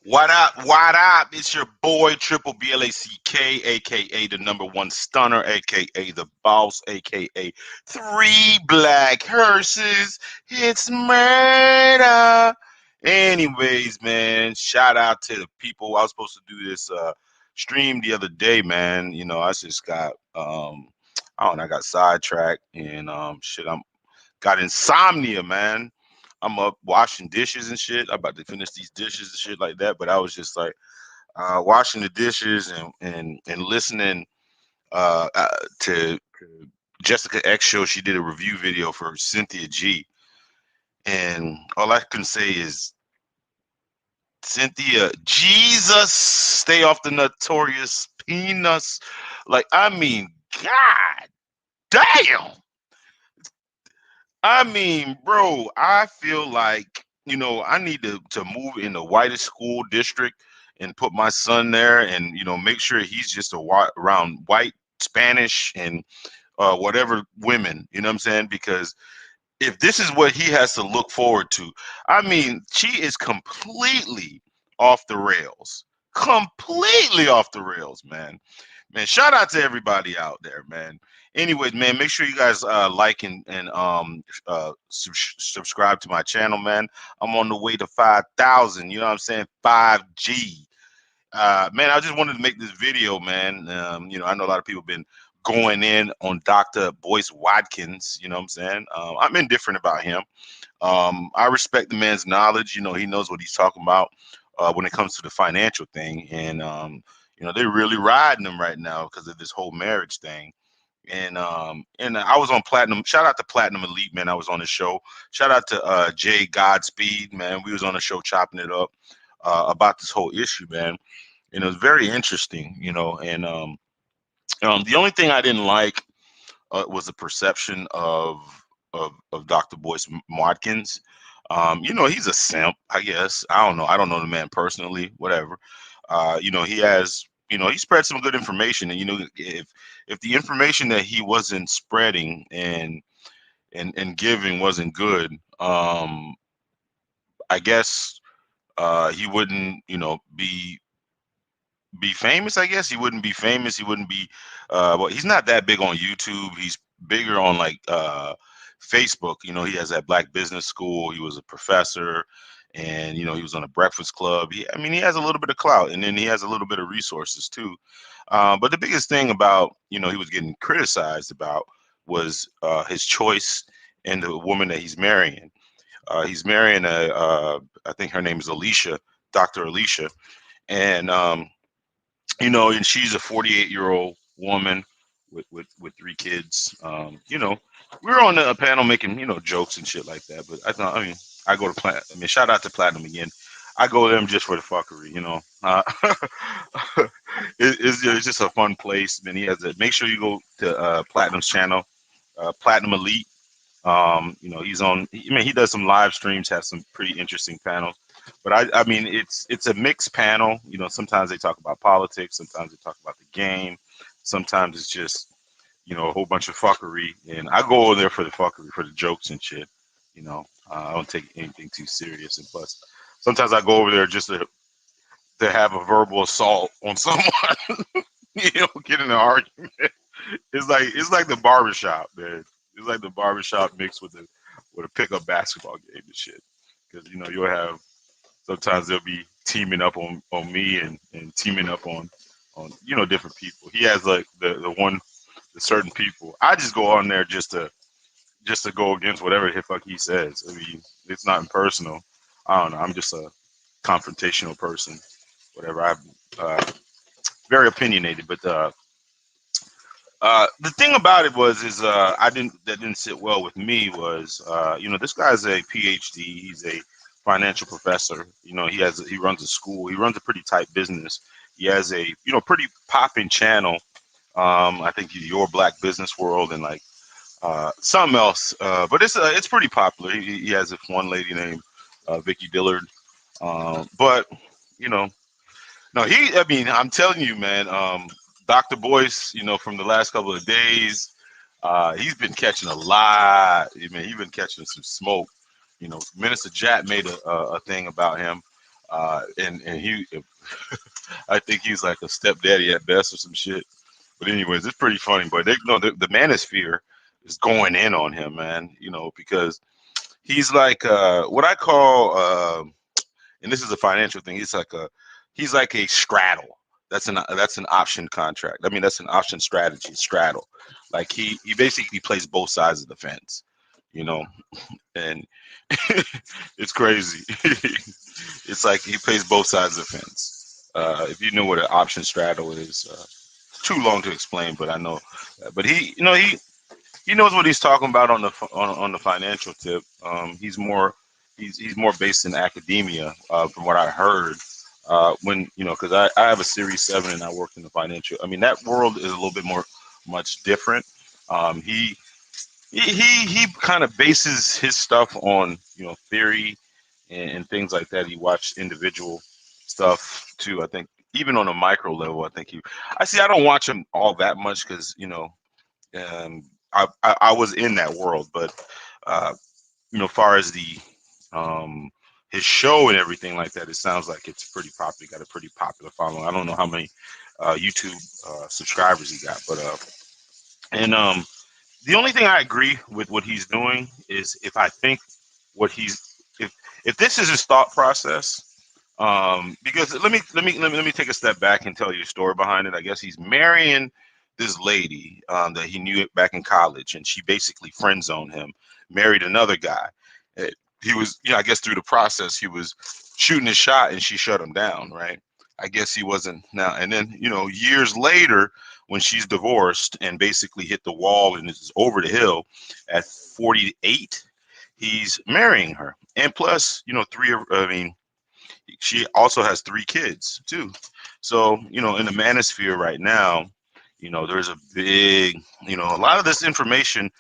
What up? What up? It's your boy Triple Black, aka the number one stunner, aka the boss, aka three black hearses. It's murder. Anyways, man, shout out to the people. I was supposed to do this stream the other day, man. I just got I don't know, I got sidetracked and shit. I'm got insomnia, man. I'm up washing dishes and shit. I'm about to finish these dishes and shit like that. But I was just like washing the dishes and listening to Jessica X show. She did a review video for Cynthia G, and all I can say is Cynthia, Jesus, stay off the notorious peanuts. Like I mean, God damn. I mean, bro, I feel like, I need to move in the whitest school district and put my son there and, make sure he's just around white, Spanish, and whatever women, you know what I'm saying? Because if this is what he has to look forward to, I mean, she is completely off the rails. Completely off the rails, man. Man, shout out to everybody out there, man. Anyways, man, make sure you guys like and subscribe to my channel, man. I'm on the way to 5,000. You know what I'm saying? 5G. Man, I just wanted to make this video, man. I know a lot of people have been going in on Dr. Boyce Watkins. You know what I'm saying? I'm indifferent about him. I respect the man's knowledge. He knows what he's talking about when it comes to the financial thing. And, they're really riding him right now because of this whole marriage thing. And I was on Platinum. Shout out to Platinum Elite, man. I was on the show. Shout out to Jay Godspeed, man. We was on the show chopping it up about this whole issue, man. And it was very interesting, and the only thing I didn't like was the perception of Dr. Boyce Watkins. He's a simp, I guess. I don't know. I don't know the man personally, whatever. He has, he spread some good information. And, if the information that he wasn't spreading and giving wasn't good, I guess he wouldn't, be famous. I guess he wouldn't be famous. He wouldn't be well, he's not that big on YouTube. He's bigger on like Facebook. He has that Black Business School. He was a professor, and he was on a Breakfast Club. I mean, he has a little bit of clout, and then he has a little bit of resources too. But the biggest thing about he was getting criticized about was his choice and the woman that he's marrying. He's marrying I think her name is Alicia, Dr. Alicia, and and she's a 48-year-old woman with three kids. We were on a panel making jokes and shit like that. But I mean, I go to shout out to Platinum again. I go to them just for the fuckery. It's just a fun place. Man, he has a. Make sure you go to Platinum's channel, Platinum Elite. He's on. He does some live streams, has some pretty interesting panels. But I mean, it's a mixed panel. Sometimes they talk about politics, sometimes they talk about the game, sometimes it's just a whole bunch of fuckery. And I go over there for the fuckery, for the jokes and shit. I don't take anything too serious. And plus, sometimes I go over there just to have a verbal assault on someone. Get in an argument. It's like the barbershop, man. It's like the barbershop mixed with a pickup basketball game and shit. Because you'll have sometimes they'll be teaming up on me and teaming up on different people. He has like the certain people. I just go on there just to go against whatever the fuck he says. I mean, it's not impersonal. I don't know. I'm just a confrontational person. Whatever. I'm very opinionated, but the thing about it is that didn't sit well with me was this guy's a PhD. He's a financial professor. He runs a school. He runs a pretty tight business. He has a pretty popping channel. I think Your Black Business World and like something else. But it's pretty popular. He has this one lady named Vicky Dillard. But you know no, I mean, I'm telling you, man. Dr. Boyce, from the last couple of days, he's been catching a lot. I mean, he's been catching some smoke. Minister Jack made a thing about him. And he, I think he's like a stepdaddy at best or some shit. But anyways, it's pretty funny. But they no, the manosphere is going in on him, man. Because he's like what I call, and this is a financial thing. He's like a straddle. That's an option contract. I mean, that's an option strategy. Straddle, like he basically plays both sides of the fence, you know, and it's crazy. It's like he plays both sides of the fence. If you know what an option straddle is, too long to explain, but I know. But he knows what he's talking about on the financial tip. He's more based in academia, from what I heard. When because I have a Series 7 and I work in the financial. I mean that world is a little bit more much different. He kind of bases his stuff on theory and things like that. He watched individual stuff too. I think even on a micro level, I think he. I see. I don't watch him all that much because I was in that world, but uh, far as the um, his show and everything like that, it sounds like it's pretty popular. Got a pretty popular following. I don't know how many YouTube subscribers he got, but and the only thing I agree with what he's doing is if I think what he's if this is his thought process. Because let me take a step back and tell you the story behind it. I guess he's marrying this lady that he knew back in college, and she basically friend zoned him. Married another guy. Uh, He was, I guess through the process, he was shooting his shot, and she shut him down. Right. I guess he wasn't now. And then years later, when she's divorced and basically hit the wall and is over the hill at 48, he's marrying her, and plus, I mean she also has 3 kids too. So, in the manosphere right now, there's a big, a lot of this information,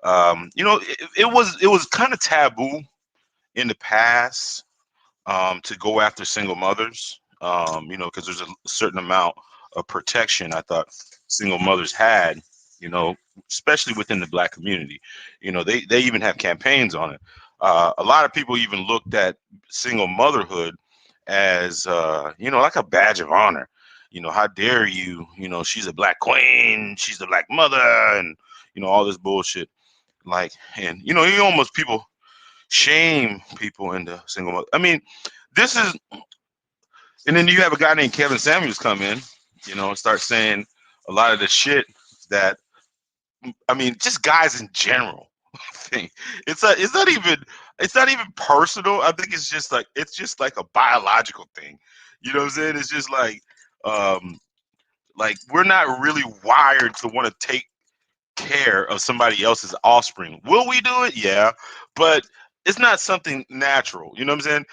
it was kind of taboo in the past, to go after single mothers, because there's a certain amount of protection I thought single mothers had, you know, especially within the black community. They even have campaigns on it. A lot of people even looked at single motherhood as, like a badge of honor. How dare you? She's a black queen, she's the black mother, and all this bullshit. Like, and you almost people shame people into single mother. I mean, this is, and then you have a guy named Kevin Samuels come in, and start saying a lot of the shit that, I mean, just guys in general think. It's not even personal. I think it's just like a biological thing. You know what I'm saying? It's just um like we're not really wired to want to take care of somebody else's offspring. Will we do it? Yeah, but it's not something natural. You know what I'm saying?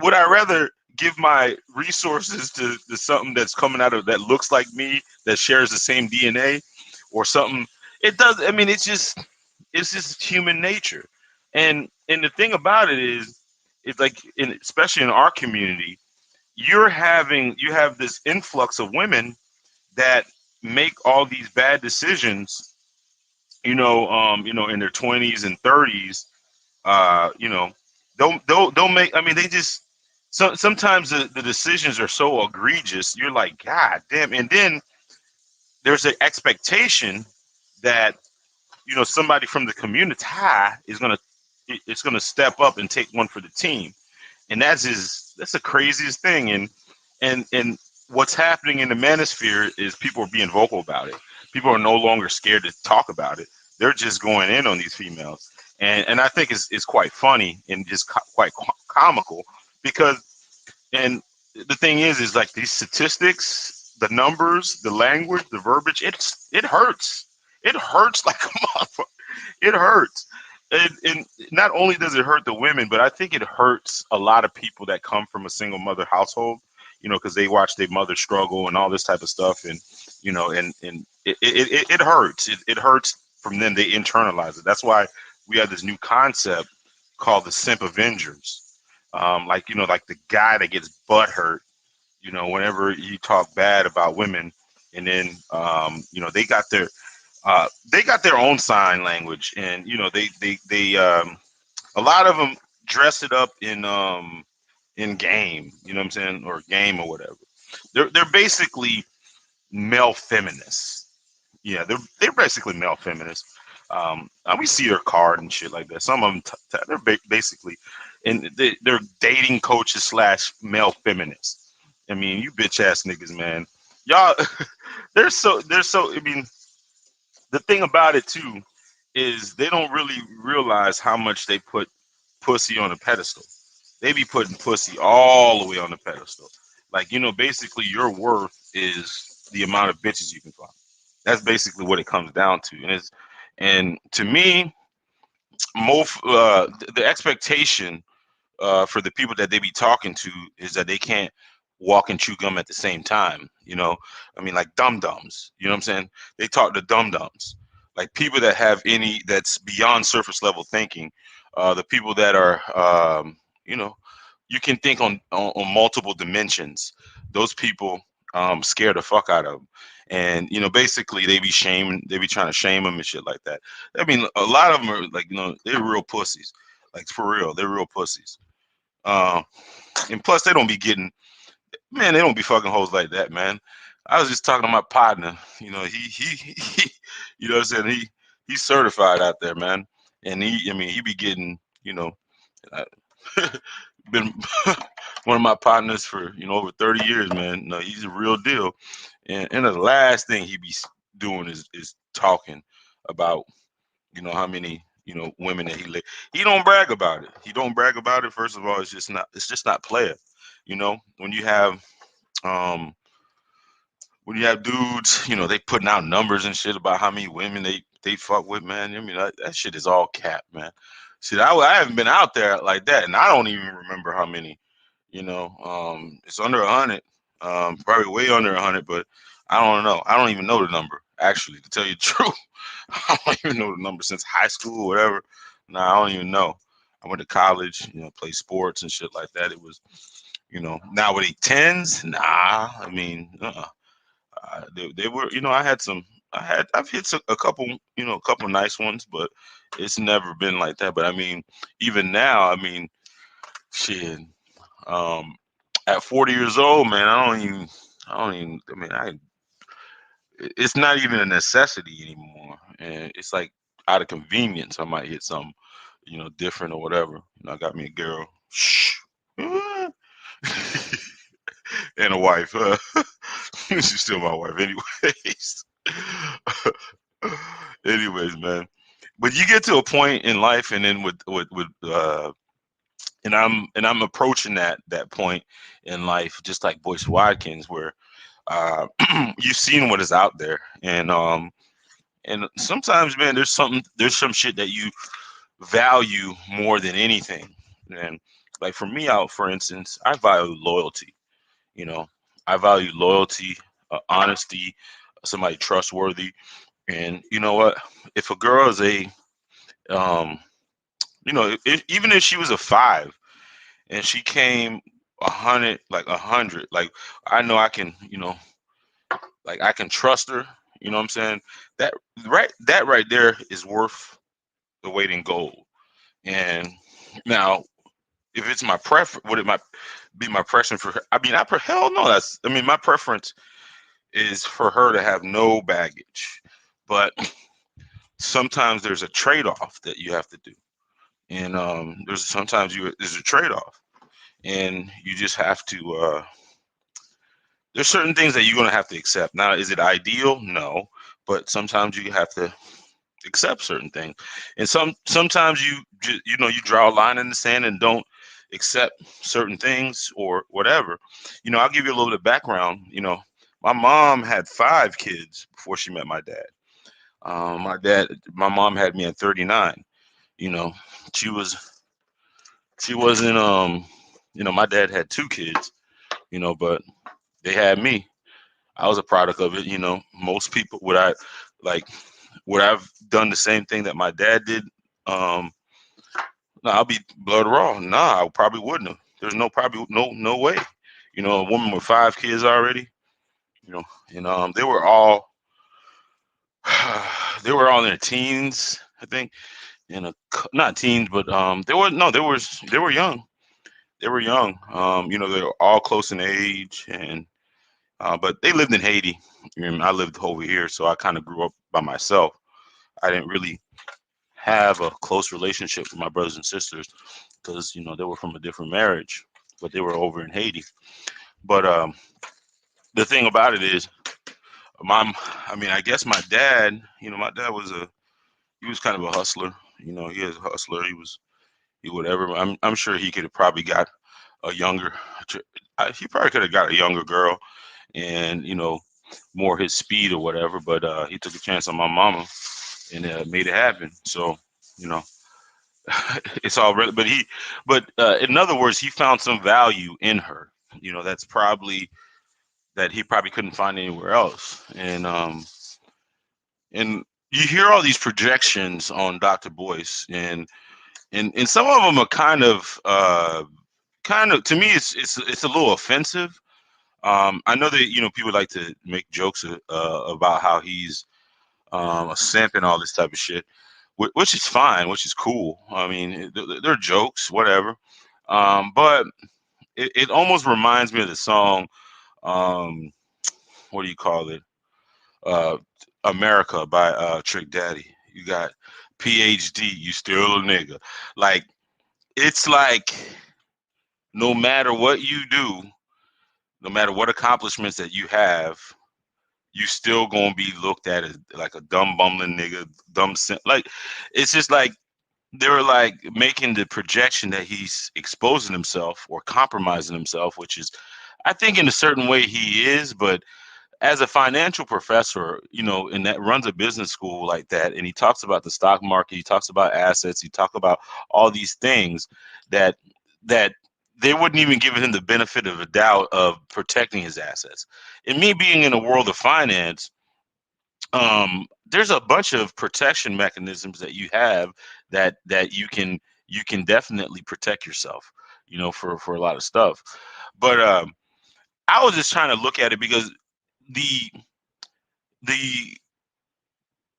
Would I rather give my resources to something that's coming out of that looks like me, that shares the same DNA, or something? It does. I mean, it's just human nature, and the thing about it is, it's like, especially in our community, you have this influx of women that make all these bad decisions, in their 20s and 30s, don't make. I mean, they just, sometimes the decisions are so egregious. You're like, God damn. And then there's an expectation that somebody from the community is gonna it's gonna step up and take one for the team, and that's the craziest thing. And what's happening in the manosphere is people are being vocal about it. People are no longer scared to talk about it. They're just going in on these females, and I think it's quite funny and just quite comical, because, and the thing is like these statistics, the numbers, the language, the verbiage, it hurts. It hurts like a motherfucker. It hurts. And not only does it hurt the women, but I think it hurts a lot of people that come from a single mother household, because they watch their mother struggle and all this type of stuff. And, and it hurts. It hurts from them. They internalize it. That's why we have this new concept called the simp avengers. Like the guy that gets butt hurt, whenever you talk bad about women. And then, they got their own sign language, and they a lot of them dress it up in game. You know what I'm saying, or game or whatever. They're basically male feminists. Yeah, they're basically male feminists. And we see their card and shit like that. Some of them, they're basically, and they're dating coaches slash male feminists. I mean, you bitch ass niggas, man. Y'all, they're so. I mean, the thing about it too is they don't really realize how much they put pussy on a pedestal. They be putting pussy all the way on the pedestal. Like, basically your worth is the amount of bitches you can find. That's basically what it comes down to. And to me, most the expectation for the people that they be talking to is that they can't walk and chew gum at the same time. I mean, like dum dums. You know what I'm saying? They talk to dum dums, like people that have any that's beyond surface level thinking. The people that are, you know, you can think on multiple dimensions. Those people scare the fuck out of them, and basically they be trying to shame them and shit like that. I mean, a lot of them are like, they're real pussies, like for real, they're real pussies. Uh, and plus, they don't be getting, man, they don't be fucking hoes like that, man. I was just talking to my partner. He you know what I'm saying? He's certified out there, man. And I mean, he be getting, uh, been one of my partners for over 30 years, man. No, he's a real deal. And the last thing he be doing is talking about how many women that he don't brag about it. He don't brag about it. First of all, it's just not player. When you have um dudes, they putting out numbers and shit about how many women they fuck with, man. I mean, that shit is all cap, man. See, I haven't been out there like that, and I don't even remember how many. It's under 100, probably way under 100, but I don't know. I don't even know the number, actually, to tell you the truth. I don't even know the number since high school, whatever. No, I don't even know. I went to college, play sports and shit like that. It was, now with 10s, nah. I mean, they were, I had some, I've hit a couple, a couple nice ones, but it's never been like that. But I mean, even now, I mean, shit. Um, at 40 years old, man, I mean, it's not even a necessity anymore. And it's like out of convenience, I might hit something, different or whatever. I got me a girl. Shh. And a wife. She's still my wife, anyways. Anyways, man. But you get to a point in life, and then and I'm approaching that point in life, just like Boyce Watkins, where you've seen what is out there, and sometimes, man, there's some shit that you value more than anything. And like for me, out for instance, I value loyalty. You know, I value loyalty, honesty, somebody trustworthy. And you know what? If a girl is um, even if she was a 5 and she came 100, like 100, like I know I can, like I can trust her. You know what I'm saying? That that right there is worth the weight in gold. And now, if it's my preference, would it might be my preference for her? I mean, hell no. I mean, my preference is for her to have no baggage, but sometimes there's a trade-off that you have to do, and there's a trade-off, and you just have to. There's certain things that you're gonna have to accept. Now, is it ideal? No, but sometimes you have to accept certain things, and sometimes you draw a line in the sand and don't accept certain things or whatever. I'll give you a little bit of background. My mom had 5 kids before she met my dad. My mom had me at 39. You know, she wasn't. My dad had 2 kids. But they had me. I was a product of it. Most people like would I've done the same thing that my dad did. No, I'll be blood raw. Nah, I probably wouldn't have. There's no way. A woman with 5 kids already. And they were all they were all in their teens, I think. Not teens, but they were young. They were young. They were all close in age, and but they lived in Haiti, and I lived over here, so I kind of grew up by myself. I didn't really have a close relationship with my brothers and sisters because they were from a different marriage, but they were over in Haiti. But the thing about it is, my, I mean, I guess my dad, my dad he was kind of a hustler. He is a hustler. He whatever. I'm sure he could have probably got a younger, he probably could have got a younger girl, and more his speed or whatever. But he took a chance on my mama and made it happen. So you know, it's all but in other words, he found some value in her. That's probably that he probably couldn't find anywhere else. And you hear all these projections on Dr. Boyce, and some of them are kind of to me it's a little offensive. I know that people like to make jokes about how he's a simp and all this type of shit, which is fine, which is cool. I mean, they're jokes, whatever. But it almost reminds me of the song. Um, what do you call it? Uh, America by Trick Daddy. You got PhD, you still a nigga. Like it's like no matter what you do, no matter what accomplishments that you have, you still gonna be looked at as like a dumb bumbling nigga, like it's just like they were like making the projection that he's exposing himself or compromising himself, which is I think in a certain way he is, but as a financial professor, and that runs a business school like that, and he talks about the stock market, he talks about assets, he talk about all these things that that they wouldn't even give him the benefit of a doubt of protecting his assets. And me being in the world of finance, there's a bunch of protection mechanisms that you have that you can definitely protect yourself, for a lot of stuff. But I was just trying to look at it because the the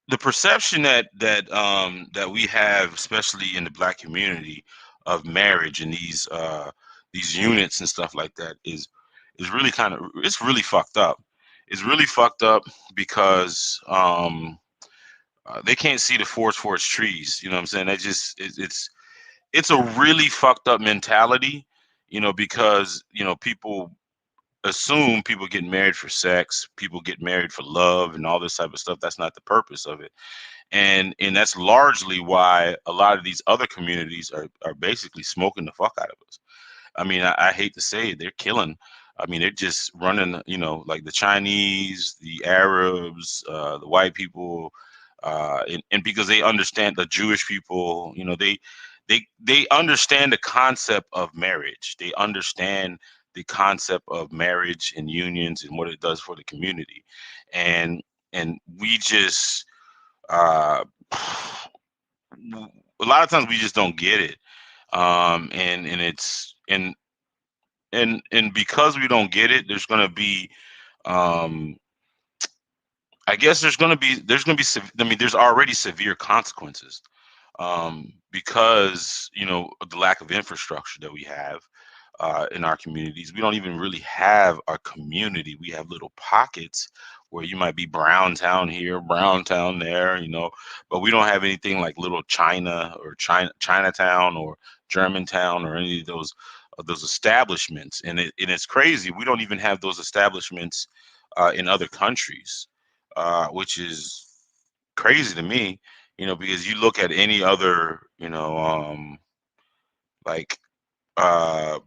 the perception that we have, especially in the black community, of marriage and these units and stuff like that is really it's really fucked up. It's really fucked up because they can't see the forest for its trees. You know what I'm saying? That just it's a really fucked up mentality. Because people assume people get married for sex, people get married for love, and all this type of stuff. That's not the purpose of it, and that's largely why a lot of these other communities are basically smoking the fuck out of us. I mean, I hate to say it, they're killing. I mean, they're just running, like the Chinese, the Arabs, the white people, and because they understand the Jewish people, they understand the concept of marriage. They understand the concept of marriage and unions and what it does for the community, and we just uh, a lot of times we just don't get it, and it's and because we don't get it, there's gonna be um, I guess there's gonna be I mean there's already severe consequences because of the lack of infrastructure that we have in our communities. We don't even really have a community. We have little pockets where you might be Brown Town here, Brown Town there, but we don't have anything like Little China or Chinatown or Germantown or any of those establishments. And it's crazy. We don't even have those establishments in other countries, which is crazy to me. Because you look at any other, like uh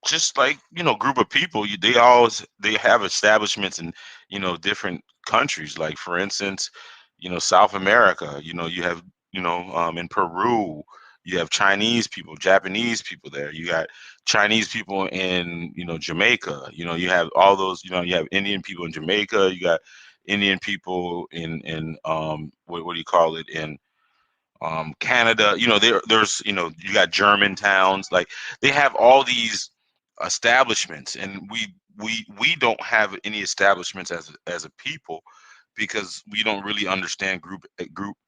just like group of people, they have establishments in different countries, like for instance South America. You have in Peru, you have Chinese people, Japanese people there. You got Chinese people in Jamaica. You have all those. You have Indian people in Jamaica. You got Indian people in what do you call it, in Canada. There's you got German towns. Like they have all these establishments, and we don't have any establishments as a people because we don't really understand group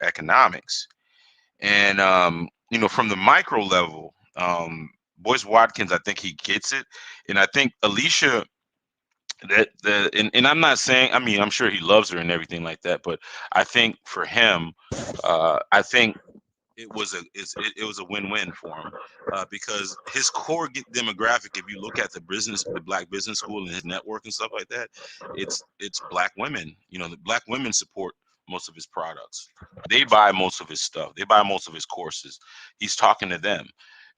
economics. And from the micro level, Boyce Watkins, I think he gets it, and I think Alicia, and I'm not saying, I mean, I'm sure he loves her and everything like that, but I think for him, I think it was a win-win for him, because his core demographic, if you look at the black business school and his network and stuff like that, it's black women. You know, the black women support most of his products. They buy most of his stuff. They buy most of his courses. He's talking to them.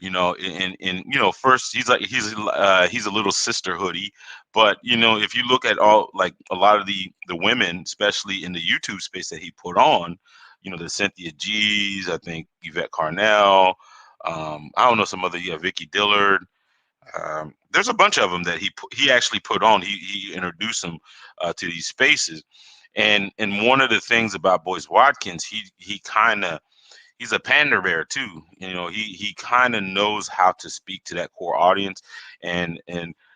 You know, and you know, first he's a little sisterhoody, but you know, if you look at all, like a lot of the women, especially in the YouTube space that he put on, you know, the Cynthia G's, I think Yvette Carnell, I don't know, some other, yeah, Vicky Dillard. There's a bunch of them that he actually put on. He introduced them to these spaces, and one of the things about Boyce Watkins, he kind of, he's a pander bear too. You know, he kind of knows how to speak to that core audience, and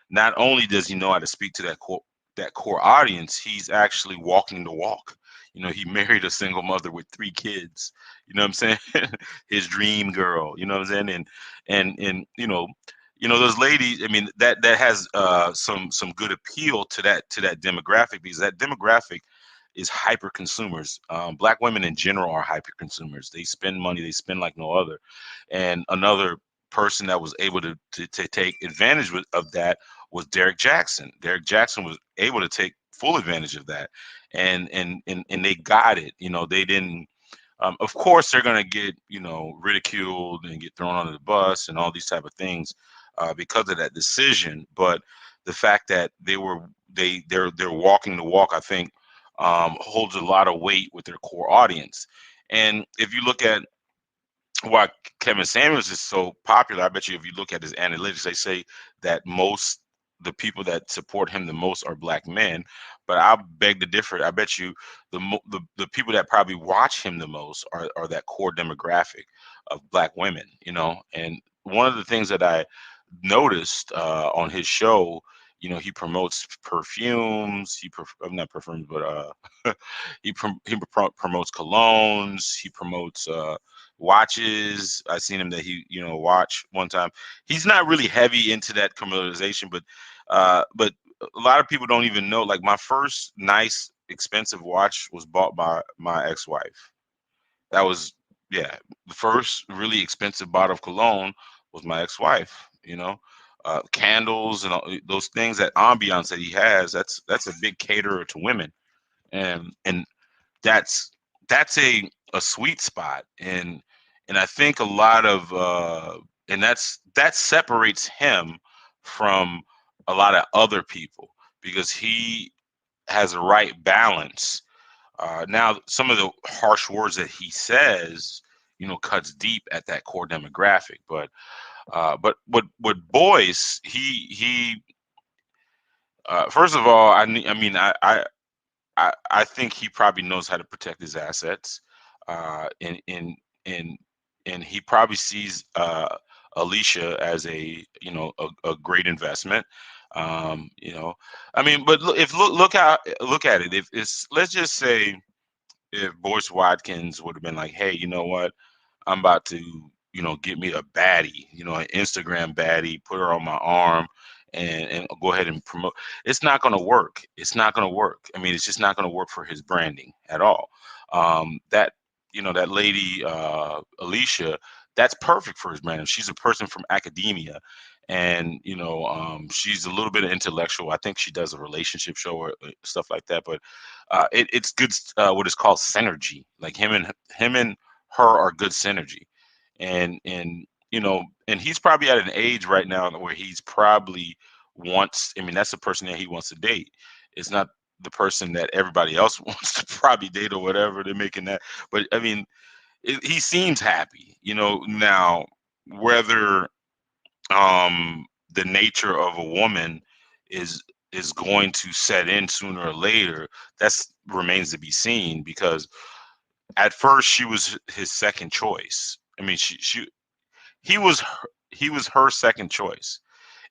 not only does he know how to speak to that core audience, he's actually walking the walk. You know, he married a single mother with 3 kids. You know what I'm saying? His dream girl. You know what I'm saying? And you know those ladies. I mean, that has some good appeal to that demographic, because that demographic is hyper consumers. Black women in general are hyper consumers. They spend money, they spend like no other. And another person that was able to take advantage of that was Derek Jackson. Derek Jackson was able to take full advantage of that, and they got it. You know, they didn't. Of course, they're gonna get, you know, ridiculed and get thrown under the bus and all these type of things because of that decision. But the fact that they're walking the walk, I think, holds a lot of weight with their core audience. And if you look at why Kevin Samuels is so popular, I bet you if you look at his analytics, they say that the people that support him the most are black men. But I beg to differ. I bet you the people that probably watch him the most are that core demographic of black women. You know, and one of the things that I noticed on his show, you know, he promotes perfumes. Not perfumes, but promotes colognes. He promotes watches. I seen him that he, you know, watch one time. He's not really heavy into that commercialization, but a lot of people don't even know. Like my first nice expensive watch was bought by my ex-wife. That was, yeah, the first really expensive bottle of cologne was my ex-wife. You know, candles and all those things, that ambiance that he has. That's a big caterer to women, and that's a sweet spot. And I think a lot of and that separates him from a lot of other people, because he has a right balance. Now some of the harsh words that he says, you know, cuts deep at that core demographic, but what Boyce, he first of all, I mean, I think he probably knows how to protect his assets, and and and he probably sees Alicia as a, you know, a great investment. You know, I mean, but look at it. If it's, let's just say, if Boyce Watkins would have been like, hey, you know what, I'm about to, you know, get me a baddie, you know, an Instagram baddie, put her on my arm, and go ahead and promote. It's not going to work. It's not going to work. I mean, it's just not going to work for his branding at all. That, you know, that lady Alicia, that's perfect for his branding. She's a person from academia, and you know, she's a little bit intellectual. I think she does a relationship show or stuff like that. But it's good. What is called synergy. Like him and her are good synergy, and you know, and he's probably at an age right now where he's probably wants. I mean, that's the person that he wants to date. It's not the person that everybody else wants to probably date or whatever. They're making that, but I mean, he seems happy. You know, now whether the nature of a woman is going to set in sooner or later, that's remains to be seen, because at first she was his second choice. I mean, he was he was her second choice,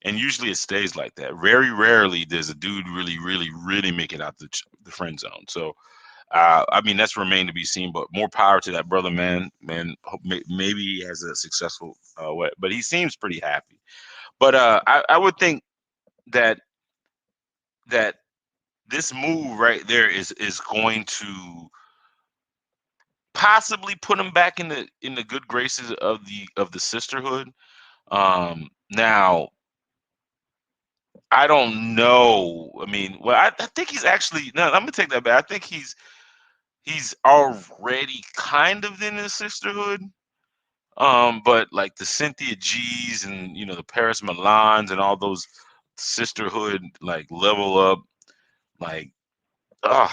and usually it stays like that. Very rarely does a dude really, really, really make it out the friend zone. So I mean, that's remained to be seen, but more power to that brother, man. Man, maybe he has a successful way, but he seems pretty happy. But I would think that that this move right there is going to possibly put him back in the good graces of the sisterhood. Now I don't know. I mean, well, I think he's actually no. I'm gonna take that back. I think he's already kind of in the sisterhood. But like the Cynthia G's and the Paris Milans and all those sisterhood like level up, like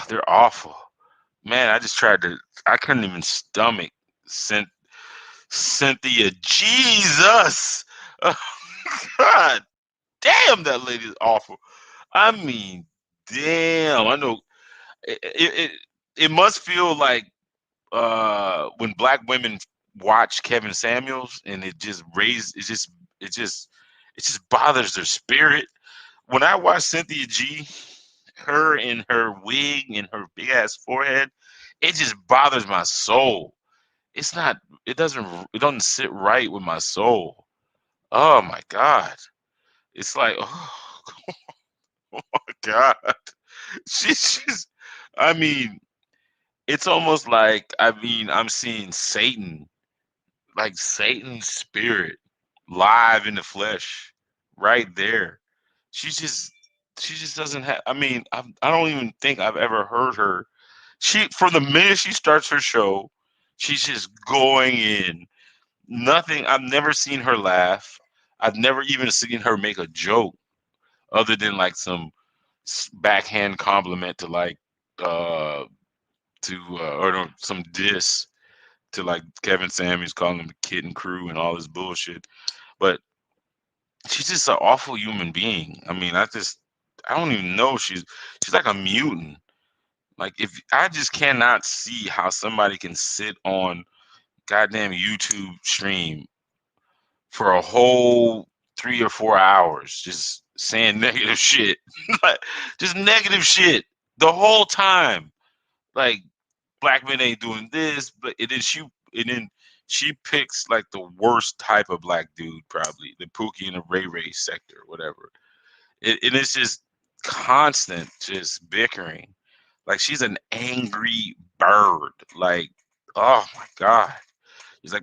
they're awful. Man, I just tried to. I couldn't even stomach Cynthia. Jesus, oh, God damn, that lady's awful. I mean, damn. I know it. It must feel like when black women watch Kevin Samuels and it just it just bothers their spirit. When I watch Cynthia G, her in her wig and her big ass forehead, it just bothers my soul. It's not it doesn't sit right with my soul. Oh my God. It's like, oh, oh my God. She's I mean, it's almost like I'm seeing Satan, like Satan's spirit live in the flesh right there. She just she just doesn't have I don't even think I've ever heard her. She from the minute she starts her show, she's just going in. Nothing I've never seen her laugh. I've never even seen her make a joke other than like some backhand compliment to like uh or no, some diss to like Kevin Samuels calling him the kid and crew and all this bullshit. But she's just an awful human being. I don't even know. She's like a mutant. Like if I just cannot see how somebody can sit on goddamn YouTube stream for a whole 3 or 4 hours just saying negative shit. Like, just negative shit the whole time. Like black men ain't doing this, but and then she picks like the worst type of black dude, probably the Pookie and the Ray Ray sector, whatever. And it's just constant, just bickering. Like she's an angry bird. Like, oh my God. He's like,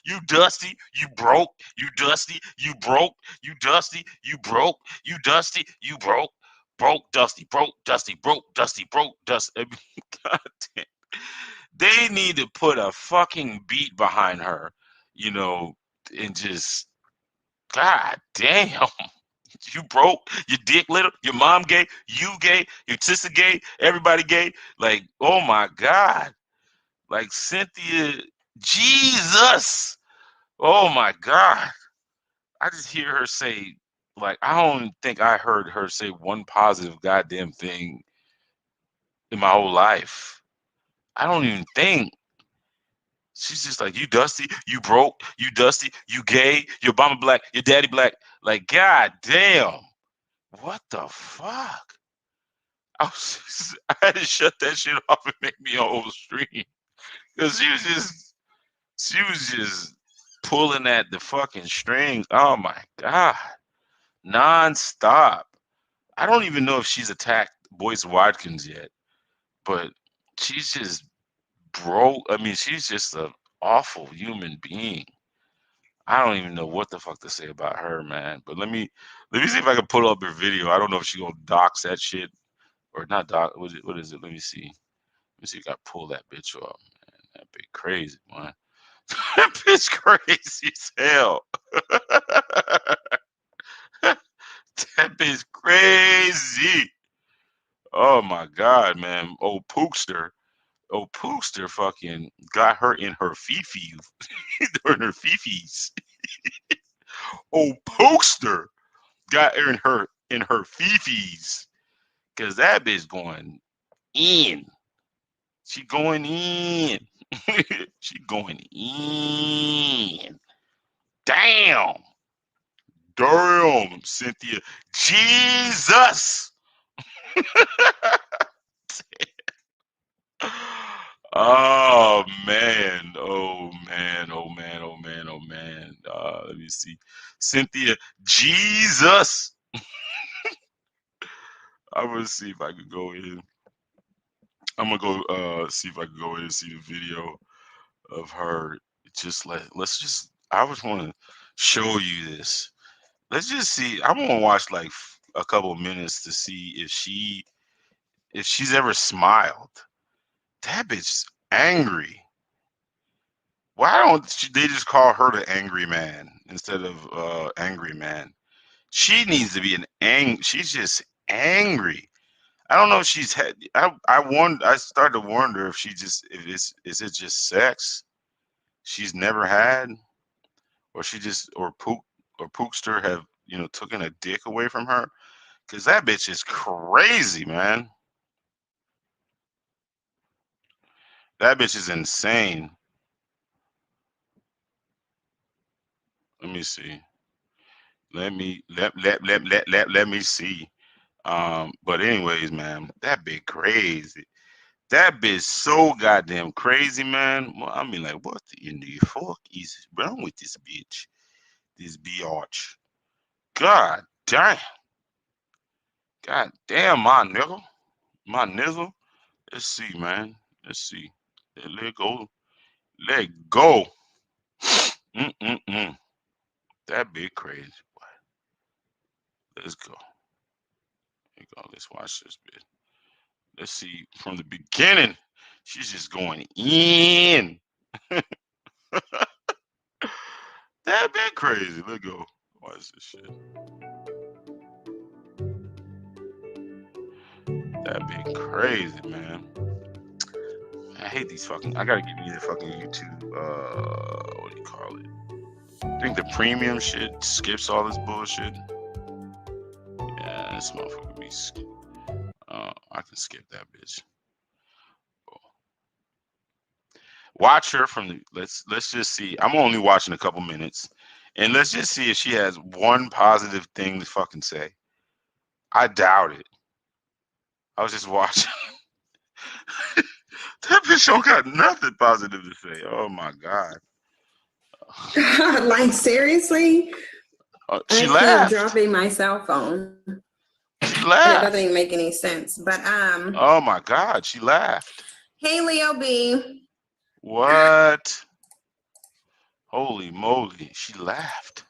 you dusty, you broke, you dusty, you broke, you dusty, you broke, you dusty, you broke, dusty, broke, dusty, broke, dusty, broke, dusty. I mean, God damn. They need to put a fucking beat behind her, you know, and just, God damn. You broke, your dick little, your mom gay, you gay, your sister gay, everybody gay. Like, oh my God. Like Cynthia, Jesus. Oh my God. I just hear her say, like, I don't think I heard her say one positive goddamn thing in my whole life. I don't even think. She's just like, you dusty, you broke, you dusty, you gay, your mama black, your daddy black. Like, God damn. What the fuck? I had to shut that shit off and make me a whole stream because she was just pulling at the fucking strings. Oh my God, nonstop. I don't even know if she's attacked Boyce Watkins yet, but she's just broke. I mean, she's just an awful human being. I don't even know what the fuck to say about her, man. But let me see if I can pull up her video. I don't know if she gonna dox that shit or not. What is it? Let me see. Let me see if I pull that bitch up. Man, that bitch crazy, man. That bitch crazy as hell. That bitch crazy. Oh my God, man. Old Pookster fucking got her in her fifi. In her fifis. Old Pookster got her in her fifis. Cause that bitch going in. She going in. She going in. Damn. Damn, Cynthia. Jesus. Oh man. Oh man. Oh man. Oh man. Oh man. Let me see. Cynthia. Jesus. I'm gonna see if I could go in. I'm gonna go see if I can go in and see the video of her. Just let's just. I just want to show you this. Let's just see. I'm gonna watch like a couple minutes to see if she's ever smiled. That bitch's angry. Why don't they just call her the angry man instead of angry man? She needs to be an She's just angry. I don't know if she's had. I started to wonder if she just if it's is it just sex she's never had, or she just or Pookster have taken a dick away from her, because that bitch is crazy, man. That bitch is insane. Let me see. Let me see. But anyways, man, that bitch crazy. That bitch so goddamn crazy, man. Well, I mean, like, what in the fuck is wrong with this bitch? This biatch. God damn. God damn, my nigga. My nizzle. Let's see, man. Let's see. Let go. Let go. Mm-mm-mm. That big crazy. Let's go. Here you go. Let's watch this bit. Let's see from the beginning. She's just going in. That bit crazy. Let's go. Watch this shit. That bit crazy, man. I hate these fucking. I gotta give you the fucking YouTube. What do you call it? I think the premium shit skips all this bullshit. Yeah, this motherfucker be. I can skip that bitch. Watch her from the. Let's just see. I'm only watching a couple minutes, and let's just see if she has one positive thing to fucking say. I doubt it. I was just watching. That bitch don't got nothing positive to say. Oh my god. Like seriously, She I keep laughed. dropping my cell phone. She And it laughed. doesn't even make any sense. But Oh my god, she laughed. hey Leo B. What? Holy moly, she laughed.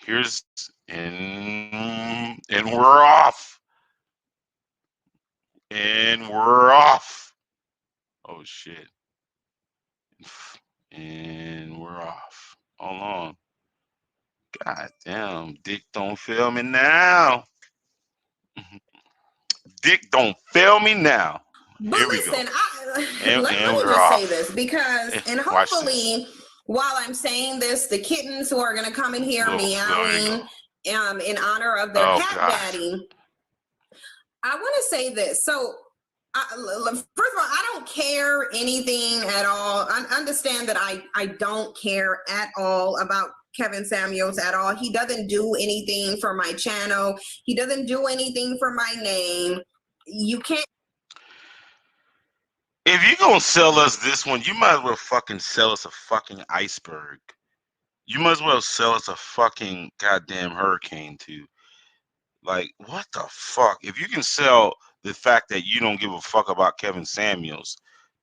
Here's and we're off. And we're off. Oh shit. And we're off. Hold on. God damn, Dick don't fail me now. Dick don't fail me now. But Here we listen, go. let And me we're just say off. this because, and Watch hopefully, while I'm saying this, the kittens who are going to come in here meowing in honor of their cat daddy. I want to say this. So, first of all, I don't care anything at all. I understand that I don't care at all about Kevin Samuels at all. He doesn't do anything for my channel. He doesn't do anything for my name. You can't. If you're going to sell us this one, you might as well fucking sell us a fucking iceberg. You might as well sell us a fucking goddamn hurricane, too. Like, what the fuck? If you can sell the fact that you don't give a fuck about Kevin Samuels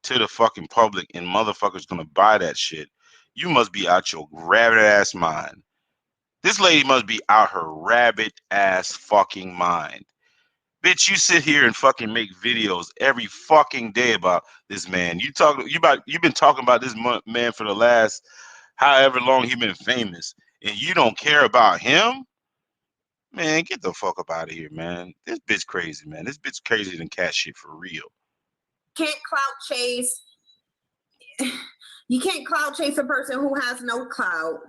to the fucking public and motherfuckers gonna buy that shit, you must be out your rabbit ass mind. This lady must be out her rabbit ass fucking mind. Bitch, you sit here and fucking make videos every fucking day about this man. You've been talking about this man for the last however long he been famous, and you don't care about him? Man, get the fuck up out of here, man. This bitch crazy, man. This bitch crazy than cat shit for real. Can't clout chase. You can't clout chase a person who has no clout.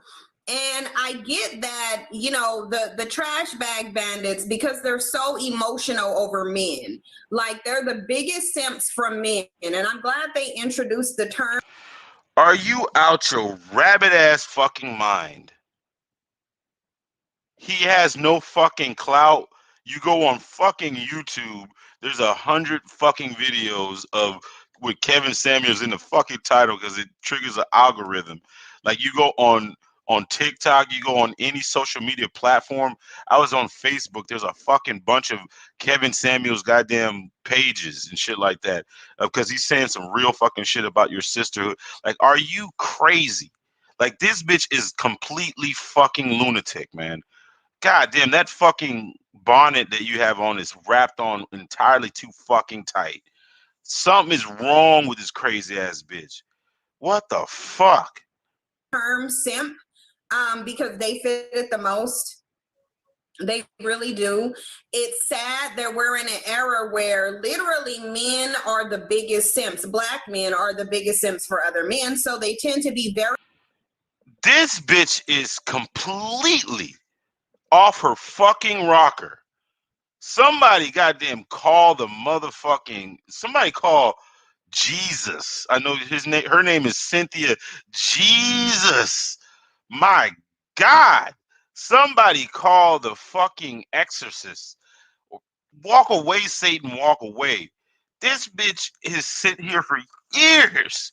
And I get that, the trash bag bandits, because they're so emotional over men. Like, they're the biggest simps from men. And I'm glad they introduced the term. Are you out your rabbit ass fucking mind? He has no fucking clout. You go on fucking YouTube, there's 100 fucking videos of with Kevin Samuels in the fucking title because it triggers an algorithm. Like you go on TikTok, you go on any social media platform. I was on Facebook. There's a fucking bunch of Kevin Samuels goddamn pages and shit like that because he's saying some real fucking shit about your sisterhood. Like, are you crazy? Like this bitch is completely fucking lunatic, man. God damn, that fucking bonnet that you have on is wrapped on entirely too fucking tight. Something is wrong with this crazy ass bitch. What the fuck? Term simp, because they fit it the most. They really do. It's sad that we're in an era where literally men are the biggest simps. Black men are the biggest simps for other men. So they tend to be very. This bitch is completely off her fucking rocker. Somebody goddamn call the motherfucking somebody call Jesus. I know her name is Cynthia. Jesus. My God. Somebody call the fucking exorcist. Walk away, Satan, walk away. This bitch is sitting here for years.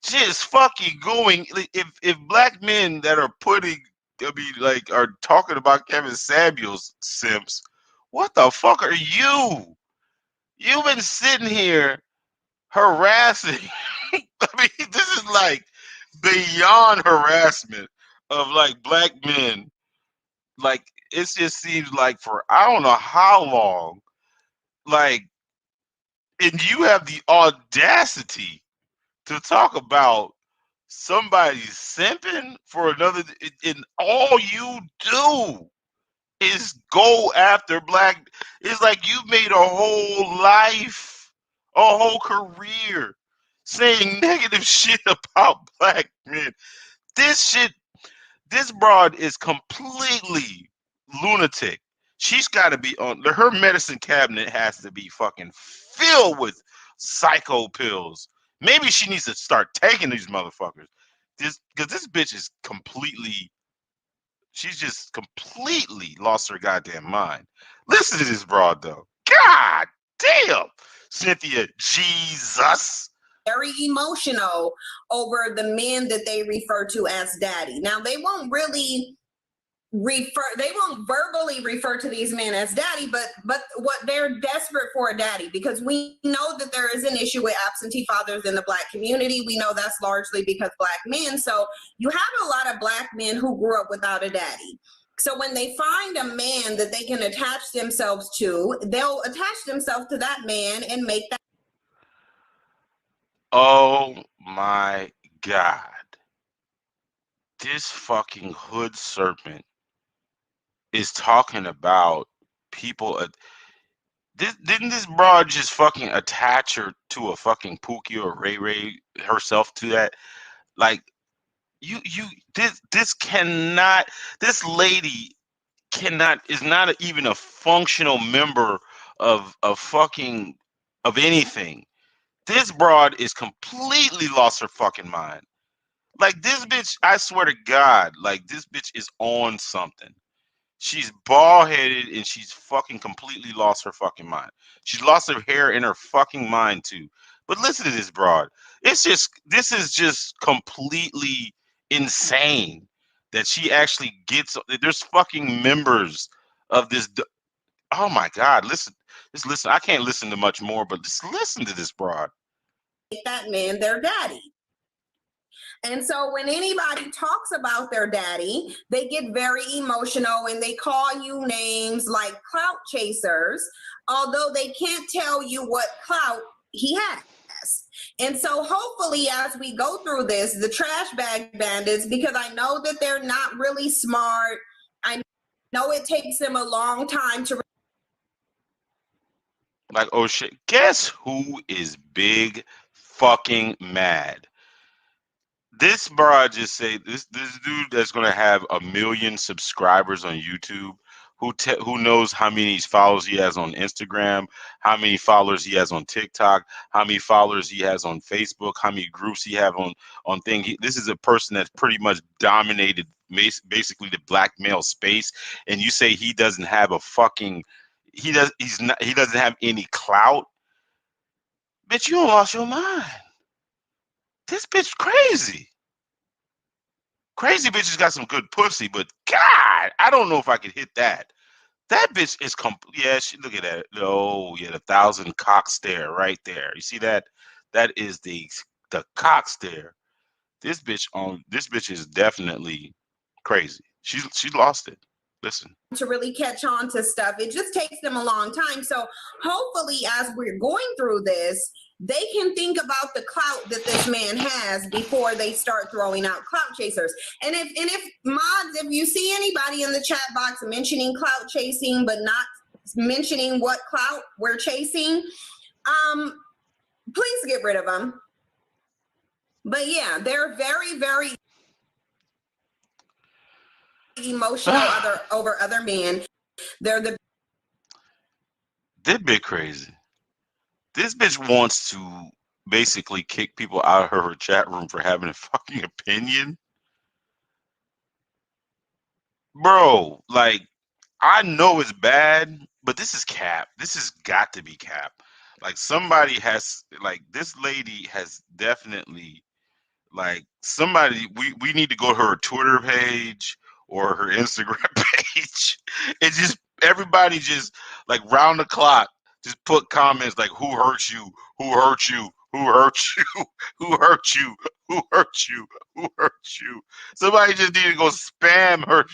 Just fucking going. If black men that are putting, I mean, like, are talking about Kevin Samuels simps, what the fuck are you? You've been sitting here harassing. I mean, this is like beyond harassment of like black men. Like, it just seems like for I don't know how long, like, and you have the audacity to talk about somebody simping for another, and all you do is go after black. It's like you made a whole life, a whole career saying negative shit about black men. This shit, this broad is completely lunatic. She's got to be on her medicine cabinet has to be fucking filled with psycho pills. Maybe she needs to start taking these motherfuckers. This because this bitch is completely she's just completely lost her goddamn mind. Listen to this broad though. God damn. Cynthia Jesus. Very emotional over the men that they refer to as daddy. Now they won't really they won't verbally refer to these men as daddy, but what they're desperate for a daddy, because we know that there is an issue with absentee fathers in the black community. We know that's largely because black men. So you have a lot of black men who grew up without a daddy. So when they find a man that they can attach themselves to, they'll attach themselves to that man and make that. Oh my God. This fucking hood serpent is talking about people. Didn't this broad just fucking attach her to a fucking Pookie or Ray Ray herself to that? Like this cannot. This lady cannot is not even a functional member of fucking of anything. This broad is completely lost her fucking mind. Like this bitch, I swear to God, like this bitch is on something. She's bald headed and she's fucking completely lost her fucking mind. She's lost her hair in her fucking mind too. But listen to this broad. This is just completely insane that she actually gets. There's fucking members of this. Oh my God! Just listen. I can't listen to much more, but just listen to this broad. That man their daddy. And so when anybody talks about their daddy, they get very emotional and they call you names like clout chasers, although they can't tell you what clout he has. And so hopefully as we go through this, the trash bag bandits, because I know that they're not really smart. I know it takes them a long time to. Like, oh shit, guess who is big fucking mad? This bro just say this dude that's gonna have 1 million subscribers on YouTube, who knows how many followers he has on Instagram, how many followers he has on TikTok, how many followers he has on Facebook, how many groups he have on thing. This is a person that's pretty much dominated basically the black male space, and you say he doesn't have a fucking, he doesn't have any clout. Bitch, you lost your mind. This bitch crazy. Crazy bitches got some good pussy, but God, I don't know if I could hit that. That bitch is yeah, look at that. Oh, yeah, the 1,000 cock stare right there. You see that? That is the cock stare. This bitch is definitely crazy. She lost it. Listen. To really catch on to stuff. It just takes them a long time. So hopefully as we're going through this, they can think about the clout that this man has before they start throwing out clout chasers. And if mods, if you see anybody in the chat box mentioning clout chasing but not mentioning what clout we're chasing, please get rid of them. But yeah, they're very, very emotional over other men. They're the This bitch crazy. This bitch wants to basically kick people out of her chat room for having a fucking opinion. Bro, like, I know it's bad, but this is cap. This has got to be cap. Like, somebody has, like, this lady has definitely, like, somebody, we need to go to her Twitter page or her Instagram page. It's just, everybody just, like, round the clock, just put comments like, who hurt you, who hurt you, who hurt you, who hurt you, who hurt you, who hurt you. Somebody just need to go spam her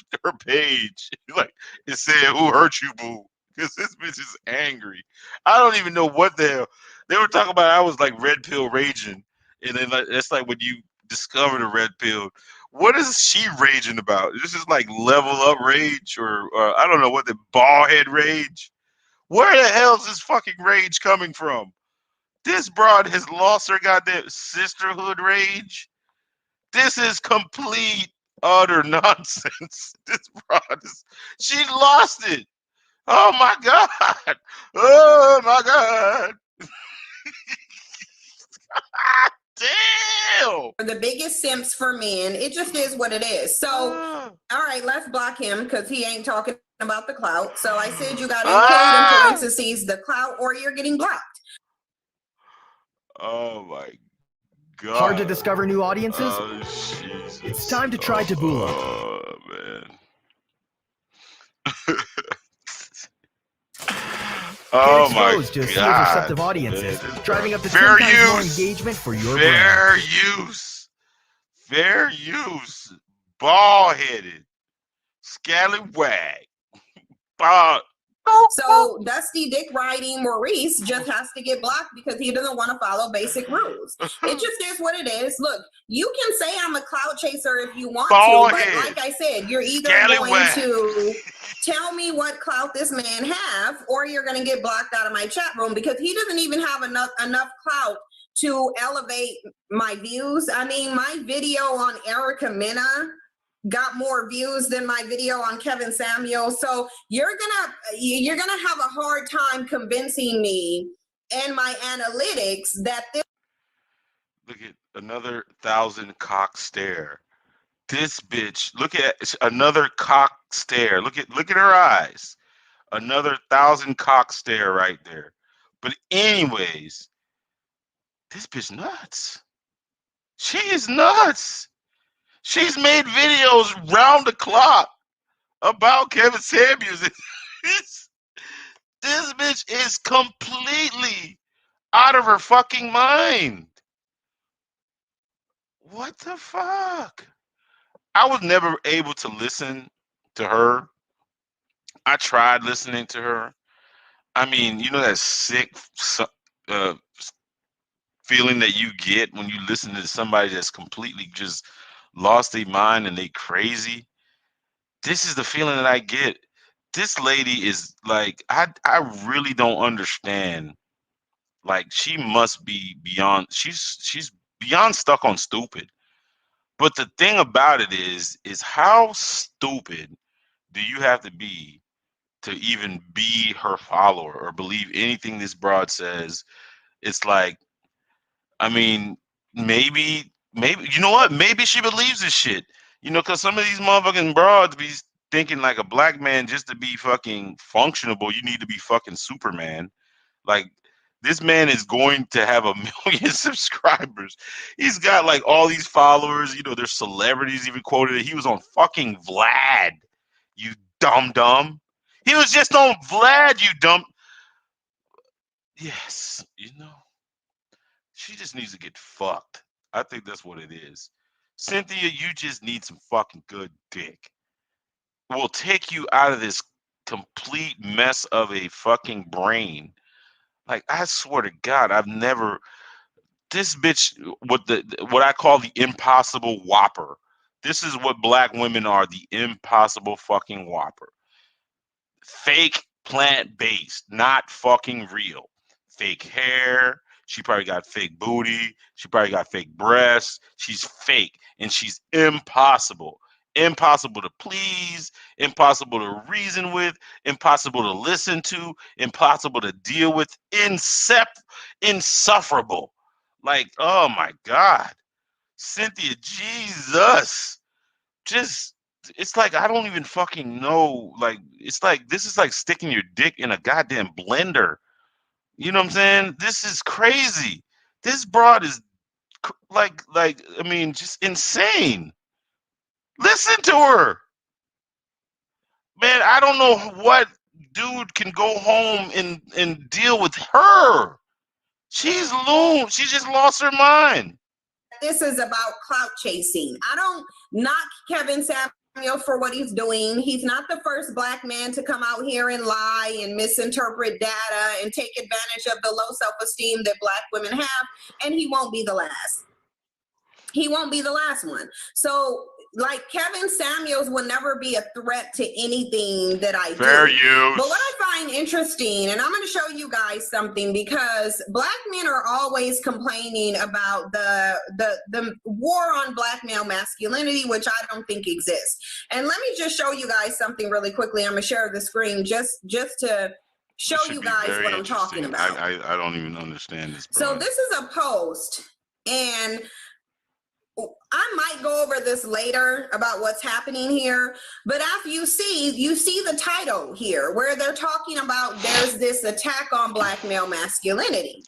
page, like, and say, who hurt you, boo, because this bitch is angry. I don't even know what the hell they were talking about. I was like red pill raging, and then like, that's like when you discover the red pill. What is she raging about? This is like level up rage, or I don't know what, the ball head rage. Where the hell is this fucking rage coming from? This broad has lost her goddamn sisterhood rage. This is complete utter nonsense. This broad is, she lost it. Oh my god. Oh my god. Damn. The biggest simps for men. It just is what it is. So, all right, let's block him because he ain't talking about the clout. So I said you got to include in parentheses the clout or you're getting blocked. Oh my god. Hard to discover new audiences? Oh, it's time to try Taboola. Oh, man. Oh my god. To see receptive audiences, driving up to 10 times more engagement for your brand. Fair use. Fair use. Ball-headed. Scallywag. So Dusty Dick Riding Maurice just has to get blocked because he doesn't want to follow basic rules. It just is what it is. Look, you can say I'm a clout chaser if you want to, but like I said, you're either going to tell me what clout this man have, or you're going to get blocked out of my chat room because he doesn't even have enough clout to elevate my views. I mean, my video on Erica Mena got more views than my video on Kevin Samuel. So you're gonna have a hard time convincing me and my analytics that this. Look at another 1,000 cock stare. This bitch, look at another cock stare. Look at her eyes. Another 1,000 cock stare right there. But anyways, this bitch nuts. She is nuts. She's made videos round the clock about Kevin Samuels. This bitch is completely out of her fucking mind. What the fuck? I was never able to listen to her. I tried listening to her. I mean, you know that sick feeling that you get when you listen to somebody that's completely just lost their mind and they crazy. This is the feeling that I get. This lady is like, I really don't understand. Like, she must be beyond, she's beyond stuck on stupid. But the thing about it is how stupid do you have to be to even be her follower or believe anything this broad says? It's like, I mean, maybe, you know what? Maybe she believes this shit. You know, because some of these motherfucking broads be thinking like a black man just to be fucking functionable, you need to be fucking Superman. Like, this man is going to have 1 million subscribers. He's got like all these followers. You know, there's celebrities even quoted it. He was on fucking Vlad, you dumb. He was just on Vlad, you dumb. Yes, you know, she just needs to get fucked. I think that's what it is. Cynthia, you just need some fucking good dick. Will take you out of this complete mess of a fucking brain. Like, I swear to God, I've never this bitch what I call the impossible whopper. This is what black women are, the impossible fucking whopper. Fake plant based, not fucking real. Fake hair. She probably got fake booty. She probably got fake breasts. She's fake and she's impossible. Impossible to please, impossible to reason with, impossible to listen to, impossible to deal with, insufferable. Like, oh my God. Cynthia, Jesus. Just it's like I don't even fucking know. Like, it's like this is like sticking your dick in a goddamn blender. You know what I'm saying? This is crazy. This broad is like I mean, just insane. Listen to her, man. I don't know what dude can go home and deal with her. She's loon. She just lost her mind. This is about clout chasing. I don't knock Kevin Samuel for what he's doing. He's not the first black man to come out here and lie and misinterpret data and take advantage of the low self-esteem that black women have, and he won't be the last. He won't be the last one. So, like, Kevin Samuels will never be a threat to anything that I Fair do. use. But what I find interesting, and I'm going to show you guys something, because black men are always complaining about the war on black male masculinity, which I don't think exists. And let me just show you guys something really quickly. I'm going to share the screen just to show you guys what I'm talking about. I don't even understand this. So this is a post, and I might go over this later about what's happening here, but after you see the title here where they're talking about there's this attack on black male masculinity.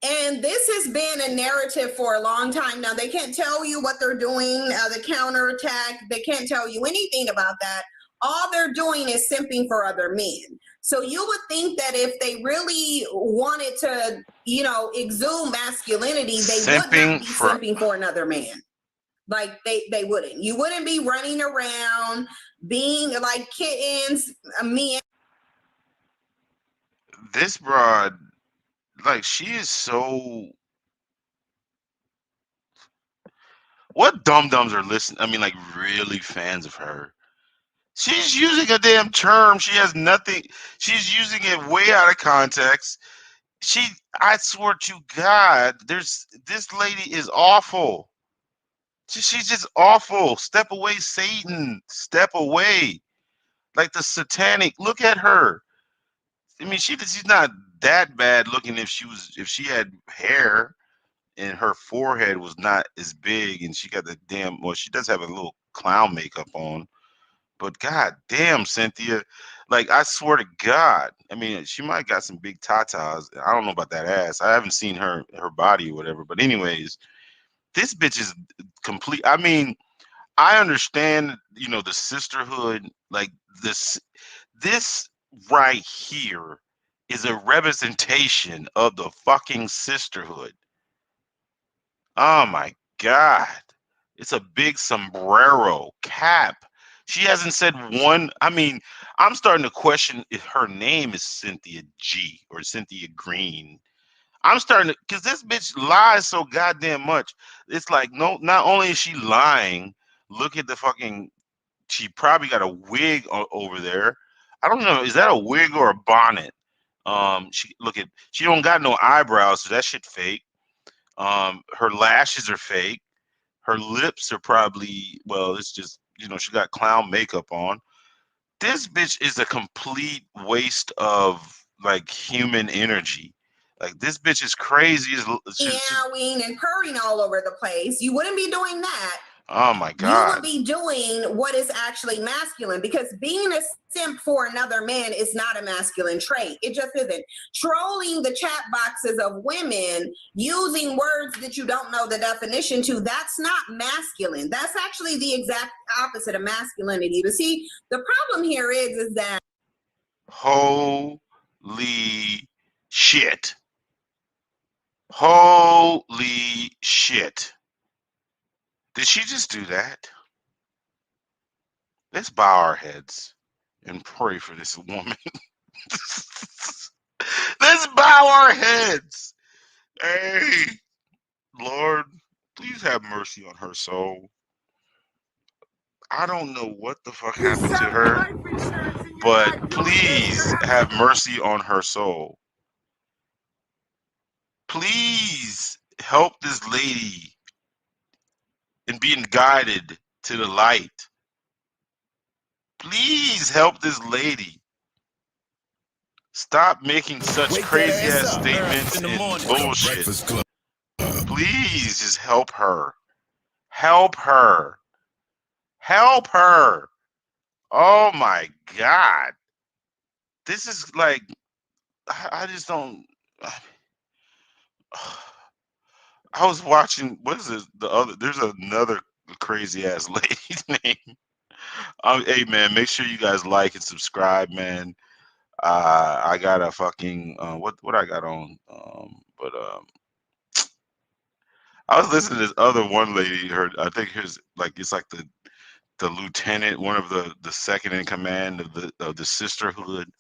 And this has been a narrative for a long time now. They can't tell you what they're doing, the counterattack. They can't tell you anything about that. All they're doing is simping for other men. So you would think that if they really wanted to, you know, exude masculinity, they would not be simping for another man. Like, they wouldn't. You wouldn't be running around being like kittens. This broad, like, she is so. What dum-dums are listening? I mean, like, really fans of her. She's using a damn term. She has nothing. She's using it way out of context. I swear to God, this lady is awful. She's just awful. Step away, Satan. Step away. Like the satanic. Look at her. I mean, she's not that bad looking if she had hair and her forehead was not as big and she got the damn, well, she does have a little clown makeup on. But god damn, Cynthia, like, I swear to God, I mean, she might got some big tatas. I don't know about that ass. I haven't seen her body or whatever. But anyways, this bitch is complete. I mean, I understand, you know, the sisterhood, like this right here is a representation of the fucking sisterhood. Oh my God. It's a big sombrero cap. She hasn't said one. I mean, I'm starting to question if her name is Cynthia G or Cynthia Green. I'm starting to, because this bitch lies so goddamn much. It's like, no, not only is she lying, look at the fucking, she probably got a wig over there. I don't know, is that a wig or a bonnet? She don't got no eyebrows, so that shit fake. Her lashes are fake. Her lips are probably, well, it's just, you know, she got clown makeup on. This bitch is a complete waste of like human energy. Like, this bitch is crazy. Meowing and purring all over the place. You wouldn't be doing that Oh my God. You would be doing what is actually masculine, because being a simp for another man is not a masculine trait. It just isn't. Trolling the chat boxes of women using words that you don't know the definition to, that's not masculine. That's actually the exact opposite of masculinity. But see, the problem here is that holy shit. Holy shit. Did she just do that? Let's bow our heads and pray for this woman. Let's bow our heads. Hey, Lord, please have mercy on her soul. I don't know what the fuck happened to her, but please have mercy on her soul. Please help this lady in being guided to the light. Please help this lady. Stop making such crazy ass statements and bullshit. Please just help her. Help her. Help her. Oh my God. This is like, I just don't. I was watching, what is it? There's another crazy ass lady's name. Hey man, make sure you guys like and subscribe, man. I got a fucking what I got on, but I was listening to this other one lady. I think it's like the lieutenant, one of the second in command of the sisterhood.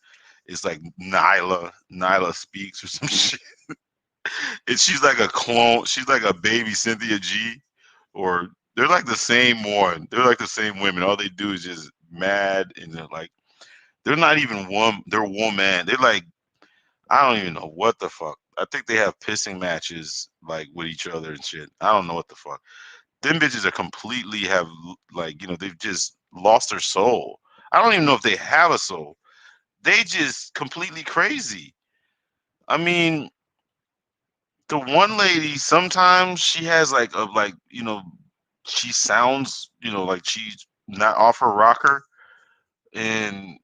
It's like Nyla Speaks or some shit. And she's like a clone. She's like a baby Cynthia G, or they're like the same one. They're like the same women. All they do is just mad, and they're not even one. They're woman. They're like, I don't even know what the fuck. I think they have pissing matches like with each other and shit. I don't know what the fuck. Them bitches are completely have like, they've just lost their soul. I don't even know if they have a soul. They just completely crazy. I mean, the one lady, sometimes she has she sounds, like she's not off her rocker, and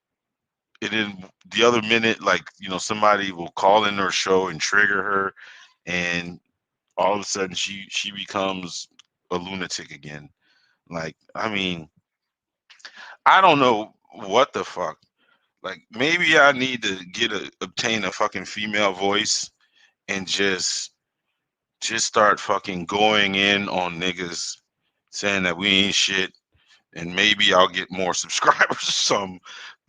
then the other minute, like, somebody will call in her show and trigger her, and all of a sudden she becomes a lunatic again. Like, I mean, I don't know what the fuck. Like, maybe I need to obtain a fucking female voice and just start fucking going in on niggas, saying that we ain't shit, and maybe I'll get more subscribers or something.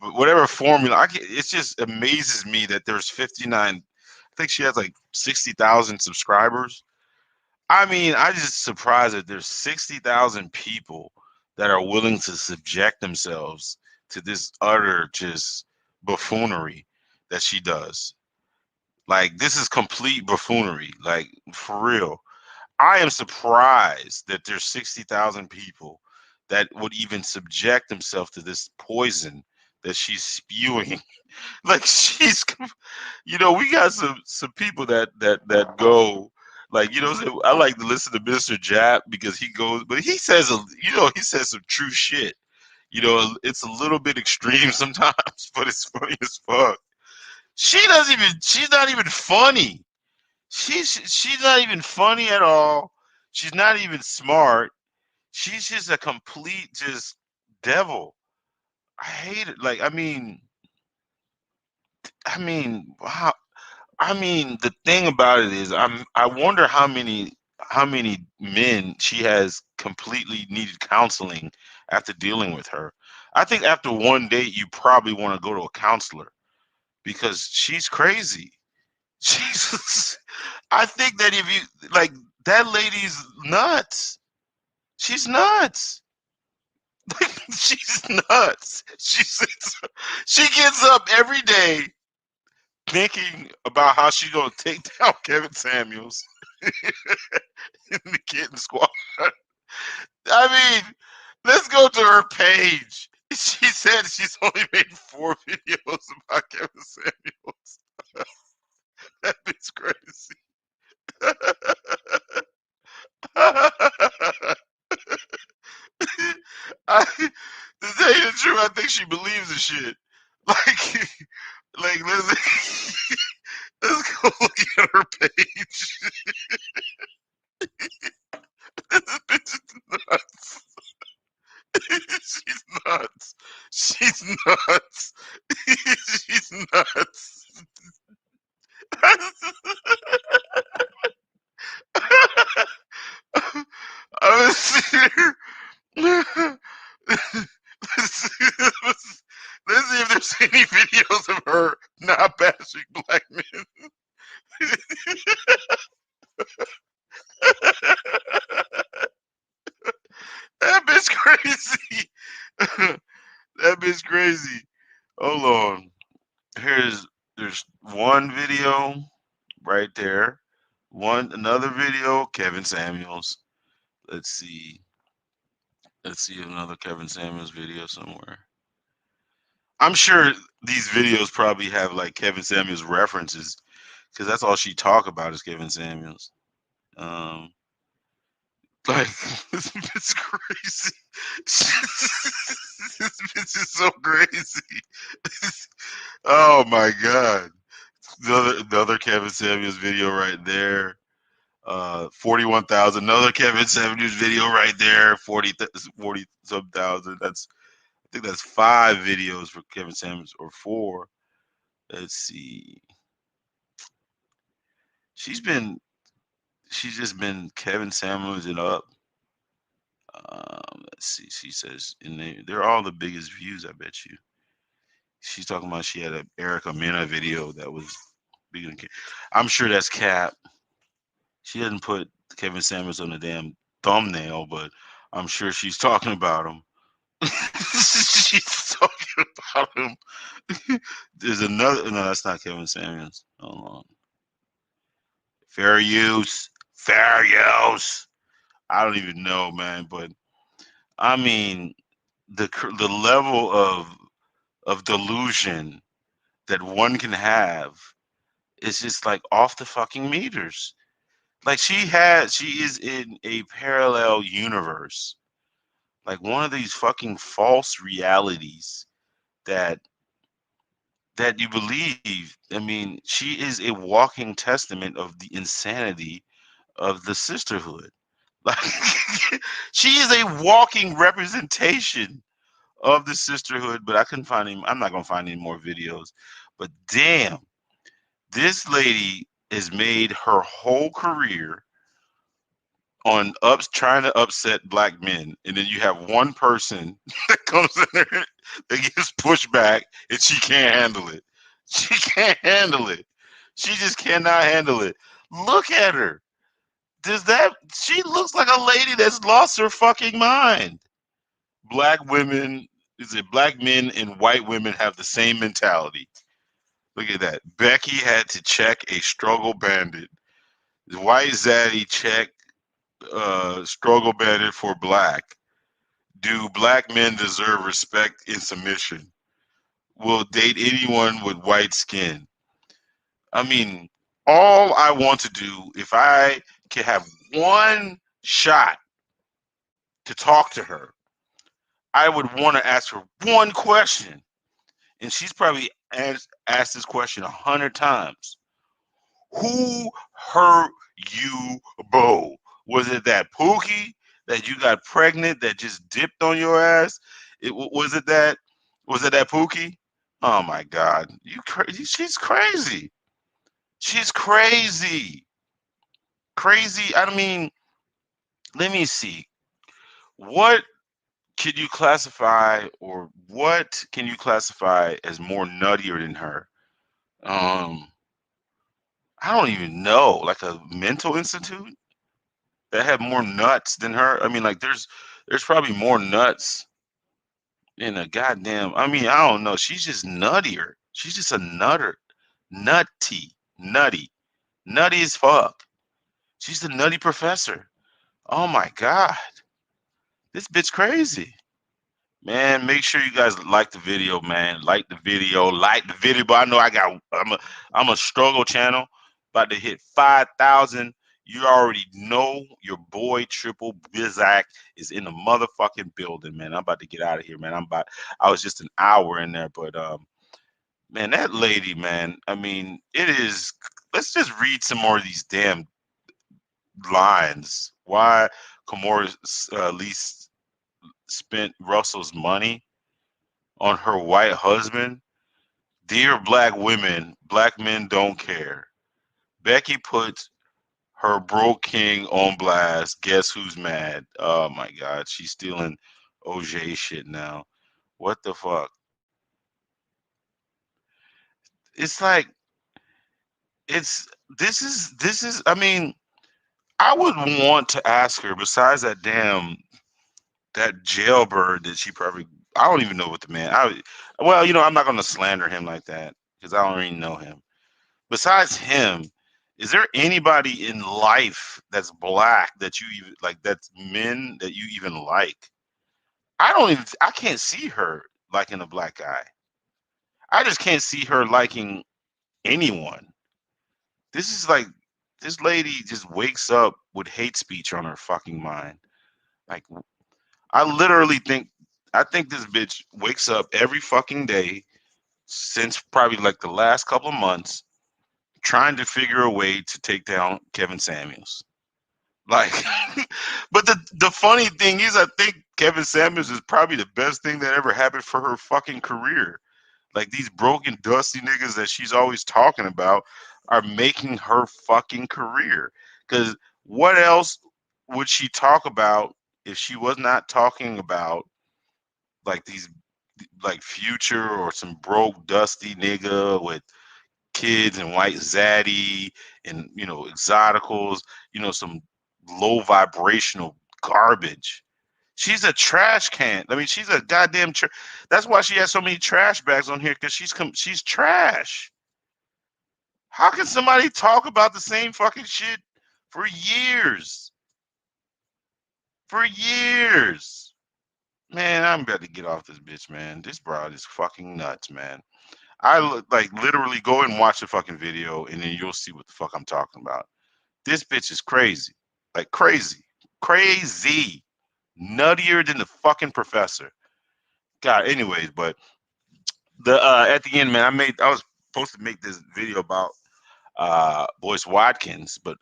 But whatever formula, it just amazes me that there's 59. I think she has like 60,000 subscribers. I mean, I just surprised that there's 60,000 people that are willing to subject themselves to this utter just buffoonery that she does. Like, this is complete buffoonery. Like, for real. I am surprised that there's 60,000 people that would even subject themselves to this poison that she's spewing. Like, we got some people that go, like, I like to listen to Mr. Jap because he goes, but he says, he says some true shit. It's a little bit extreme sometimes, but it's funny as fuck. She's not even funny. She's not even funny at all. She's not even smart. She's just a complete just devil. I hate it. Like, wow. The thing about it is, I wonder how many men she has completely needed counseling after dealing with her. I think after one date, you probably want to go to a counselor because she's crazy. Jesus. I think that if you like, that lady's nuts. She's nuts. She's nuts. She gets up every day thinking about how she's gonna take down Kevin Samuels in the Kitten Squad. I mean, let's go to her page. She said she's only made 4 videos about Kevin Samuels. That bitch crazy. I think she believes the shit. Like let's go look at her page. This bitch is nuts. She's nuts. She's nuts. She's nuts. I was sitting here. Let's see if there's any videos of her not bashing black men. That bitch crazy. That bitch crazy. Hold on. There's one video right there. Another video, Kevin Samuels. Let's see. Let's see another Kevin Samuels video somewhere. I'm sure these videos probably have like Kevin Samuels references because that's all she talk about is Kevin Samuels. Like this bitch crazy. This bitch is so crazy. Oh my god. The other Kevin Samuels video right there. 41,000. Another Kevin Samuels video right there. 40 some thousand. I think that's 5 videos for Kevin Samuels or 4. Let's see. She's just been Kevin Samuels it up. Let's see. She says, and they're all the biggest views, I bet you. She's talking about she had an Erica Mena video that was bigger than. I'm sure that's cap. She didn't put Kevin Samuels on the damn thumbnail, but I'm sure she's talking about him. She's talking about him. There's another. No, that's not Kevin Samuels. Hold on. Fair use. Fair use. I don't even know, man, but I mean the level of delusion that one can have is just like off the fucking meters. Like she is in a parallel universe, like one of these fucking false realities that you believe. I mean, she is a walking testament of the insanity of the sisterhood. Like she is a walking representation of the sisterhood, but I couldn't find any. I'm not gonna find any more videos. But damn, this lady has made her whole career on trying to upset black men, and then you have one person that comes in there that gets pushed back, and she can't handle it. She can't handle it. She just cannot handle it. Look at her. She looks like a lady that's lost her fucking mind. Black women, black men and white women have the same mentality. Look at that. Becky had to check a struggle bandit. White Zaddy checked struggle bandit for black. Do black men deserve respect and submission? Will date anyone with white skin? I mean, all I want to do, if I can have one shot to talk to her, I would want to ask her one question. And she's probably asked this question 100 times. Who hurt you, Bo? Was it that Pookie that you got pregnant that just dipped on your ass? Was it that Pookie? Oh my God, you crazy! She's crazy. She's crazy. Crazy. I mean, let me see. What can you classify, or what can you classify as more nuttier than her? I don't even know. Like a mental institute that have more nuts than her. I mean, like there's probably more nuts in a goddamn. I mean, I don't know. She's just nuttier. She's just a nutter, nutty as fuck. She's the nutty professor. Oh my God, this bitch crazy. Man, make sure you guys like the video, man. Like the video. But I know I'm a struggle channel. About to hit 5,000. You already know your boy Triple Bizak is in the motherfucking building, man. I'm about to get out of here, man. I was just an hour in there, but man, that lady, man. I mean, it is. Let's just read some more of these damn lines. Why Kimora least spent Russell's money on her white husband? Dear black women, black men don't care. Becky puts her broke king on blast. Guess who's mad? Oh my God, she's stealing OJ shit now. What the fuck? It's like this is. I mean, I would want to ask her. Besides that jailbird that she probably. I don't even know what the man. Well, I'm not gonna slander him like that because I don't even know him. Besides him, is there anybody in life that's black that you even like? That's men that you even like? I don't even. I can't see her liking a black guy. I just can't see her liking anyone. This is like this lady just wakes up with hate speech on her fucking mind. Like I literally think I think this bitch wakes up every fucking day since probably like the last couple of months trying to figure a way to take down Kevin Samuels. Like, but the funny thing is, I think Kevin Samuels is probably the best thing that ever happened for her fucking career. Like these broken, dusty niggas that she's always talking about are making her fucking career. Because what else would she talk about if she was not talking about like these, like Future or some broke, dusty nigga with kids and white zaddy and exoticals, some low vibrational garbage. She's a trash can. I mean, she's a goddamn. That's why she has so many trash bags on here because she's trash. How can somebody talk about the same fucking shit for years? For years, man. I'm about to get off this bitch, man. This broad is fucking nuts, man. Like literally go and watch the fucking video and then you'll see what the fuck I'm talking about. This bitch is crazy. Like crazy. Crazy. Nuttier than the fucking professor. God, anyways, but the at the end, man, I was supposed to make this video about Boyce Watkins, but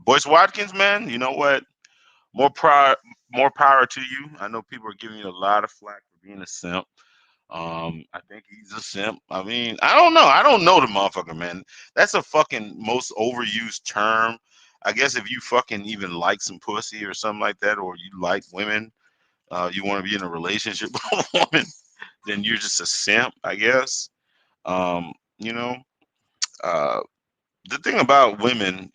Boyce Watkins, man, you know what? More power to you. I know people are giving you a lot of flack for being a simp. I think he's a simp. I mean, I don't know. I don't know the motherfucker, man. That's a fucking most overused term. I guess if you fucking even like some pussy or something like that, or you like women, you want to be in a relationship with a woman, then you're just a simp, I guess. Um, you know, uh, the thing about women,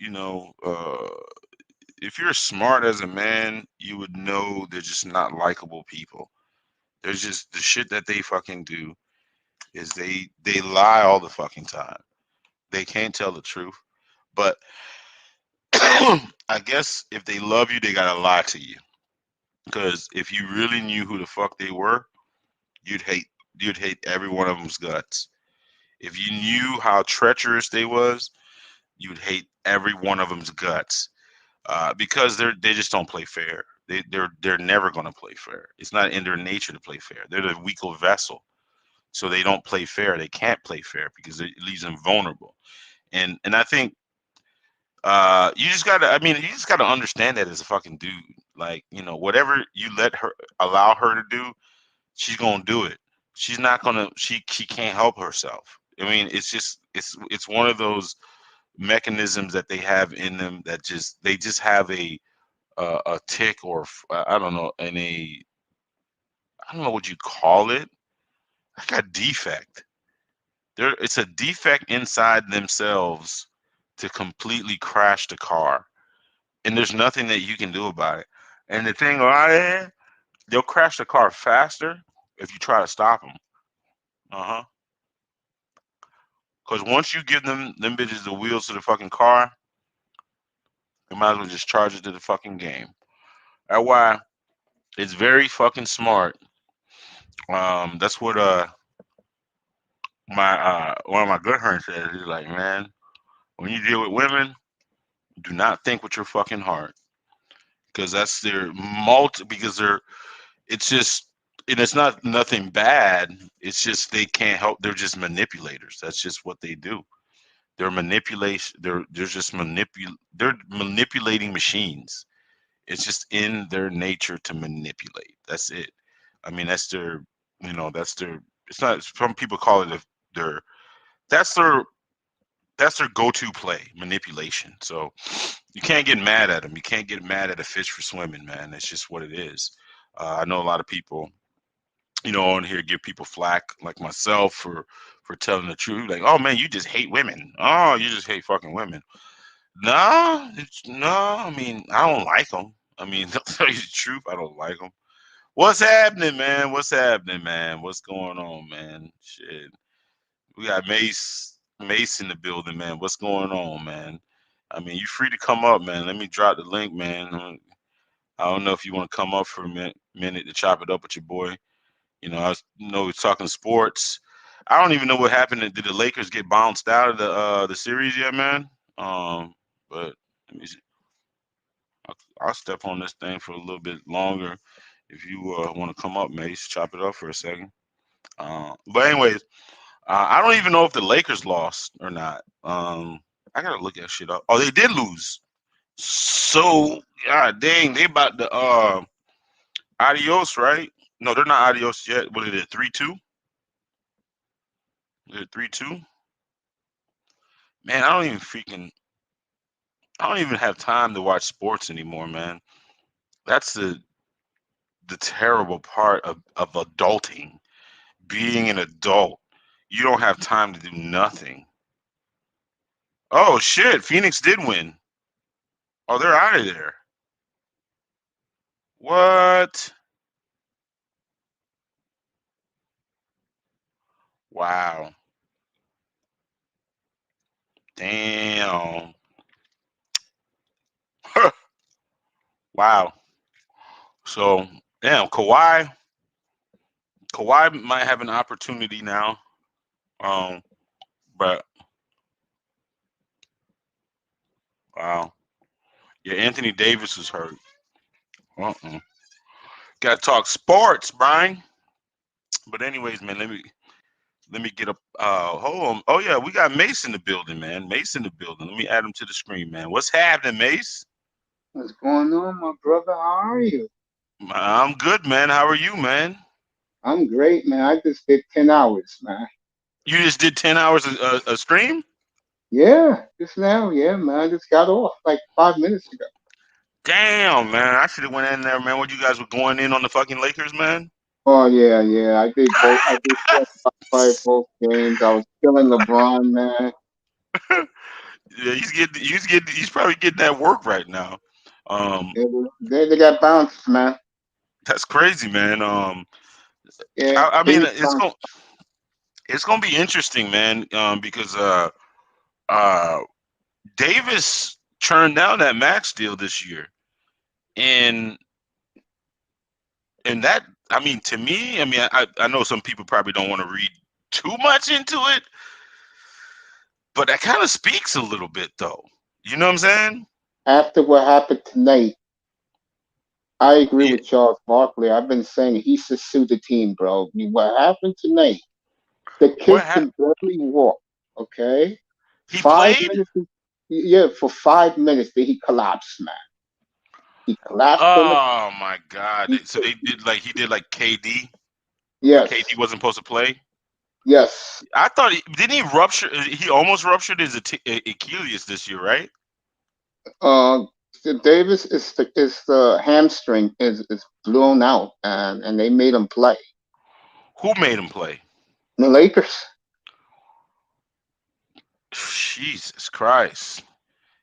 if you're smart as a man, you would know they're just not likable people. There's just the shit that they fucking do is they lie all the fucking time. They can't tell the truth. But I guess if they love you, they gotta lie to you. Because if you really knew who the fuck they were, you'd hate you'd hate every one of them's guts. If you knew how treacherous they was, you'd hate every one of them's guts. Because they just don't play fair. They're never gonna play fair. It's not in their nature to play fair. They're the weaker vessel. So they don't play fair. They can't play fair because it leaves them vulnerable. And I think you just gotta understand that as a fucking dude. Like, whatever you allow her to do, she's gonna do it. She's not gonna she can't help herself. I mean, it's just it's one of those mechanisms that they have in them that they just have a tick or I don't know, I don't know what you call it, like a defect. It's a defect inside themselves to completely crash the car, and there's nothing that you can do about it. And the thing about it, they'll crash the car faster if you try to stop them. Uh-huh. Because once you give them bitches the wheels to the fucking car, you might as well just charge it to the fucking game. That's why it's very fucking smart. That's what my one of my good friends says. He's like, man, when you deal with women, Do not think with your fucking heart, because that's their because it's just, and it's not nothing bad. It's just they can't help. They're just manipulators. That's just what they do. They're manipulation. They're manipulating machines. It's just in their nature to manipulate. That's it. I mean, that's their. That's their. It's not. Some people call it their. That's their. That's their go-to play, manipulation. So you can't get mad at them. You can't get mad at a fish for swimming, man. That's just what it is. I know a lot of people, on here give people flack, like myself, for telling the truth. Like, oh man, you just hate women. Oh, you just hate fucking women. No, no. I mean, I don't like them. I mean, to tell you the truth, I don't like them. What's happening, man? What's happening, man? What's going on, man? Shit, we got Mace in the building, man. What's going on, man? I mean, you free to come up, man. Let me drop the link, man. I don't know if you want to come up for a minute to chop it up with your boy. We're talking sports. I don't even know what happened. Did the Lakers get bounced out of the series yet, man? But let me see. I'll step on this thing for a little bit longer. If you want to come up, Mace, chop it up for a second. But anyways, I don't even know if the Lakers lost or not. I gotta look that shit up. Oh, they did lose. So, god dang, they about to adios, right? No, they're not adios yet. What is it? 3-2? Is it 3-2? Man, I don't even have time to watch sports anymore, man. That's the terrible part of adulting. Being an adult. You don't have time to do nothing. Oh shit, Phoenix did win. Oh, they're out of there. What? Wow. Damn. Wow. So, damn, Kawhi might have an opportunity now. But wow. Yeah, Anthony Davis is hurt. Uh-uh. Got to talk sports, Brian. But anyways, man, let me get up. Hold on. Oh yeah, we got Mace in the building, man. Mace in the building. Let me add him to the screen, man. What's happening, Mace? What's going on, my brother? How are you? I'm good, man. How are you, man? I'm great, man. I just did 10 hours, man. You just did 10 hours a stream? Yeah, just now. Yeah, man. I just got off like 5 minutes ago. Damn, man. I should have went in there, man, when you guys were going in on the fucking Lakers, man. Oh yeah, yeah. I did both. I did both games. I was killing LeBron, man. Yeah, he's probably getting that work right now. They got bounced, man. That's crazy, man. Yeah, I they mean, was bounced. it's gonna be interesting, man. Because uh, Davis turned down that max deal this year, and that, I mean, to me, I mean, I know some people probably don't want to read too much into it, but that kind of speaks a little bit, though. You know what I'm saying? After what happened tonight, I agree Yeah. with Charles Barkley. I've been saying he should sue the team, bro. What happened tonight? The What kid happened? can barely walk. Okay, He 5 minutes. played? Yeah, for 5 minutes, then he collapsed, man. He collapsed on the. Oh my God! He, So he did like KD, where KD yes, wasn't supposed to play. yes. I thought didn't he rupture? He almost ruptured his Achilles this year, right? Uh, Davis is the hamstring is blown out, and they made him play. Who made him play? The Lakers. Jesus Christ!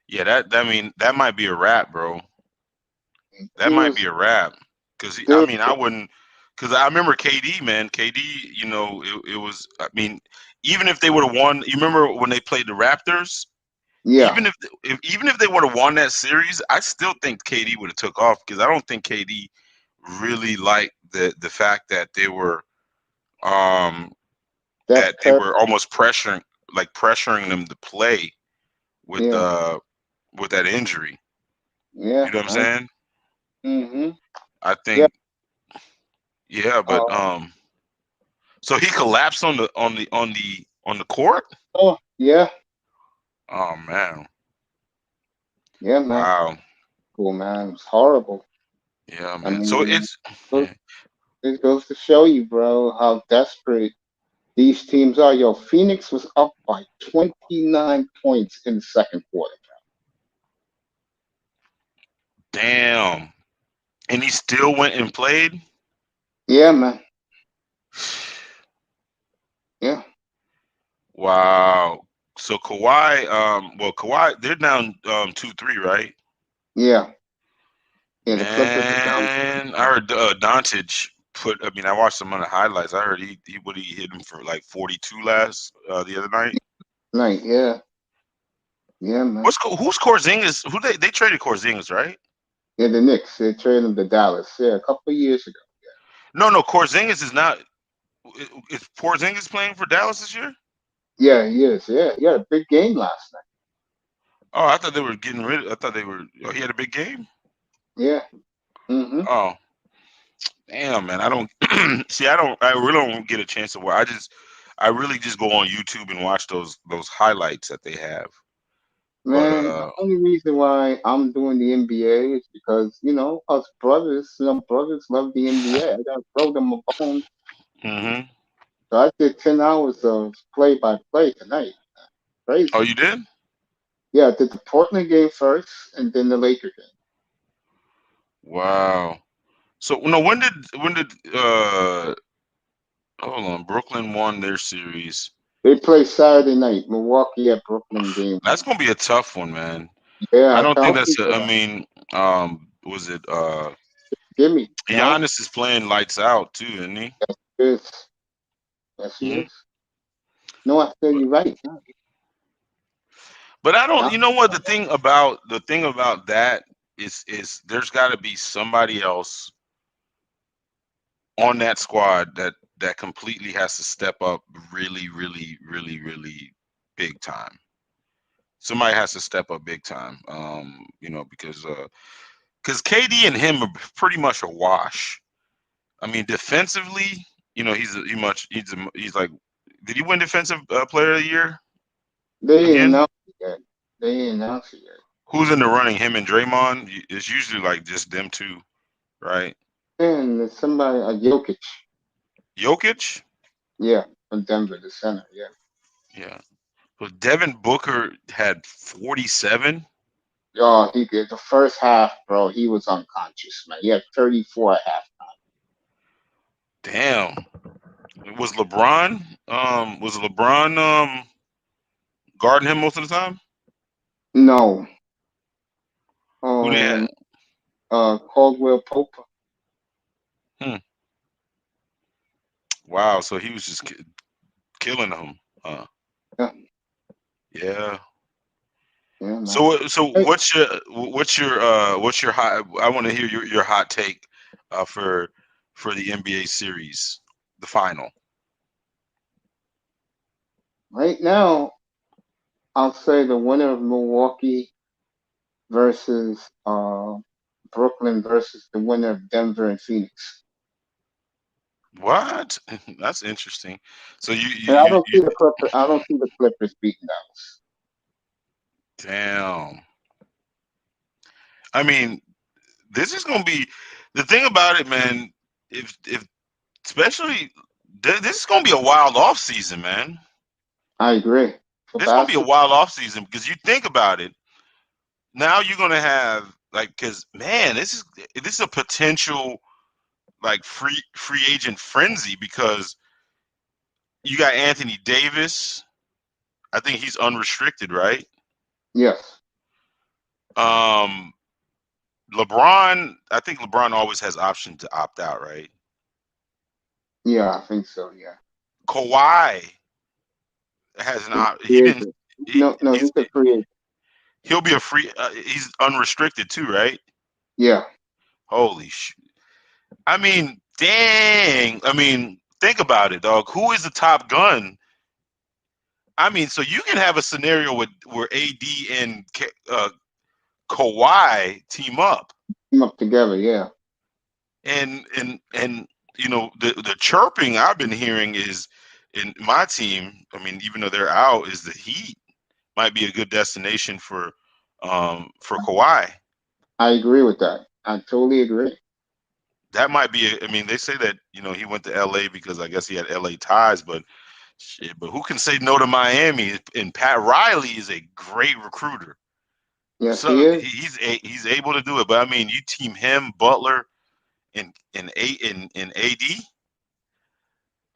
Yeah, I mean, that might be a wrap, bro. That He might be was a wrap. Because I there. mean, I wouldn't. Because I remember KD, man. KD, it was. I mean, even if they would have won, you remember when they played the Raptors? Yeah, Even if they would have won that series, I still think KD would have took off, because I don't think KD really liked the fact that they were Steph Curry. almost pressuring them to play with Yeah, with that injury. Yeah. You know what I'm saying? Mm-hmm. I Yeah. think, yeah, but so he collapsed on the court. Oh, yeah. Oh man. Yeah, man. Wow. Cool, man. It's horrible. Yeah, I man. So mean, it's it goes to show you, bro, how desperate these teams are. Yo, Phoenix was up by 29 points in the second quarter. damn. And he still went and played. Yeah, man. Yeah. Wow. So Kawhi, Kawhi, they're down 2-3, right? Yeah. Yeah, the Clippers are down. Man, I heard Doncic put. I mean, I watched some of the highlights. I heard he hit him for like 42 last the other night. Night, yeah. Yeah, man. Who's Porzingis? Who they traded Porzingis, right? Yeah, the Knicks, they traded him to Dallas. Yeah, a couple of years ago. No, Porzingis is not. Is Porzingis playing for Dallas this year? Yeah, he is. Yeah, he had a big game last night. Oh, I thought they were getting rid. I thought they were. Oh, he had a big game. Yeah. Mm-hmm. Oh, damn, man. I don't see. I really don't get a chance to watch. I really just go on YouTube and watch those highlights that they have. But Man, the only reason why I'm doing the NBA is because, us brothers, brothers love the NBA. I gotta throw them a bone. mm-hmm. So I did 10 hours of play by play tonight. Oh, Crazy. you did? Yeah, I did the Portland game first and then the Laker game. Wow. So no, when did hold on, Brooklyn won their series. They play Saturday night, Milwaukee at Brooklyn game. That's gonna be a tough one, man. Yeah, I I don't tell think that's people I mean, was it Gimme, no? Giannis is playing lights out too, isn't he? Yes, yes, he Hmm. is. No, I tell you right. No. But I don't. John, You know what? The thing about that is there's got to be somebody else on that squad that completely has to step up really, really, really, really big time. Somebody has to step up big time. Because KD and him are pretty much a wash. I mean, defensively, he's like, did he win defensive player of the year they ain't again? announced it yet. They ain't announced it yet. Who's in the running? Him and Draymond? It's usually like just them two, right? And there's somebody, Jokic. Jokic? Yeah, from Denver, the center. Yeah. Yeah. But Devin Booker had 47. Oh, he did the first half, bro. He was unconscious, man. He had 34 at halftime. Damn. Was LeBron guarding him most of the time? No. Who they had? Caldwell Pope. Hmm. Wow. So he was just killing them. Yeah. Yeah. Yeah, man. So Hey, what's your hot? I want to hear your hot take for the NBA series, the final. right now, I'll say the winner of Milwaukee versus Brooklyn versus the winner of Denver and Phoenix. What? That's interesting. So And I don't see the Clippers. I don't see the Clippers beating Dallas. Damn. I mean, this is gonna be the thing about it, man. If especially this is gonna be a wild off season, man. I agree. For This is gonna be a basketball, wild off season because you think about it. Now you're gonna have because man, this is a potential like free agent frenzy because you got Anthony Davis. I think he's unrestricted, right? yes. Um, LeBron. I think LeBron always has option to opt out, right? Yeah, I think so. Yeah. Kawhi has an op. He Free didn't. agent. No, he's a free agent. He'll be a free. He's unrestricted too, right? Yeah. Holy sh! I mean, dang. I mean, think about it, dog. Who is the top gun? I mean, so you can have a scenario where AD and Kawhi team up. Team up together, yeah. And you know, the chirping I've been hearing is in my team. I mean, even though they're out, is the Heat might be a good destination for Kawhi. I agree with that. I totally agree. That might be. I mean, they say that, you know, he went to LA because I guess he had LA ties, but shit. But who can say no to Miami? And Pat Riley is a great recruiter. Yes, So he is. he's able to do it. But I mean, you team him, Butler, and AD,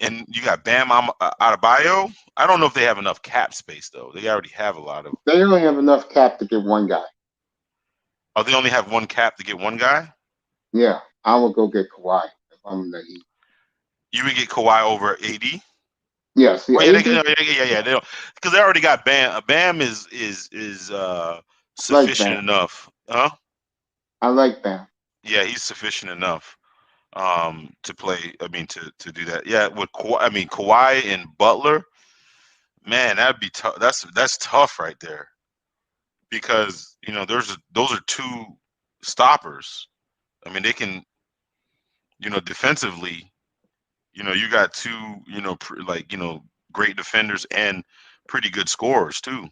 and you got Bam Adebayo. I don't know if they have enough cap space though. They already have a lot of. They only have enough cap to get one guy. Oh, they only have one cap to get one guy? Yeah, I will go get Kawhi if I'm in the Heat. You would get Kawhi over AD? Yes, Oh, yeah, yeah. They don't, because they already got Bam. Bam is like sufficient Bam. enough, huh? I like Bam. Yeah, he's sufficient enough to play. I mean, to do that. Yeah, with Kawhi and Butler, man, that'd be tough. That's tough right there, because you know those are two stoppers. I mean, they can, you know, defensively, you know, you got two, you know, great defenders and pretty good scorers too.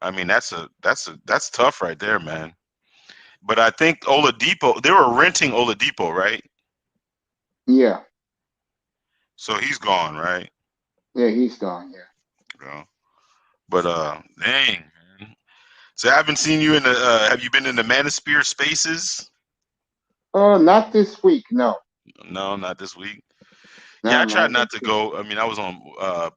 I mean, that's tough right there, man. But I think Oladipo, they were renting Oladipo, right? Yeah. So he's gone, right? Yeah, he's gone, yeah. Yeah. But dang, man. So I haven't seen you in the have you been in the Manosphere spaces? Oh, not this week, no. No, not this week. Yeah, No, I tried not not this to week. go. I mean, I was on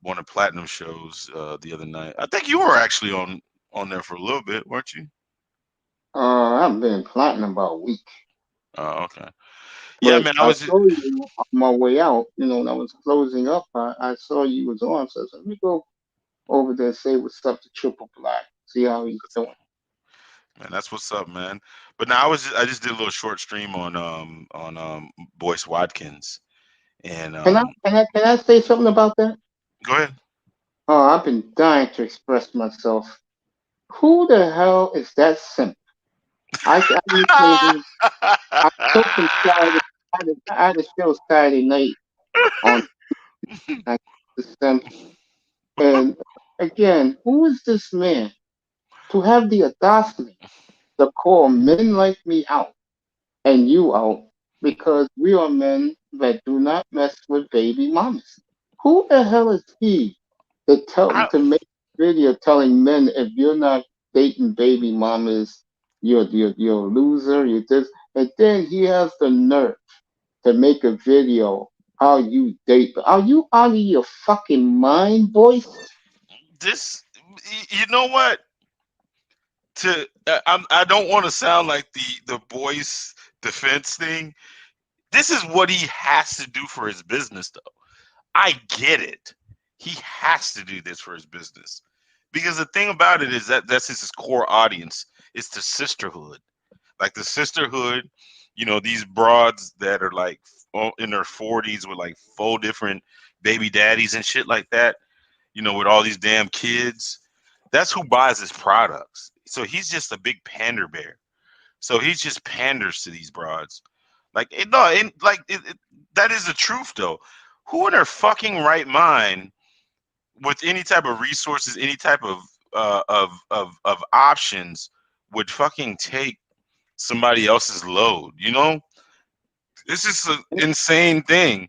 one of Platinum shows the other night. I think you were actually on there for a little bit, weren't you? I haven't been in Platinum about a week. Oh, okay. Yeah, But man, I I was saw you on my way out, you know, when I was closing up, I saw you was on, so I said, let me go over there and say what's up to Triple Black, see how he's doing. man, that's what's up, man. But now I just did a little short stream on Boyce Watkins, and Can I say something about that? go ahead. Oh, I've been dying to express myself. Who the hell is that simp? I was I took him Saturday. I had a show Saturday night on the simp. And again, who is this man to have the audacity to call men like me out and you out because we are men that do not mess with baby mamas? Who the hell is he to make a video telling men if you're not dating baby mamas, you're a loser, you're this, and then he has the nerve to make a video how you date. Are you out of your fucking mind, boys? This, you know what? I don't want to sound like the Boyce defense thing. This is what he has to do for his business, though. I get it. He has to do this for his business, because the thing about it is that that's his core audience. It's the sisterhood, like the sisterhood. You know, these broads that are like in their 40s with like 4 different baby daddies and shit like that. You know, with all these damn kids. That's who buys his products. So he's just a big pander bear. So he just panders to these broads. Like that is the truth though. Who in their fucking right mind, with any type of resources, any type of options, would fucking take somebody else's load? You know, it's just an insane thing.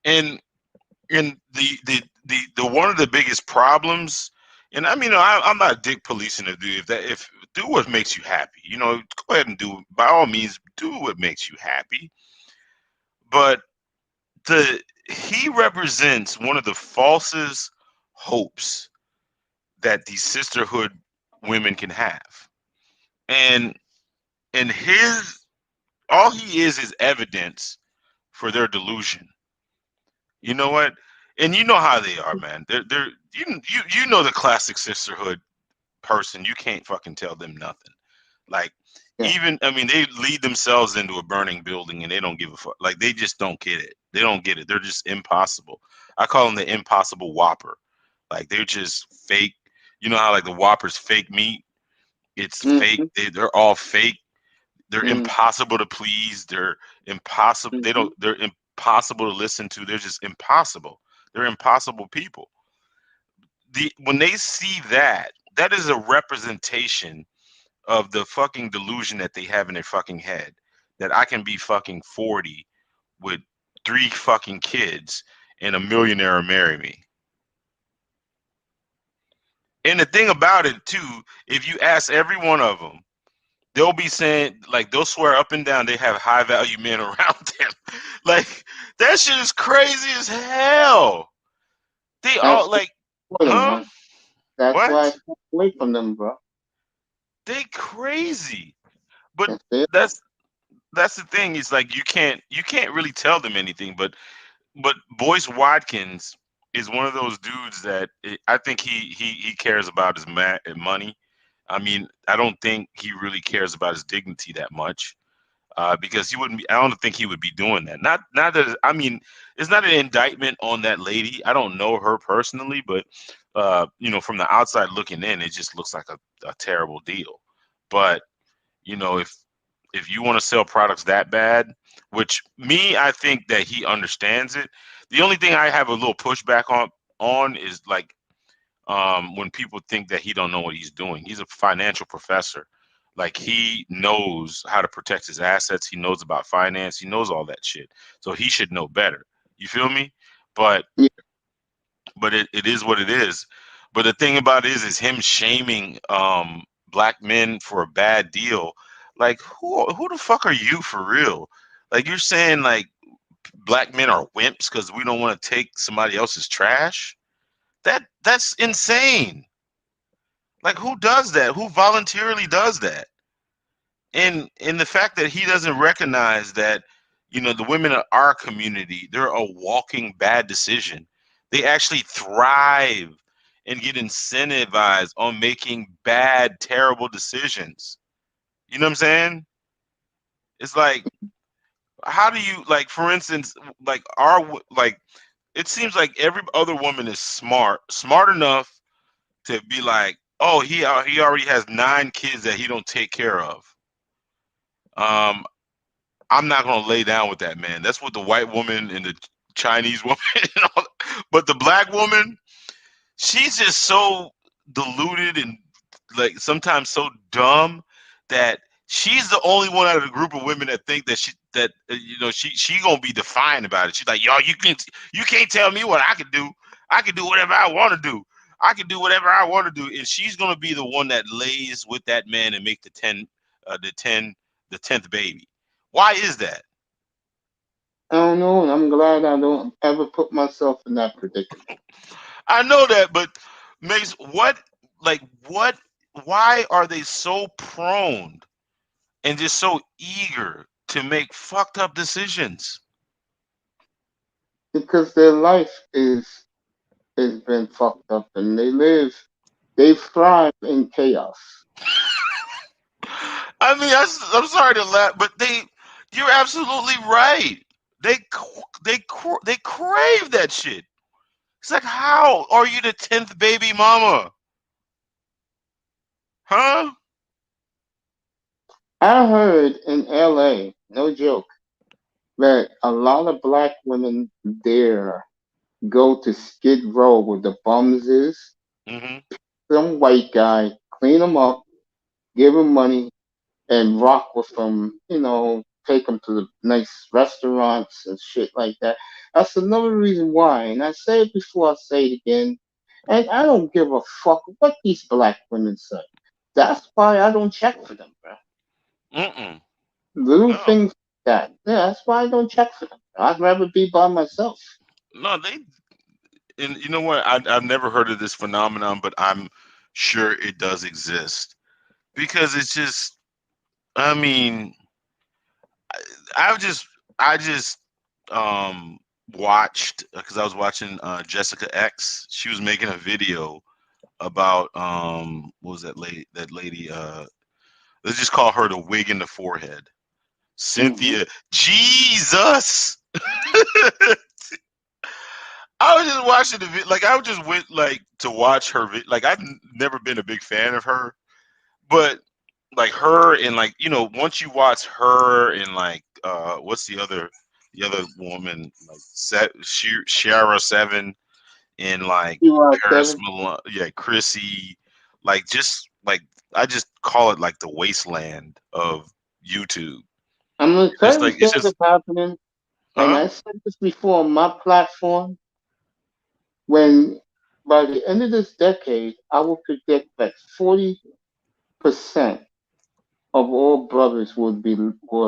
And the one of the biggest problems, and I mean, I'm not dick policing a dude. If do what makes you happy, you know, go ahead and do, by all means, do what makes you happy. But he represents one of the falsest hopes that these sisterhood women can have, and his all he is evidence for their delusion. You know what? And you know how they are, man. They're you know the classic sisterhood person. You can't fucking tell them nothing. Like, Yeah. even, I mean, they lead themselves into a burning building and they don't give a fuck. Like, they just don't get it. They don't get it. They're just impossible. I call them the impossible Whopper. Like, they're just fake. You know how like the Whopper's fake meat? It's fake. They're all fake. They're impossible to please. They're impossible. They're impossible to listen to. They're just impossible. They're impossible people. When they see that, that is a representation of the fucking delusion that they have in their fucking head, that I can be fucking 40 with 3 fucking kids and a millionaire will marry me. And the thing about it too, if you ask every one of them, they'll be saying, like, they'll swear up and down they have high value men around them. Like, that shit is crazy as hell. They all like, huh? That's what? why I stay away from them, bro. They crazy. But that's the thing. Is like you can't really tell them anything. But Boyce Watkins is one of those dudes that I think he cares about his money. I mean, I don't think he really cares about his dignity that much, because he wouldn't be. I don't think he would be doing that. Not that. I mean, it's not an indictment on that lady. I don't know her personally, but you know, from the outside looking in, it just looks like a terrible deal. But you know, if you want to sell products that bad, which I think that he understands it. The only thing I have a little pushback on is like, when people think that he don't know what he's doing. He's a financial professor. Like, he knows how to protect his assets. He knows about finance. He knows all that shit. So he should know better. You feel me? But it is what it is. But the thing about it is him shaming black men for a bad deal. Like, who the fuck are you for real? Like, you're saying like black men are wimps because we don't want to take somebody else's trash? That's insane. Like, who does that? Who voluntarily does that? And the fact that he doesn't recognize that, you know, the women of our community, they're a walking bad decision. They actually thrive and get incentivized on making bad, terrible decisions. You know what I'm saying? It's like, how do you, like, for instance, like, it seems like every other woman is smart enough to be like, oh, he already has 9 kids that he don't take care of. I'm not gonna lay down with that man. That's what the white woman and the Chinese woman, but the black woman, she's just so deluded and like sometimes so dumb that she's the only one out of the group of women that think that she gonna be defiant about it. She's like, yo, you can't tell me what I can do. I can do whatever I want to do. I can do whatever I want to do, and she's gonna be the one that lays with that man and make the 10th baby. Why is that? I don't know, and I'm glad I don't ever put myself in that predicament. I know that, but Mace, why are they so prone and just so eager to make fucked up decisions? Because their life has been fucked up, and they thrive in chaos. I mean, I'm sorry to laugh, but you're absolutely right. They crave that shit. It's like, how are you the 10th baby mama? Huh? I heard in LA, no joke, that a lot of black women there go to Skid Row where the bums is. Mm-hmm. Some white guy clean them up, give them money, and rock with them. You know, take them to the nice restaurants and shit like that. That's another reason why. And I say it before, I say it again. And I don't give a fuck what these black women say. That's why I don't check for them, bro. Mm-mm. Little No. things like that. Yeah, that's why I don't check for them. I'd rather be by myself. No, and you know what? I've never heard of this phenomenon, but I'm sure it does exist because it's just, I mean, I just watched, because I was watching Jessica X. She was making a video about what was that lady, let's just call her the wig in the forehead. Cynthia. Jesus. I was just watching the video, like I just went like to watch her like I've never been a big fan of her, but like her and like, you know, once you watch her and like what's the other woman, like Shara Seven and like Paris Malone, yeah, Chrissy, like just like I just call it like the wasteland of YouTube. I'm gonna It's tell you like it's things just happening, and huh? I said this before on my platform. When by the end of this decade, I will predict that 40% of all brothers will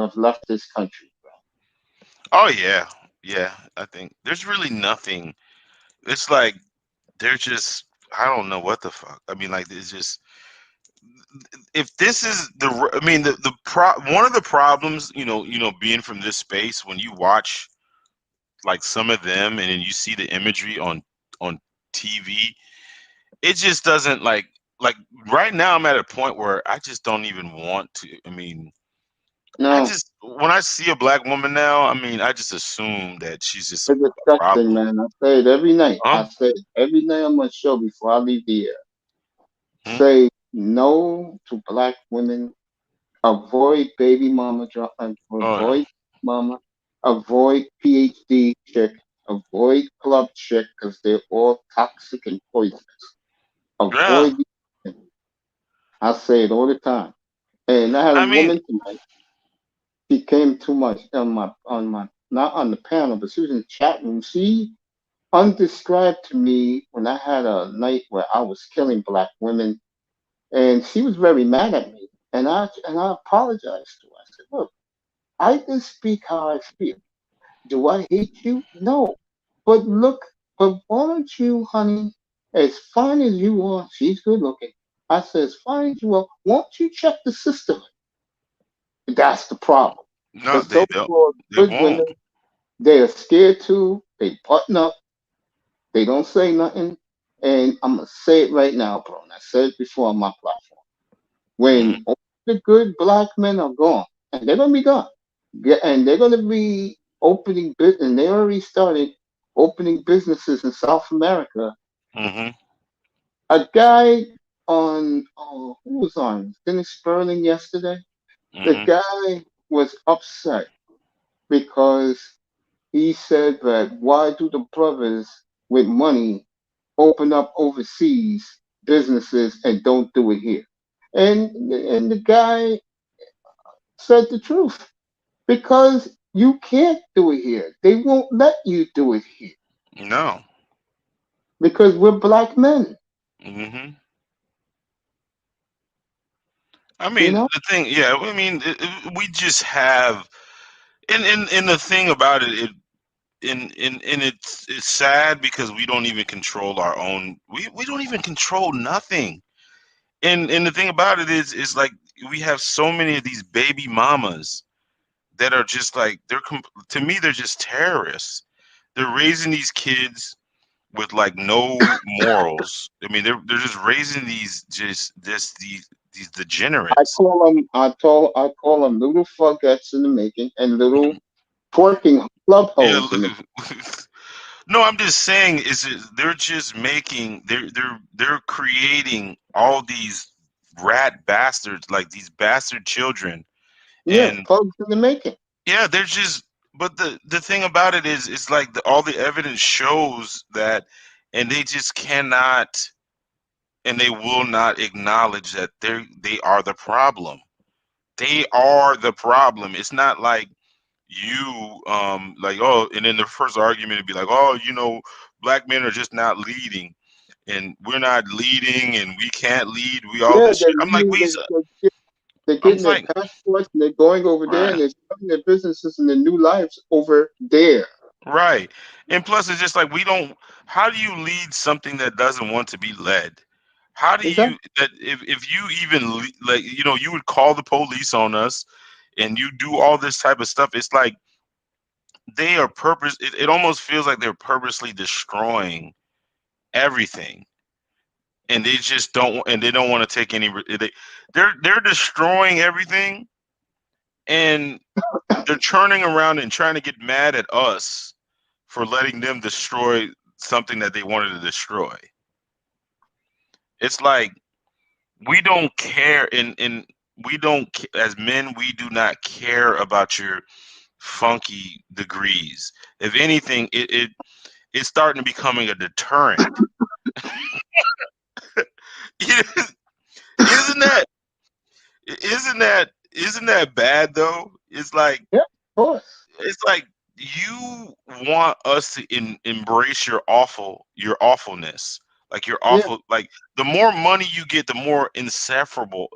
have left this country. Oh yeah. Yeah. I think there's really nothing. It's like they're just I don't know what the fuck. I mean, like it's just if this is I mean one of the problems, being from this space when you watch like some of them and then you see the imagery on TV, it just doesn't like right now I'm at a point where I just don't even want to. I mean, I No, just when I see a black woman now, I mean, I just assume that she's just it's a disgusting, problem. man. I say it every night. Huh? I say it every night on my show before I leave the air. Hmm? Say no to black women. Avoid baby mama, Oh yeah. avoid mama, avoid PhD chick, avoid club chick because they're all toxic and poisonous. Yeah. Avoid these women. I say it all the time. And I had a I mean, woman tonight. She came too much on my not on the panel, but she was in the chat room. She undescribed to me when I had a night where I was killing black women, and she was very mad at me. And I apologized to her. I said, "Look, I can speak how I feel. Do I hate you? No. But look, but why don't you, honey, as fine as you are, she's good looking. I said, as fine as you are, won't you check the sisterhood? That's the problem. The no, they don't. so-called They good won't. women, they are scared to. They button up. They don't say nothing. And I'm gonna say it right now, bro. And I said it before on my platform. Hmm. When all the good black men are gone, and they're gonna be gone, yeah, and they're gonna be opening business, and they already started opening businesses in South America. Hmm. A guy on, who was on Dennis Sperling yesterday. The Hmm. guy was upset because he said that why do the brothers with money open up overseas businesses and don't do it here? And the guy said the truth because you can't do it here. They won't let you do it here No. because we're black men. Hmm. I You mean, know? the thing, yeah. I mean, we just have, and the thing about it, and it's sad because we don't even control our own. We don't even control nothing. And the thing about it is like we have so many of these baby mamas that are just like to me they're just terrorists. They're raising these kids with like no morals. I mean, they're just raising these degenerates. I call them little fuckets in the making and little twerking club Yeah. hoes in the. No, I'm just saying they're just making they're creating all these rat bastards, like these bastard children. Yeah, And thugs in the making. yeah, they're just but the thing about it is like all the evidence shows that, and they just cannot and they will not acknowledge that they are the problem. They are the problem. It's not like you like, oh, and then the first argument would be like, oh, black men are just not leading and we're not leading and we can't lead, we all Yeah, this shit. I'm like, they're I'm getting their like, passports and they're going over there and right, they're starting their businesses and their new lives over there. right. And plus it's just like we don't how do you lead something that doesn't want to be led? How do Exactly. you that if you even like, you would call the police on us and you do all this type of stuff. It's like they are it almost feels like they're purposely destroying everything, and they don't want to take any they're destroying everything, and they're turning around and trying to get mad at us for letting them destroy something that they wanted to destroy. It's like we don't care, and as men, we do not care about your funky degrees. If anything, it's starting to becoming a deterrent. isn't that isn't that bad though? Yeah, of course. It's like you want us to embrace your awfulness. Like you're Yeah. awful. Like the more money you get, the more unsufferable,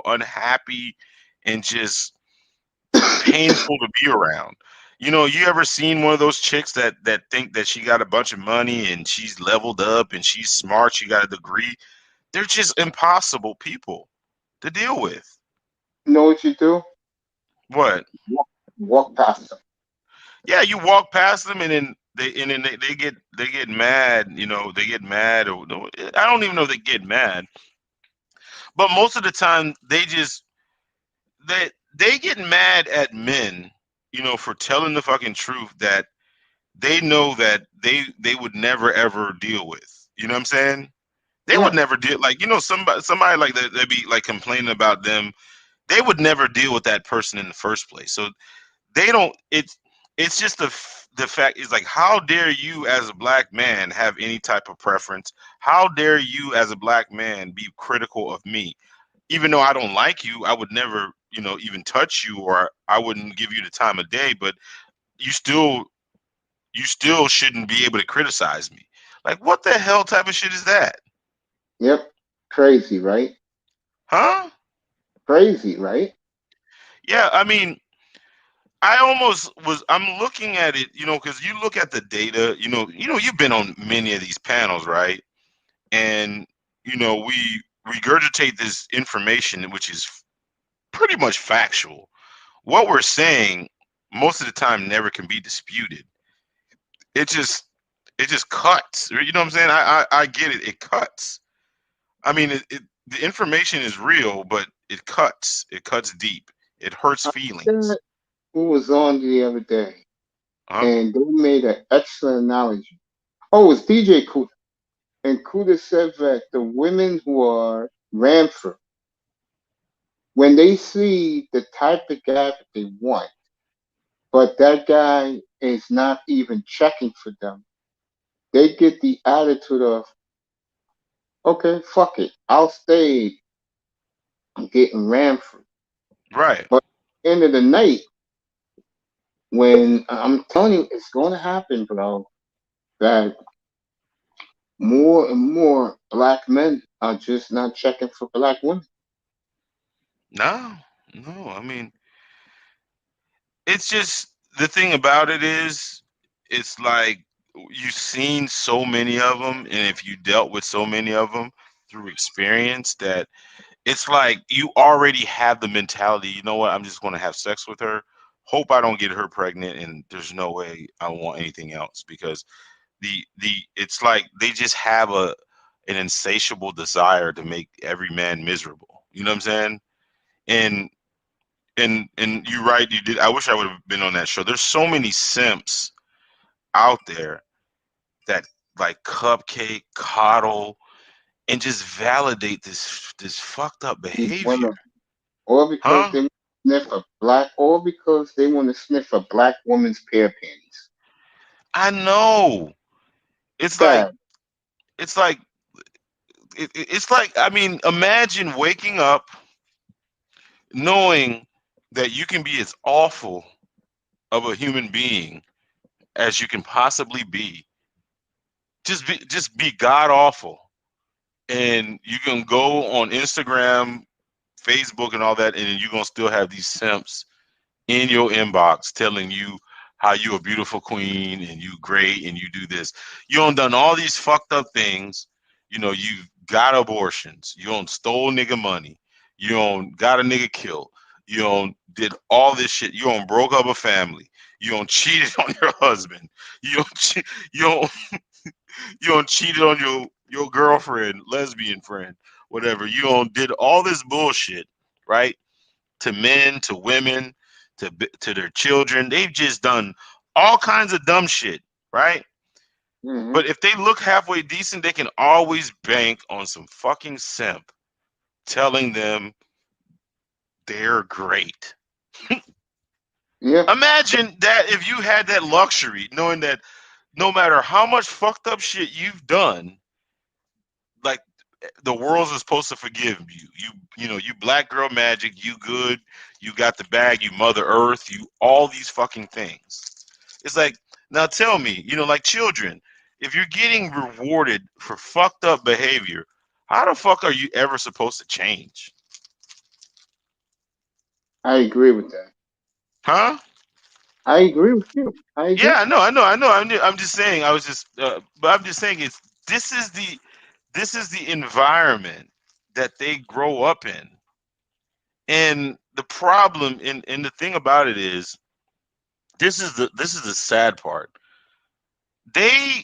unhappy, and just painful to be around. You ever seen one of those chicks that think that she got a bunch of money and she's leveled up and she's smart, she got a degree? They're just impossible people to deal with. You know what you do? What? Walk past them. Yeah, you walk past them and then they get mad. They get mad, or I don't even know if they get mad, but most of the time they get mad at men, for telling the fucking truth that they know that they would never ever deal with. You know what I'm saying? They would Yeah. never deal, like, somebody like that, they'd be like complaining about them. They would never deal with that person in the first place. So they don't. It's just the fact is like, how dare you as a black man have any type of preference? How dare you as a black man be critical of me? Even though I don't like you, I would never, even touch you, or I wouldn't give you the time of day. But you still shouldn't be able to criticize me. Like, what the hell type of shit is that? Yep. Crazy, right? Huh? Crazy, right? Yeah, I mean, I'm looking at it, because you look at the data, you've been on many of these panels, right? And, we regurgitate this information, which is pretty much factual. What we're saying most of the time never can be disputed. It just, cuts. You know what I'm saying? I get it. It cuts. I mean, the information is real, but it cuts. It cuts deep. It hurts I forgot feelings. who was on the other day, Huh? and they made an excellent analogy. Oh, it was DJ Kuda. And Kuda said that the women who are Ramford, when they see the type of guy that they want, but that guy is not even checking for them, they get the attitude of, okay, fuck it, I'll stay getting Ramford. Right. But at the end of the night, when I'm telling you, it's going to happen, bro, that more and more black men are just not checking for black women. No, no. I mean, it's just, the thing about it is, it's like you've seen so many of them, and if you dealt with so many of them through experience, that it's like you already have the mentality. You know what? I'm just going to have sex with her. Hope I don't get her pregnant, and there's no way I want anything else, because the it's like they just have an insatiable desire to make every man miserable. You know what I'm saying? And and you're right, you did. I wish I would have been on that show. There's so many simps out there that like cupcake, coddle, and just validate this fucked up These behavior. women, or because Huh? they sniff a black, or because they want to sniff a black woman's pair of panties. I know. It's like Sad. it's like it's like, I mean, imagine waking up knowing that you can be as awful of a human being as you can possibly be. Just be god awful, and you can go on Instagram, Facebook, and all that, and you're gonna still have these simps in your inbox telling you how you a beautiful queen and you great and you do this. You done all these fucked up things. You got abortions. You stole nigga money. You got a nigga killed. You did all this shit. You broke up a family. You cheated on your husband. You you don't cheated on your girlfriend, lesbian friend, whatever. You did all this bullshit, right? To men, to women, to their children. They've just done all kinds of dumb shit, right? Mm-hmm. But if they look halfway decent, they can always bank on some fucking simp telling them they're great. Yeah. Imagine that if you had that luxury, knowing that no matter how much fucked up shit you've done, like the world is supposed to forgive you. You black girl magic, you good, you got the bag, you Mother Earth, you all these fucking things. It's like, now tell me, like children, if you're getting rewarded for fucked up behavior, how the fuck are you ever supposed to change? I agree with that. Huh? I agree with you. I agree. Yeah, I know. I'm just saying. But I'm just saying this is the this is the environment that they grow up in. And the problem and the thing about it is this is the sad part. They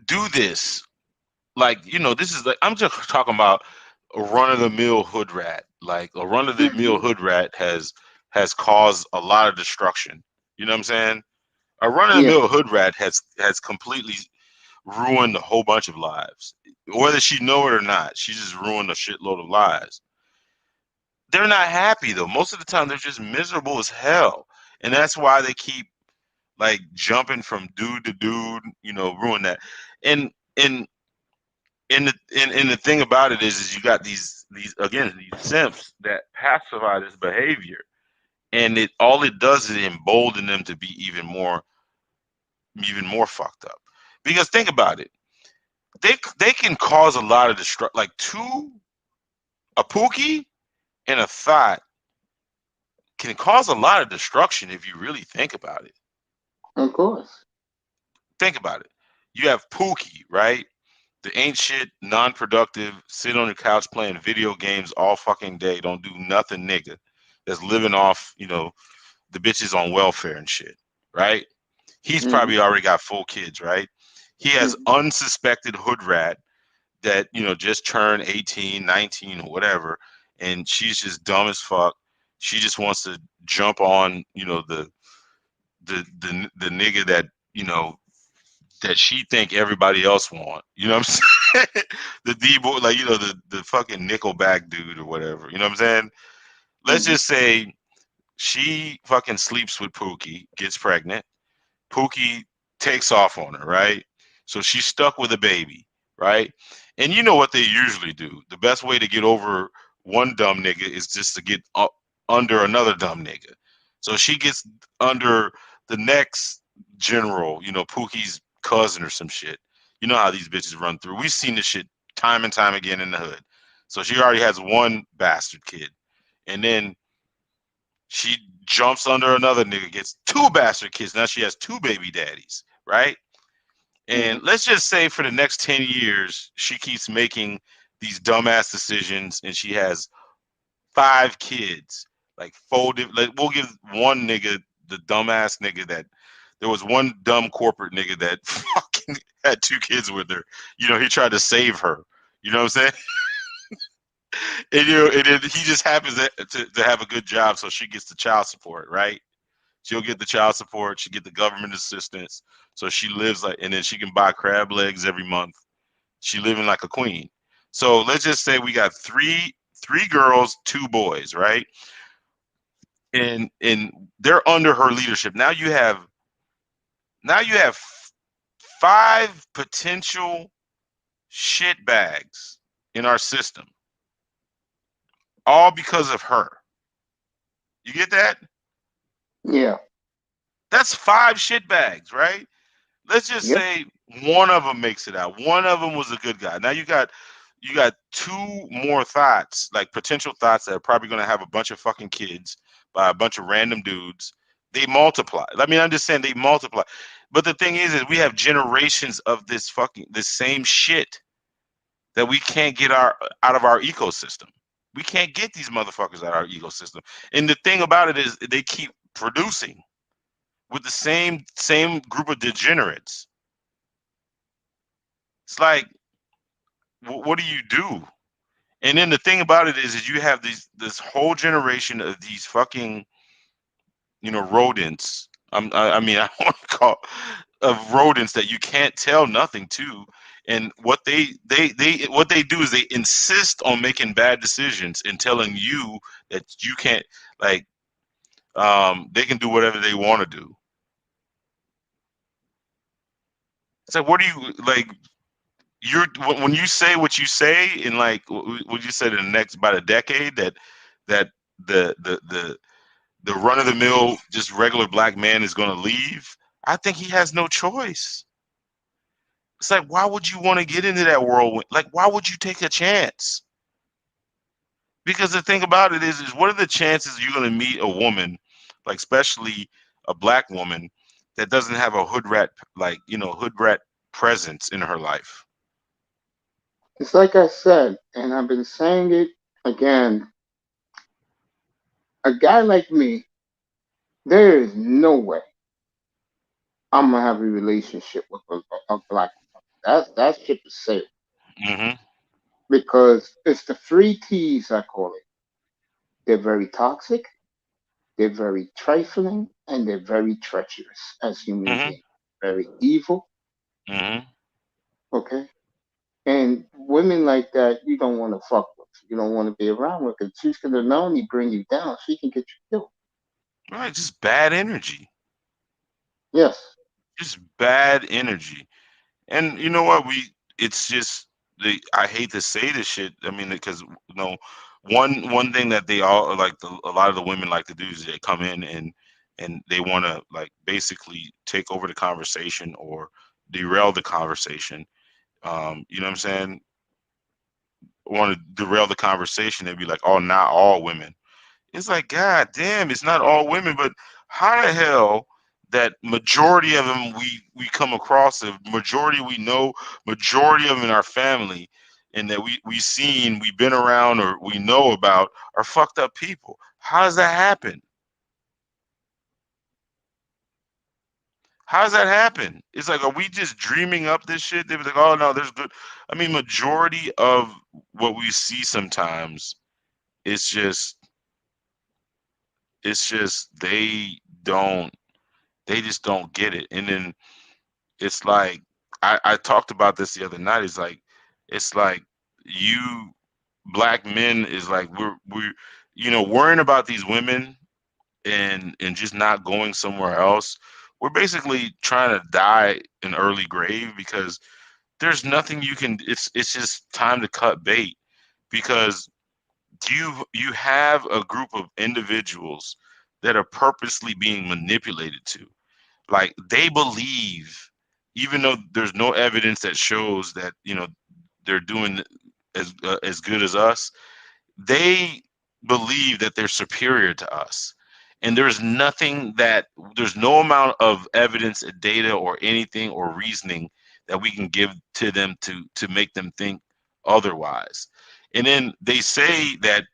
do this like, this is like, I'm just talking about a run of the mill hood rat. Like a run of the mill Hmm. hood rat has caused a lot of destruction. You know what I'm saying? A run of the Yeah. mill hood rat has completely ruined a whole bunch of lives. Whether she know it or not, she just ruined a shitload of lives. They're not happy though. Most of the time they're just miserable as hell. And that's why they keep like jumping from dude to dude, ruin that. And the thing about it is you got these again these simps that pacify this behavior, and it does is embolden them to be even more fucked up. Because think about it, they can cause a lot of destruction. Like a Pookie and a Thought can cause a lot of destruction if you really think about it. Of course. Think about it. You have Pookie, right? The ain't shit, non-productive, sit on the couch playing video games all fucking day, don't do nothing, nigga. That's living off, the bitches on welfare and shit, right? He's Hmm. probably already got full kids, right? He has Hmm. unsuspected hood rat that, just turned 18, 19, or whatever, and she's just dumb as fuck. She just wants to jump on, the nigga that, that she think everybody else want. You know what I'm saying? The D boy, like the fucking Nickelback dude or whatever. You know what I'm saying? Let's Hmm. just say she fucking sleeps with Pookie, gets pregnant. Pookie takes off on her, right? So she's stuck with a baby, right? And you know what they usually do. The best way to get over one dumb nigga is just to get up under another dumb nigga. So she gets under the next general, Pookie's cousin or some shit. You know how these bitches run through. We've seen this shit time and time again in the hood. So she already has one bastard kid. And then she jumps under another nigga, gets two bastard kids. Now she has two baby daddies, right? Hmm. And let's just say for the next 10 years, she keeps making these dumbass decisions and she has five kids. Like folded, like we'll give one nigga, the dumbass nigga that there was one dumb corporate nigga that fucking had two kids with her. He tried to save her. You know what I'm saying? And then he just happens to have a good job, so she gets the child support, right? She'll get the child support. She get the government assistance. So she lives like, and then she can buy crab legs every month. She living like a queen. So let's just say we got three girls, two boys, right? And they're under her leadership. Now you have five potential shit bags in our system, all because of her. You get that? Yeah. That's five shit bags, right? Let's just Yep. say one of them makes it out. One of them was a good guy. Now you got two more thoughts, like potential thoughts that are probably going to have a bunch of fucking kids by a bunch of random dudes. They multiply. I mean, I'm just saying they multiply. But the thing is we have generations of this same shit that we can't get out of our ecosystem. We can't get these motherfuckers out of our ecosystem. And the thing about it is they keep producing with the same group of degenerates. It's like, what do you do? And then the thing about it is you have this whole generation of these fucking rodents. I mean I want to call of rodents that you can't tell nothing to, And what they do is they insist on making bad decisions and telling you that you can't, like, they can do whatever they want to do. It's like, what do you like? You're when you say what you say in, like, what you said, in the next about a decade, that the run of the mill, just regular black man is going to leave. I think he has no choice. It's like, why would you want to get into that world? Like, why would you take a chance? Because the thing about it is what are the chances you're going to meet a woman, like especially a black woman, that doesn't have a hood rat, like, hood rat presence in her life? It's like I said, and I've been saying it again. A guy like me, there is no way I'm gonna have a relationship with a black woman. That ship is sailed. Mm-hmm. Because it's the three T's, I call it. They're very toxic, they're very trifling, and they're very treacherous as human Mm-hmm. beings. Very evil, Mm-hmm. okay? And women like that, you don't want to fuck with. You don't want to be around with, because she's going to not only bring you down, she can get you killed. Right, just bad energy. Yes. Just bad energy. And you know what? It's just I hate to say this shit. I mean, because one thing that they all like, a lot of the women like to do is they come in and they want to, like, basically take over the conversation or derail the conversation. You know what I'm saying? Want to derail the conversation and be like, oh, not all women. It's like, God damn, it's not all women, but how the hell that majority of them we come across, a majority we know, majority of them in our family, and that we've been around, or we know about, are fucked up people. How does that happen? How does that happen? It's like, are we just dreaming up this shit? They be like, oh no, there's good. I mean, majority of what we see sometimes, it's just they don't, they just don't get it. And then it's like, I talked about this the other night. It's like you black men is like, we're worrying about these women and just not going somewhere else. We're basically trying to die an early grave, because there's nothing you can, it's just time to cut bait, because you have a group of individuals that are purposely being manipulated to, like, they believe, even though there's no evidence that shows that they're doing as good as us, they believe that they're superior to us. And there's no amount of evidence, data, or anything, or reasoning that we can give to them to make them think otherwise. And then they say that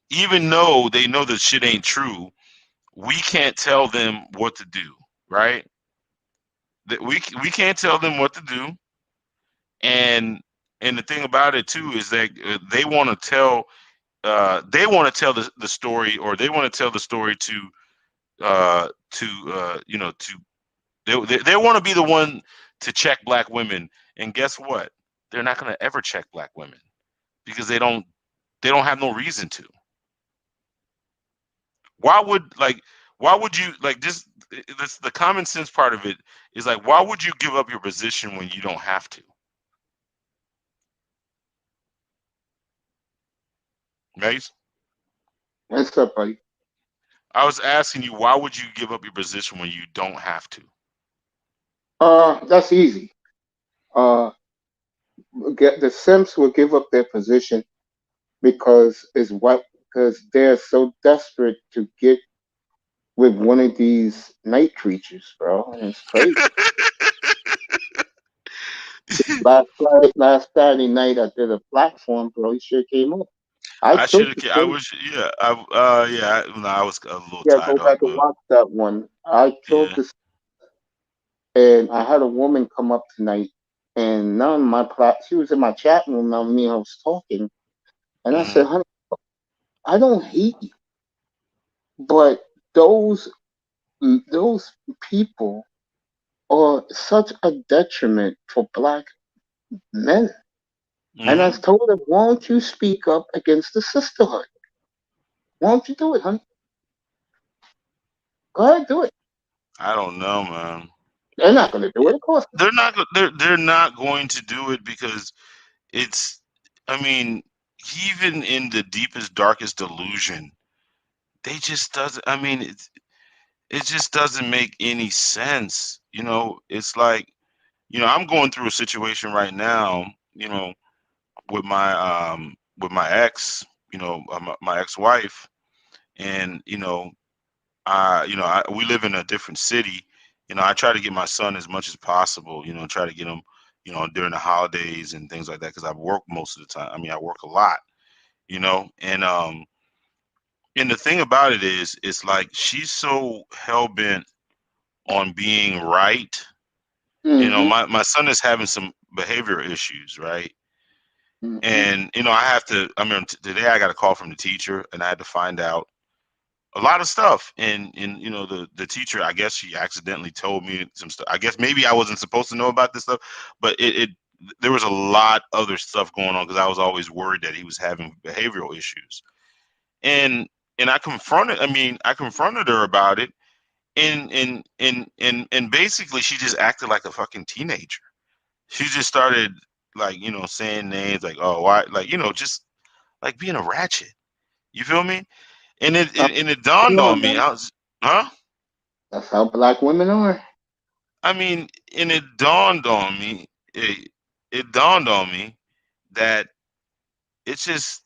even though they know that shit ain't true, we can't tell them what to do, right? That we can't tell them what to do. And the thing about it too is that they want to tell the story, or they want to tell the story to they want to be the one to check black women. And guess what? They're not going to ever check black women, because they don't have no reason to. Why would, like, why would you, like, just this, the common sense part of it is like, why would you give up your position when you don't have to? Mace? What's up, buddy? I was asking you, why would you give up your position when you don't have to? That's easy. Uh, the Simps will give up their position because they're so desperate to get with one of these night creatures, bro, and it's crazy. Last Saturday night, I did a platform, bro. He sure came up. I I should took have. the I Simps. wish. Yeah. Yeah. No, I was a little Yeah, go tied up, back and but watch that one. I told yeah. this, and I had a woman come up tonight, and none of my she was in my chat room. Now me, I was talking, and I Hmm. said, "Honey, I don't hate you, but those those people are such a detriment for black Men. And I Mm-hmm. told her, won't you speak up against the sisterhood? Won't you do it, honey? Go ahead, do it. I don't know, man. They're not going to do it, of course. They're not going to do it because it's. I mean, even in the deepest, darkest delusion, they just doesn't. I mean, it just doesn't make any sense. It's like, I'm going through a situation right now. With my ex. My ex-wife, and we live in a different city. I try to get my son as much as possible. Try to get him, during the holidays and things like that, because I work most of the time. I mean, I work a lot. And the thing about it is, it's like she's so hell bent on being right. Mm-hmm. My son is having some behavior issues, right? Mm-hmm. And I have to. I mean, today I got a call from the teacher, and I had to find out a lot of stuff. And the teacher, I guess she accidentally told me some stuff. I guess maybe I wasn't supposed to know about this stuff, but it there was a lot other stuff going on, because I was always worried that he was having behavioral issues. And I confronted her about it, and basically she just acted like a fucking teenager. She just started, like, saying names like, oh, why, like, just like being a ratchet. You feel me? And it dawned on me. I was, huh? That's how black women are. I mean, and it dawned on me that it's just,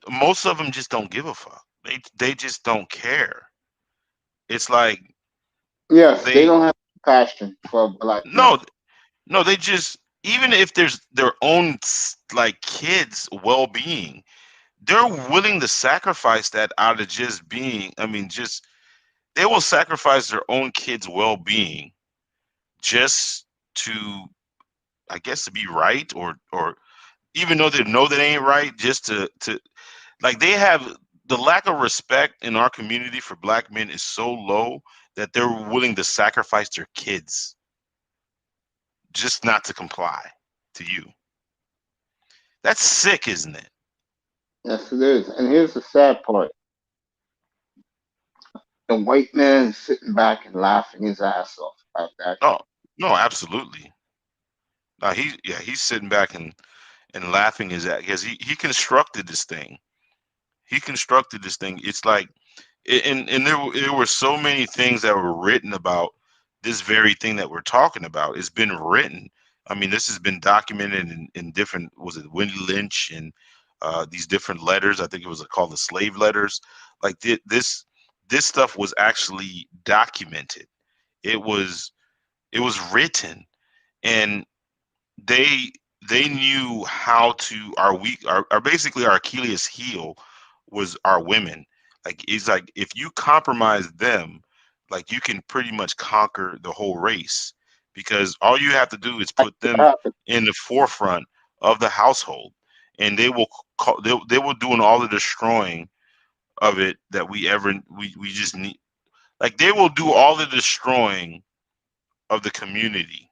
most of them just don't give a fuck. They just don't care. It's like Yes, they they don't have passion for black men. no no they just, even if there's their own like kids' well-being, they're willing to sacrifice that out of just being. I mean, just, they will sacrifice their own kids' well-being just to, I guess, to be right, or even though they know that ain't right, just to like, they have, the lack of respect in our community for black men is so low that they're willing to sacrifice their kids just not to comply to you. That's sick, isn't it? Yes, it is. And here's the sad part: the white man is sitting back and laughing his ass off about that. Oh, no, absolutely. No, he's sitting back and laughing his ass, because he constructed this thing. He constructed this thing. It's like, and there were so many things that were written about this very thing that we're talking about. It's been written. I mean, this has been documented in different, was it Willie Lynch, and these different letters. I think it was called the slave letters. Like, this stuff was actually documented. It was written, and they they knew how to, our weak, our basically our Achilles heel was our women. Like, it's like, if you compromise them, like, you can pretty much conquer the whole race, because all you have to do is put them in the forefront of the household, and they will they will doing all the destroying of it that we just need. Like, they will do all the destroying of the community.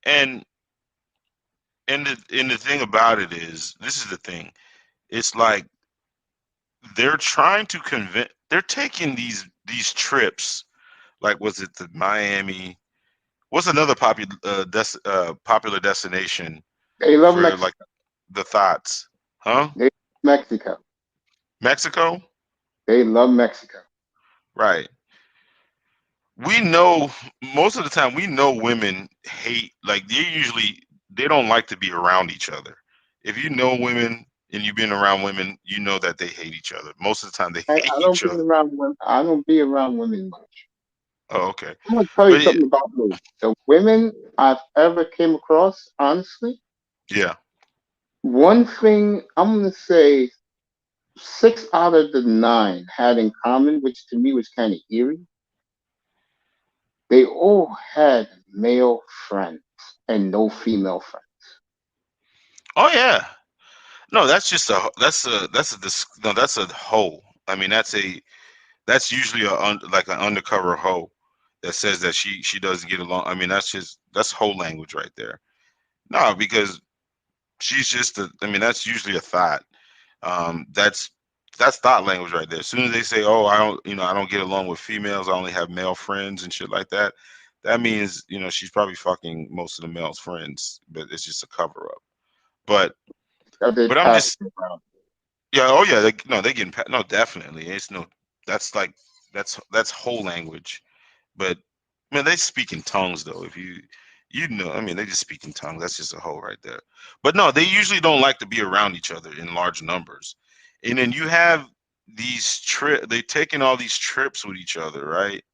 And and the, and the thing about it is, this is the thing. It's like, they're trying to convince, they're taking these trips, like, was it the Miami, what's another popular destination They love for, Mexico. like, the thoughts, huh? They love Mexico. Mexico. They love Mexico. Right. We know, most of the time we know women hate, like, they don't like to be around each other. If you know women and you've been around women, you know that they hate each other. Most of the time they hate I don't each be other. around women. I don't be around women much. Oh, okay. I'm gonna tell you But something about me. The women I've ever came across, honestly, yeah. one thing I'm gonna say 6 out of the 9 had in common, which to me was kind of eerie. They all had male friends and no female friends. Oh yeah. No, that's just no, that's a hoe. I mean, that's usually like an undercover hoe that says that she doesn't get along. I mean, that's whole language right there. No, because she's just I mean, that's usually a thought. That's thought language right there. As soon as they say, "Oh, I don't get along with females. I only have male friends and shit like that," that means she's probably fucking most of the male's friends, but it's just a cover up. But I'm just yeah. Oh yeah. They getting no, definitely. It's no. That's like that's whole language. But man, they speak in tongues though. If I mean, they just speak in tongues. That's just a whole right there. But no, they usually don't like to be around each other in large numbers. And then you have they taking all these trips with each other, right?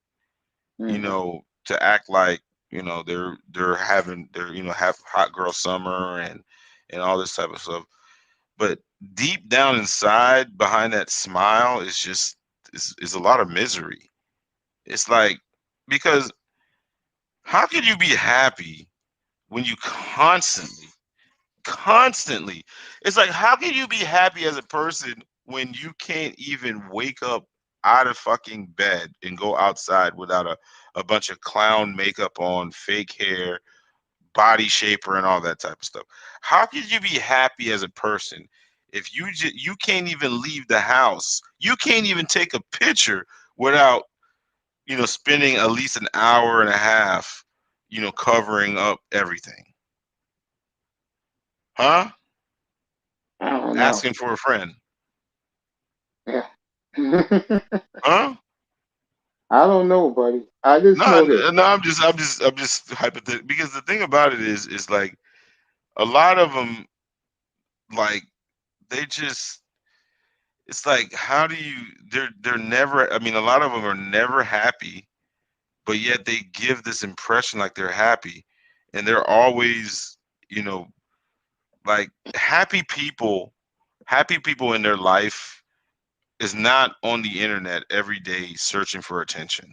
To act like they're having have hot girl summer and all this type of stuff. But deep down inside, behind that smile, is a lot of misery. It's like, because how can you be happy when you constantly, it's like, how can you be happy as a person when you can't even wake up out of fucking bed and go outside without a bunch of clown makeup on, fake hair, body shaper, and all that type of stuff? How can you be happy as a person if you can't even leave the house? You can't even take a picture without spending at least an hour and a half, covering up everything. Huh? I don't know. Asking for a friend. Yeah. Huh? I don't know, buddy. I just No, know this. no, I'm just hypothetical, because the thing about it is like a lot of them, like, they just, it's like, how do you, they're never, I mean, a lot of them are never happy, but yet they give this impression like they're happy, and they're always, you know, like, happy people in their life is not on the internet every day searching for attention.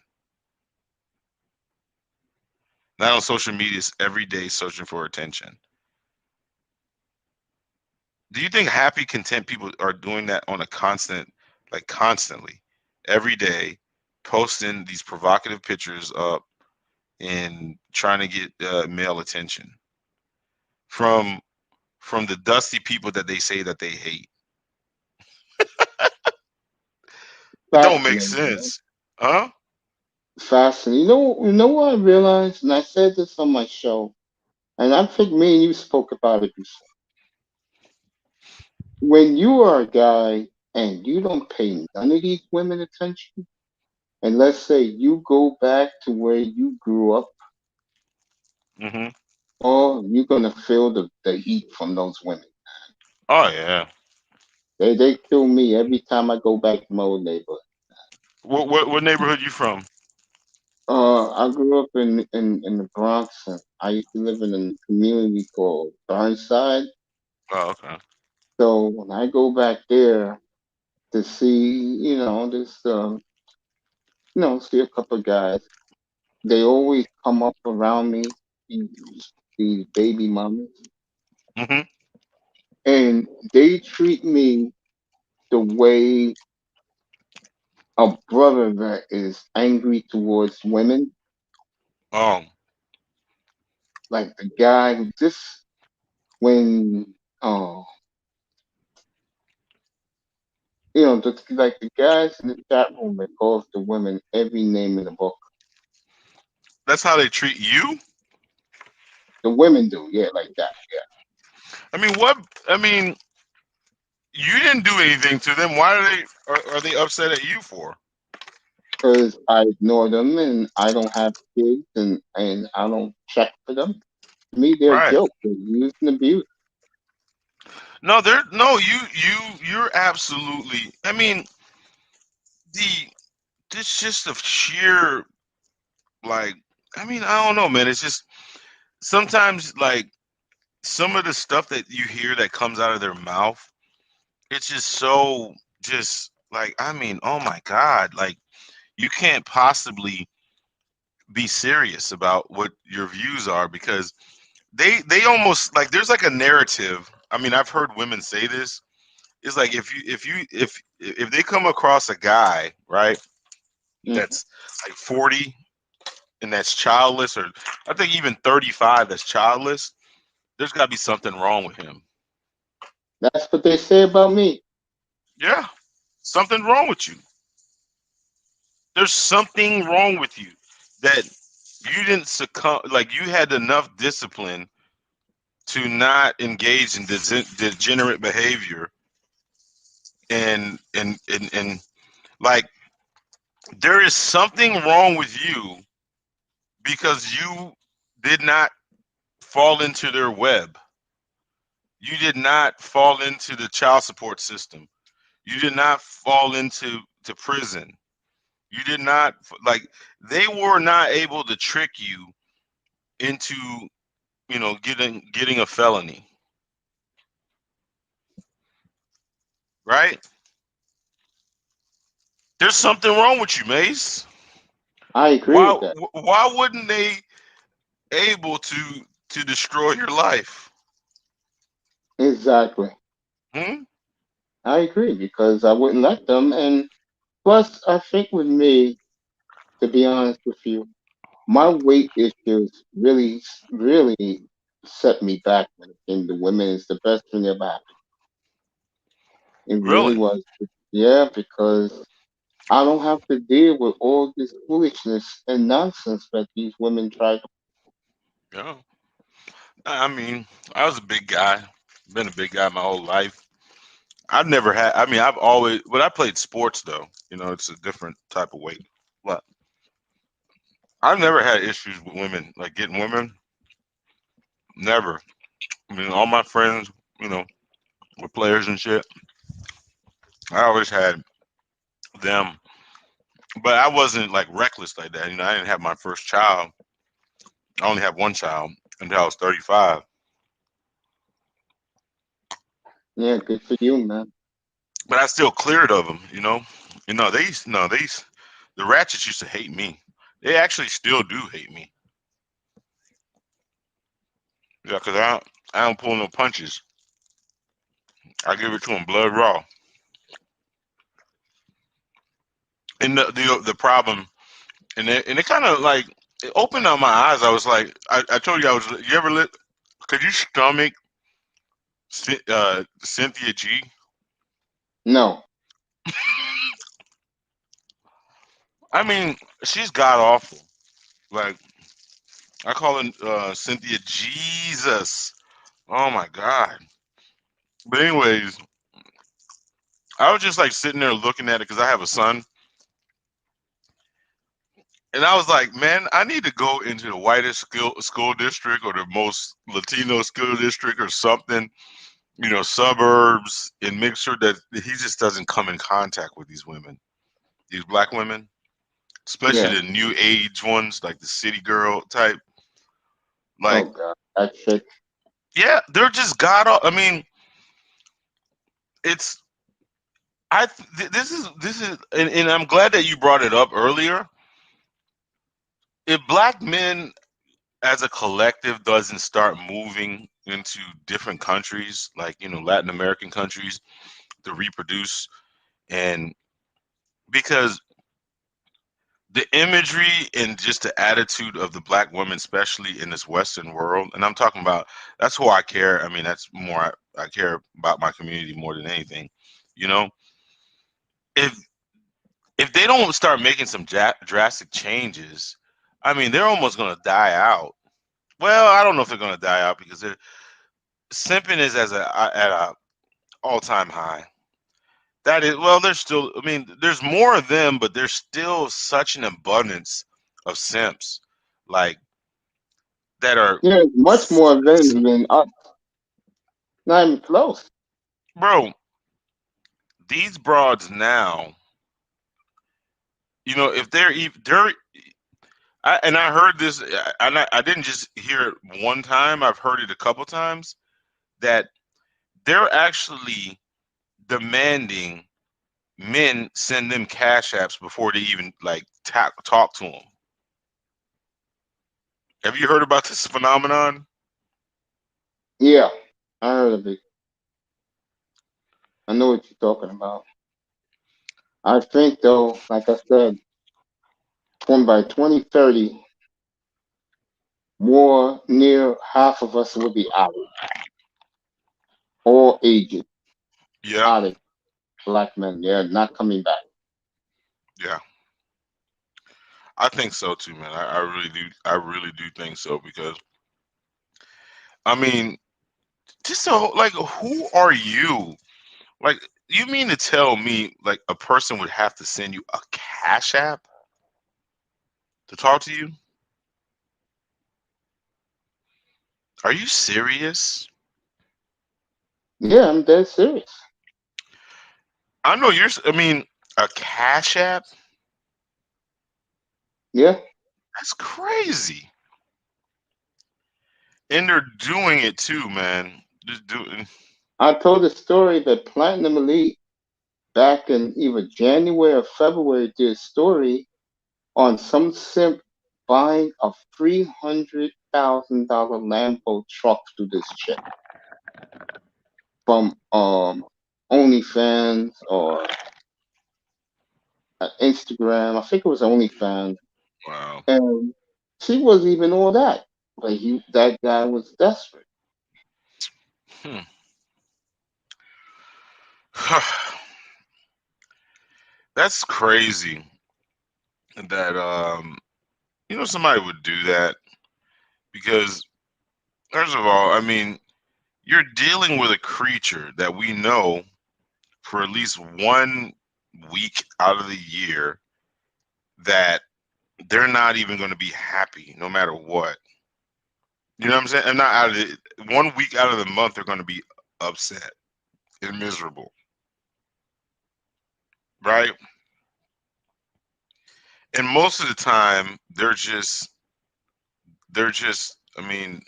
Not on social media every day searching for attention. Do you think happy, content people are doing that on a constantly, every day, posting these provocative pictures up and trying to get male attention from the dusty people that they say that they hate? It don't make Fascinating. sense, huh? Fascinating. You know what I realized, and I said this on my show, and I think me and you spoke about it before. When you are a guy and you don't pay none of these women attention, and let's say you go back to where you grew up, Hmm. oh, you're gonna feel the heat from those women. Oh yeah. They kill me every time I go back to my old neighborhood. What neighborhood you from? I grew up in the Bronx, and I used to live in a community called Burnside. Oh, okay. So when I go back there to see, see a couple of guys, they always come up around me, these baby mamas, Hmm. and they treat me the way a brother that is angry towards women, Oh. like the guy who just when uh like the guys in the chat room that calls the women every name in the book. That's how they treat you? The women do, yeah, like that, yeah. I mean, what? I mean, you didn't do anything to them. Why are they upset at you for? Because I ignore them and I don't have kids and I don't check for them. To me, they're a Right. joke. They're used and abused. No, you're absolutely. I mean, the it's just a sheer, like, I mean, I don't know, man. It's just sometimes, like, some of the stuff that you hear that comes out of their mouth, it's just so, just like, I mean, oh my God, like, you can't possibly be serious about what your views are, because they almost, like, there's like a narrative. I mean, I've heard women say this. It's like, if they come across a guy, right, Mm-hmm. that's like 40, and that's childless, or I think even 35 that's childless, there's got to be something wrong with him. That's what they say about me. Yeah, something wrong with you. There's something wrong with you that you didn't succumb. Like you had enough discipline to not engage in degenerate behavior, and like there is something wrong with you because you did not fall into their web. You did not fall into the child support system. You did not fall into prison. You did not, like, they were not able to trick you into, getting a felony. Right? There's something wrong with you, Mace. I agree with that. Why wouldn't they able to destroy your life? Exactly. Hmm? I agree because I wouldn't let them. And plus, I think with me, to be honest with you, my weight issues really set me back when it came to women. It's the best thing ever happened. It really Really? was. Yeah, because I don't have to deal with all this foolishness and nonsense that these women try to. Yeah. I mean, I was a big guy. Been a big guy my whole life. I've never had. I mean, I've always. But I played sports though. It's a different type of weight. But I've never had issues with women, like getting women. Never. I mean, all my friends, were players and shit. I always had them, but I wasn't like reckless like that. I didn't have my first child. I only had one child until I was 35. Yeah, good for you, man. But I still cleared of them. They used no they used, the ratchets used to hate me. They actually still do hate me. Yeah, cause I don't pull no punches. I give it to them blood raw. And the problem, and it kind of like it opened up my eyes. I was like, I told you I was. You ever lit? Could you stomach Cynthia G? No. I mean, she's god awful. Like I call her Cynthia Jesus. Oh my god. But anyways, I was just like sitting there looking at it because I have a son, and I was like, man, I need to go into the whitest school district or the most Latino school district or something, suburbs, and make sure that he just doesn't come in contact with these women, these black women, especially Yeah. the new age ones, like the city girl type. Oh Like, God, that shit. yeah, they're just I mean, it's this is, and I'm glad that you brought it up earlier. If black men as a collective doesn't start moving into different countries, like Latin American countries, to reproduce, and because the imagery and just the attitude of the black woman, especially in this Western world, and I'm talking about, that's who I care. I mean, that's more, I care about my community more than anything. You know, if if they don't start making some drastic changes, I mean, they're almost gonna die out. Well, I don't know if they're gonna die out because simping is at a all time high. That is, well, there's still, I mean, there's more of them, but there's still such an abundance of simps, like that are, Yeah, much more of them than us. Not even close. bro. These broads now, if and I heard this, and I didn't just hear it one time. I've heard it a couple times that they're actually demanding men send them cash apps before they even like talk to them. Have you heard about this phenomenon? Yeah, I heard of it. I know what you're talking about. I think though, like I said, by 2030. more near half of us will be out, all ages, Yeah. out of black men. They're not coming back. Yeah. I think so too, man. I really do. I really do think so because I mean, just so like, who are you? Like, you mean to tell me like a person would have to send you a Cash App to talk to you? Are you serious? Yeah, I'm dead serious. I know you're. I mean, a Cash App? Yeah. That's crazy. And they're doing it too, man. Just doing. I told the story that Platinum Elite back in either January or February did a story on some simp buying a $300,000 Lambo truck to this chick from OnlyFans or Instagram. I think it was OnlyFans, Wow. and she wasn't even all that. But that guy was desperate. Hmm. That's crazy that somebody would do that because first of all, I mean, you're dealing with a creature that we know for at least 1 week out of the year that they're not even going to be happy no matter what. You know what I'm saying? And not out of it. 1 week out of the month, they're going to be upset and miserable, right? And most of the time, they're just. I mean,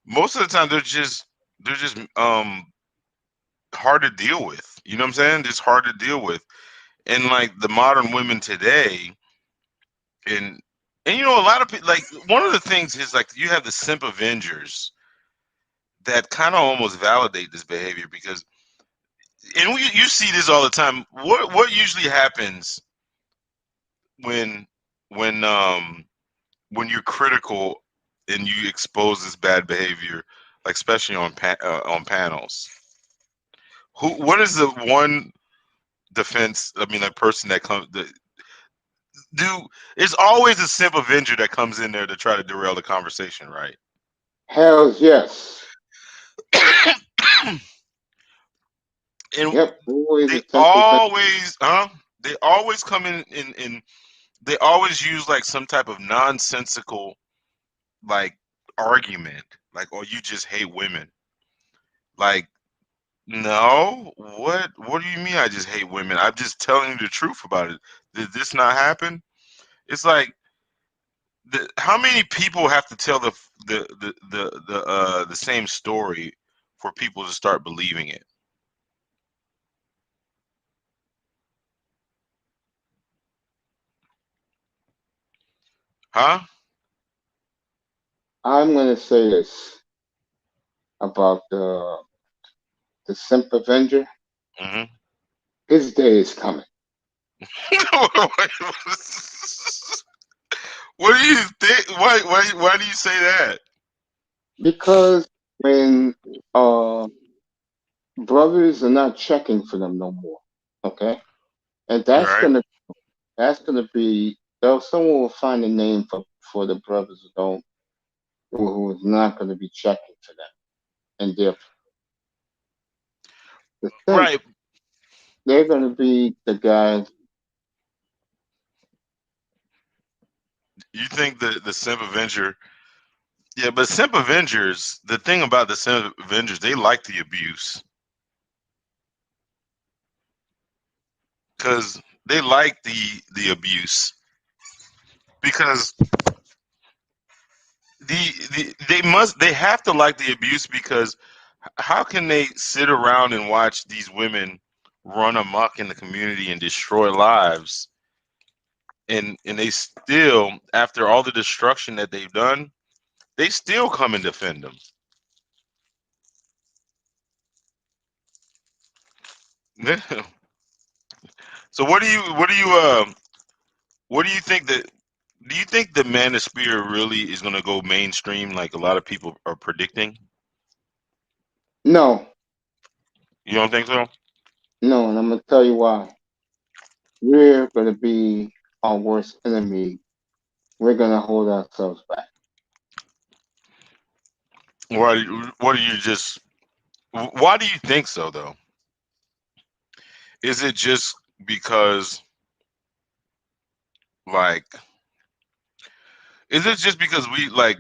most of the time, they're just hard to deal with. You know what I'm saying? Just hard to deal with. And like the modern women today, and a lot of people like one of the things is like you have the simp avengers that kind of almost validate this behavior because you see this all the time. What usually happens when when um when you're critical and you expose this bad behavior, like especially on panels? What is the one defense? I mean, a person that comes do it's always a simp avenger that comes in there to try to derail the conversation, right? Hells yes. And Yep. Always they a simp avenger. always they always come in they always use like some type of nonsensical like argument, like, oh, you just hate women. Like, no, what do you mean I just hate women? I'm just telling you the truth about it. Did this not happen? It's like how many people have to tell the same story for people to start believing it? Huh? I'm going to say this about the simp avenger. Hmm. His day is coming. What do you think? Why do you say that? Because when brothers are not checking for them no more, okay, and Right. that's gonna be someone will find a name for the brothers who is not gonna be checking for them, and the simp, Right. they're gonna be the guys. You think the Simp Avenger? Yeah, but Simp Avengers. The thing about the Simp Avengers, they like the abuse because they like the abuse because they have to like the abuse because how can they sit around and watch these women run amok in the community and destroy lives and they still, after all the destruction that they've done, they still come and defend them. So what do you think that Do you think the manosphere really is going to go mainstream like a lot of people are predicting? No. You don't think so? No, and I'm gonna tell you why. We're gonna be our worst enemy. We're gonna hold ourselves back. What do you just? Why do you think so though? Is it just because like? Is it just because we like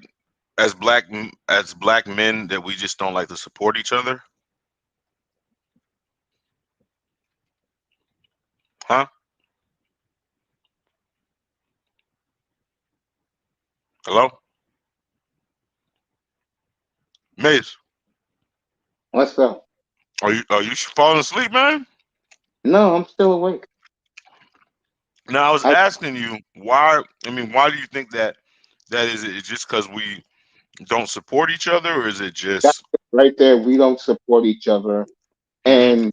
as black men that we just don't like to support each other? Huh? Hello, Mace? What's up? Are you falling asleep, man? No, I'm still awake. Now I was I asking you why. I mean, why do you think that is? It just because we don't support each other, or is it That's just? it right there. We don't support each other, Hmm. and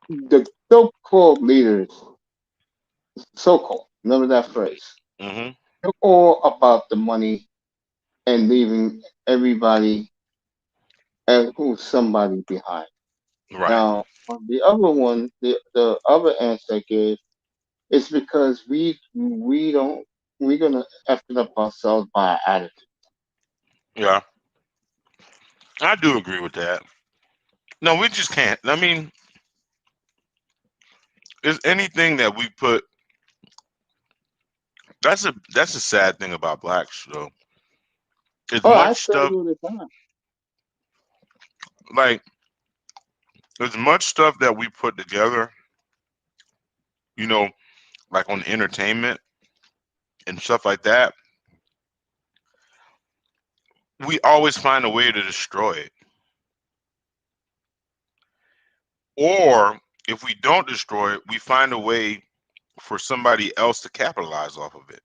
the so-called leaders, so-called, remember that phrase. Hmm. They're all about the money and leaving everybody and who's somebody behind. Right. Now, on the other one, the other answer I gave is because we don't we're gonna F it up ourselves by our attitude. Yeah, I do agree with that. No, we just can't. I mean, is anything that we put. That's a sad thing about blacks, though. As Oh, I much tell stuff you all the time. like as much stuff that we put together, you know, like on entertainment and stuff like that, we always find a way to destroy it. Or if we don't destroy it, we find a way for somebody else to capitalize off of it.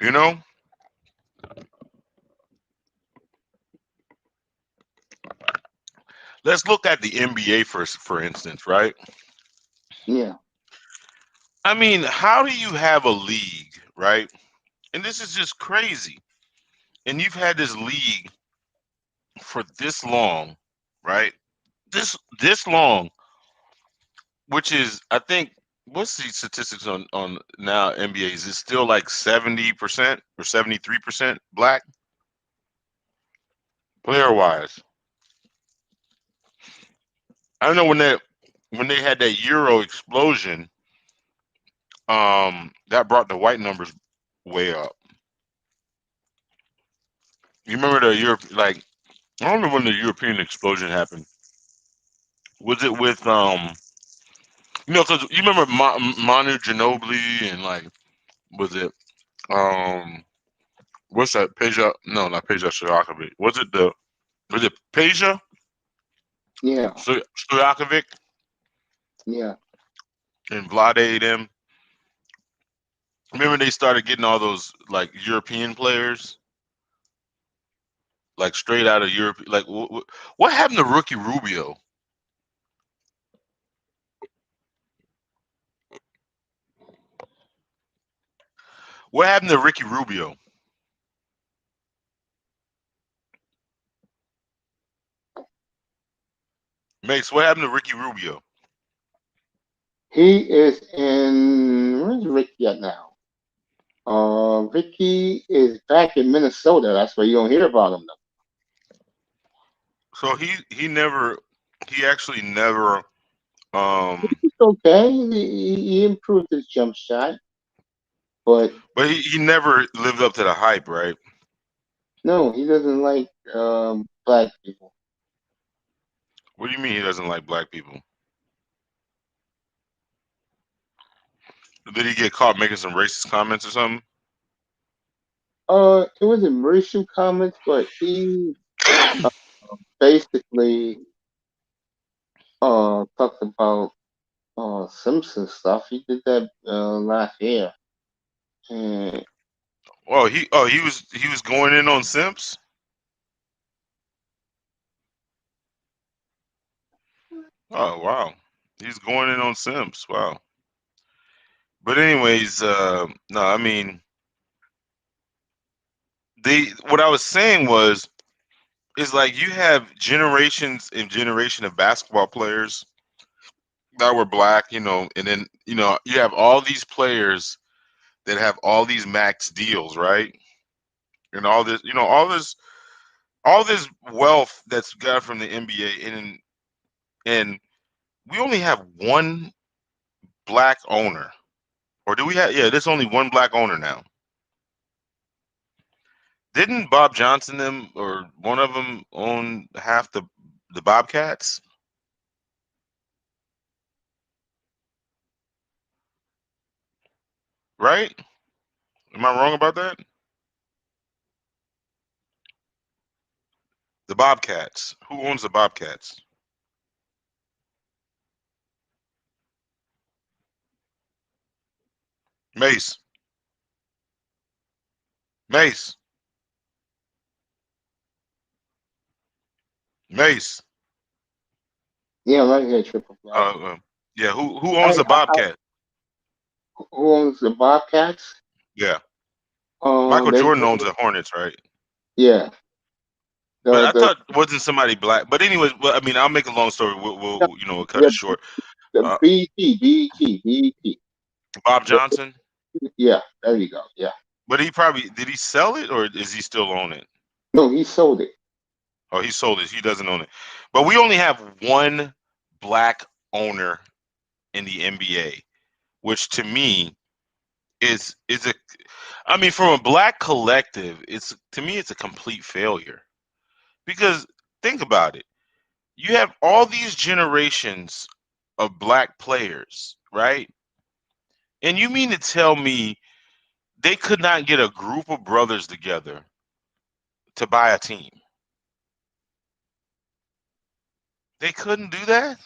You know? Let's look at the NBA for instance, right? Yeah, I mean, how do you have a league, right? And this is just crazy. And you've had this league for this long, right? This long, which is I think what's the statistics on now NBA? Is it still like 70% or 73% black player wise? I know when they had that Euro explosion, that brought the white numbers way up. You remember the Europe like I don't remember when the European explosion happened. Was it with because you remember Manu Ginobili and like was it um what's that Peja? No, not Peja Stojakovic. Was it Peja yeah, Stojakovic yeah. and Vlade them? Remember they started getting all those like European players like straight out of Europe. Like what happened to Rookie Rubio? What happened to Ricky Rubio? Mace, what happened to Ricky Rubio? He is in where's Ricky at now? Ricky is back in Minnesota. That's where you don't hear about him though. So he actually never It's okay. He improved his jump shot, but but he never lived up to the hype, right? no, he doesn't like black people. What do you mean he doesn't like black people? Did he get caught making some racist comments or something? It wasn't racial comments, but he uh, basically talked about Simpson stuff. He did that last year. And He was going in on Simps. Oh wow, he's going in on Simps. Wow. But anyways, no, I mean, what I was saying was, is like you have generations and generation of basketball players that were black, and then you have all these players that have all these max deals, right? And all this, all this wealth that's got from the NBA, and we only have one black owner, or do we have? Yeah, there's only one black owner now. Didn't Bob Johnson them or one of them own half the Bobcats? Right? Am I wrong about that? The Bobcats. Who owns the Bobcats? Mace. Mace. Mace. Yeah, right here, Triple Black. Yeah. Who owns the Bobcat? Who owns the Bobcats? Yeah. Michael Jordan owns the Hornets, right? Yeah. But I thought it wasn't somebody black. But anyways, well, I mean, I'll make a long story. We'll cut it short. The BET. Bob Johnson. Yeah, there you go. Yeah. But did he sell it or is he still own it? No, he sold it. Oh, he sold it. He doesn't own it. But we only have one black owner in the NBA, which to me is a, I mean, from a black collective, it's a complete failure. Because think about it. You have all these generations of black players, right? And you mean to tell me they could not get a group of brothers together to buy a team? They couldn't do that?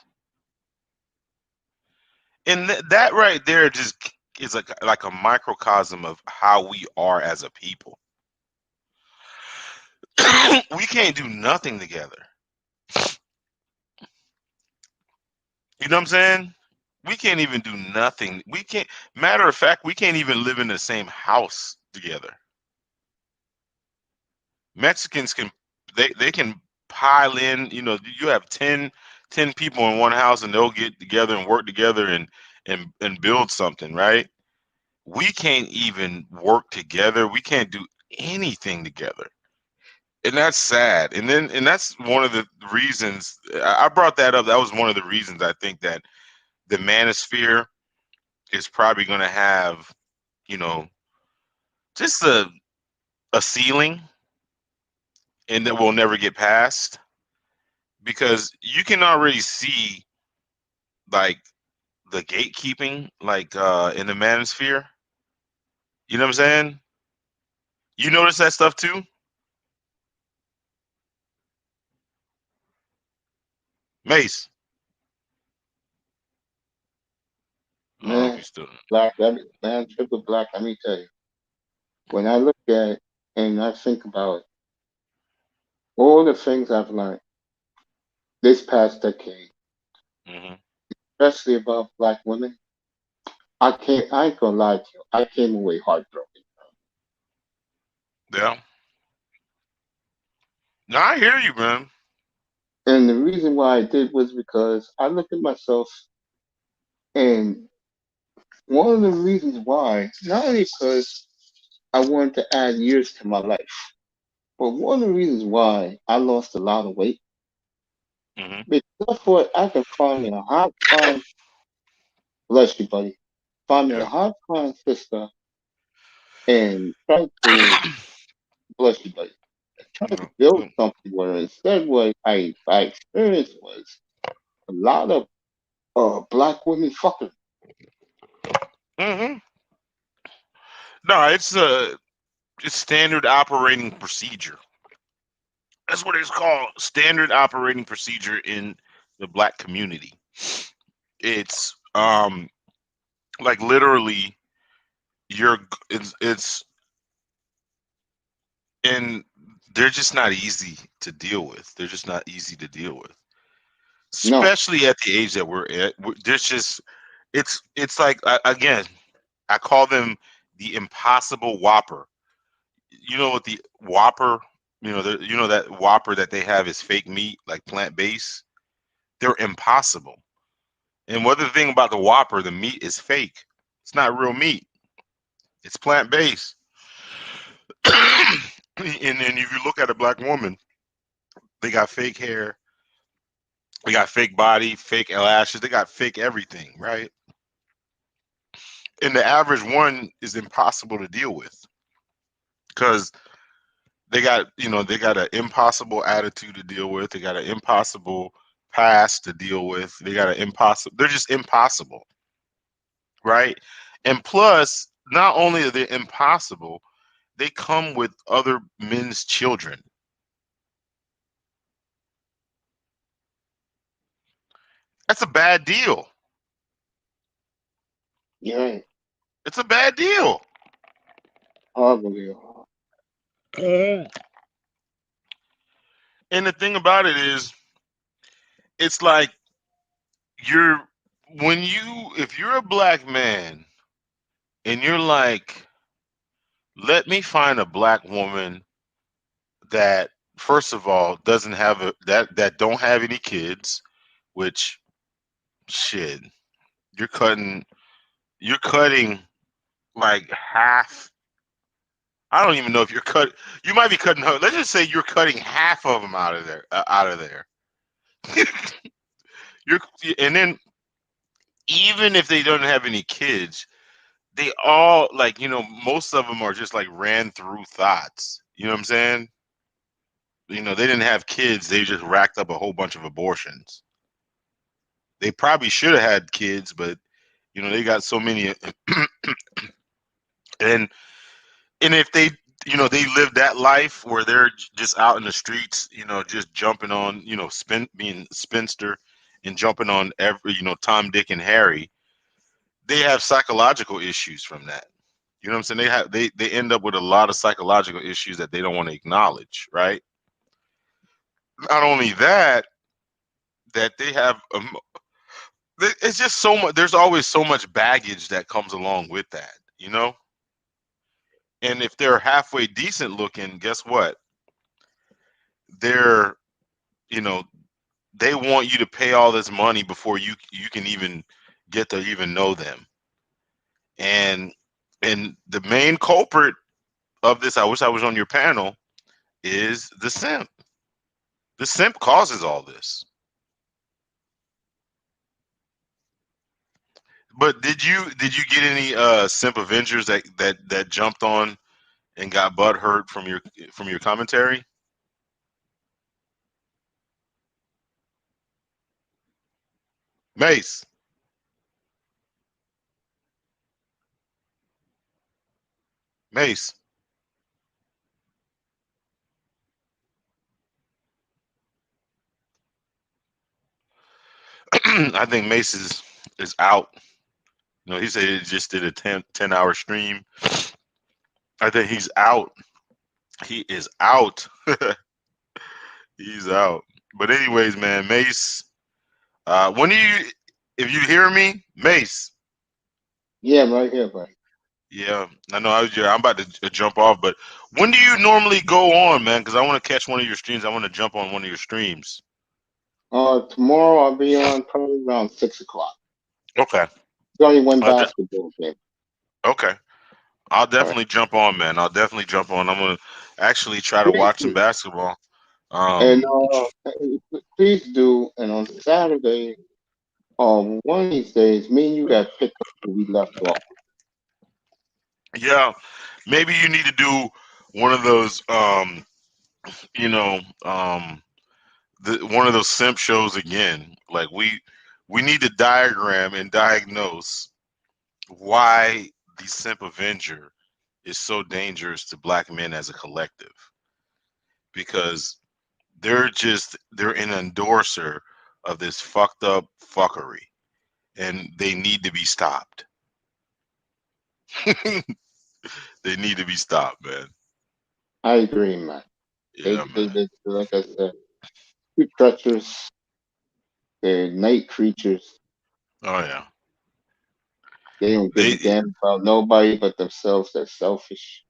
And that right there just is like a microcosm of how we are as a people. We can't do nothing together. You know what I'm saying? We can't even do nothing. We can't. Matter of fact, we can't even live in the same house together. Mexicans they can pile in. You have 10 people in one house, and they'll get together and work together and build something, right? We can't even work together. We can't do anything together. And that's sad. And that's one of the reasons I brought that up. That was one of the reasons I think that the manosphere is probably going to have, just a ceiling and that will never get past, because you can already see like the gatekeeping like in the manosphere. You know what I'm saying? You notice that stuff too? Mace. I don't know if Man, he's still. man, Triple Black, let me tell you. When I look at it and I think about all the things I've learned this past decade, Mm-hmm. especially about black women, I ain't gonna lie to you. I came away heartbroken. Yeah. No, I hear you, man. And the reason why I did was because I looked at myself, and one of the reasons why, not only because I wanted to add years to my life, but one of the reasons why I lost a lot of weight, Mm-hmm. because I thought I could find me a hot, fine, bless you, buddy, find me a Yeah. hot, fine sister, and try to, bless you, buddy, try to build Mm-hmm. something where instead what I experienced was a lot of black women fucking. Mm-hmm. No, it's standard operating procedure. That's what it's called. Standard operating procedure in the black community. It's like literally it's and they're just not easy to deal with. They're just not easy to deal with. No, Especially at the age that we're at. There's just it's like again. I call them the impossible Whopper. You know what the Whopper? You know that Whopper that they have is fake meat, like plant based. They're impossible. And what the thing about the Whopper, the meat is fake. It's not real meat. It's plant based. And then if you look at a black woman, they got fake hair, they got fake body, fake lashes, they got fake everything, right? And the average one is impossible to deal with because they got an impossible attitude to deal with. They got an impossible past to deal with. They got an impossible. They're just impossible, right? And plus, not only are they impossible, they come with other men's children. That's a bad deal. Yeah. It's a bad deal. Horrible deal. And the thing about it is, it's like you're if you're a black man and you're like, let me find a black woman that first of all doesn't have that don't have any kids, which shit, you're cutting like half. I don't even know if you might be cutting, let's just say you're cutting half of them out of there. you're and then even if they don't have any kids, they all like, most of them are just like ran through thoughts. You know what I'm saying? They didn't have kids. They just racked up a whole bunch of abortions. They probably should have had kids, but they got so many. and and if they live that life where they're just out in the streets, just jumping on, being spinster and jumping on every, Tom, Dick, and Harry, they have psychological issues from that. You know what I'm saying? They end up with a lot of psychological issues that they don't want to acknowledge, right? Not only that they have it's just so much. There's always so much baggage that comes along with that. And if they're halfway decent looking, guess what? They're, you know, they want you to pay all this money before you can even get to even know them. And the main culprit of this, I wish I was on your panel, is the simp. The simp causes all this. But did you get any simp Avengers that jumped on and got butt hurt from your commentary? Mace. Mace. I think Mace is out. He said he just did a 10-hour stream. I think he's out. He is out. He's out. But anyways, man, Mace. When if you hear me, Mace. Yeah, I'm right here, buddy. Yeah, I know. I'm about to jump off, but when do you normally go on, man? Because I want to catch one of your streams. I want to jump on one of your streams. Tomorrow I'll be on probably around 6 o'clock. Okay. It's only one basketball game. Okay. I'll definitely jump on, man. I'll definitely jump on. I'm gonna actually try to watch some basketball. And please do. And on Saturday, one of these days, me and you got picked up where we left off. Yeah, maybe you need to do one of those, one of those simp shows again. Like we need to diagram and diagnose why the simp Avenger is so dangerous to black men as a collective, because they're an endorser of this fucked up fuckery, and they need to be stopped. They need to be stopped, man. I agree, man. Yeah, they, man. like I said, too treacherous. They're night creatures. Oh yeah. They don't give a damn about nobody but themselves. They're selfish.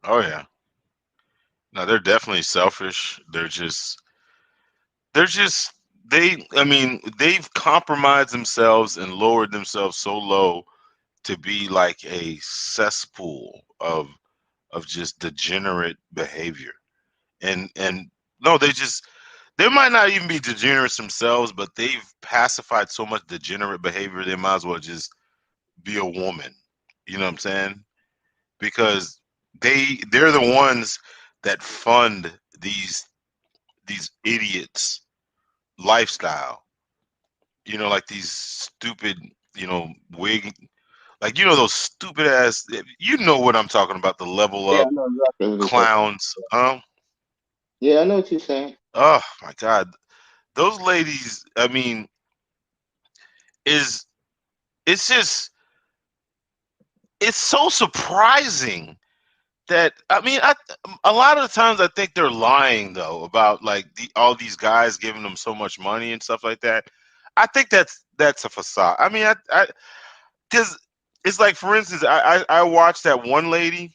Oh yeah. No, they're definitely selfish. I mean, they've compromised themselves and lowered themselves so low to be like a cesspool of just degenerate behavior. And no, they might not even be degenerates themselves, but they've pacified so much degenerate behavior they might as well just be a woman. You know what I'm saying? Because they're the ones that fund these idiots lifestyle. Like these stupid, wig, like those stupid ass. You know what I'm talking about? The level Yeah, up I know exactly what you're clowns. Yeah, I know what you're saying. Oh my God, those ladies. I mean, is it's just it's so surprising that a lot of the times I think they're lying though about like all these guys giving them so much money and stuff like that. I think that's a facade. I mean, I because it's like, for instance, I watched that one lady.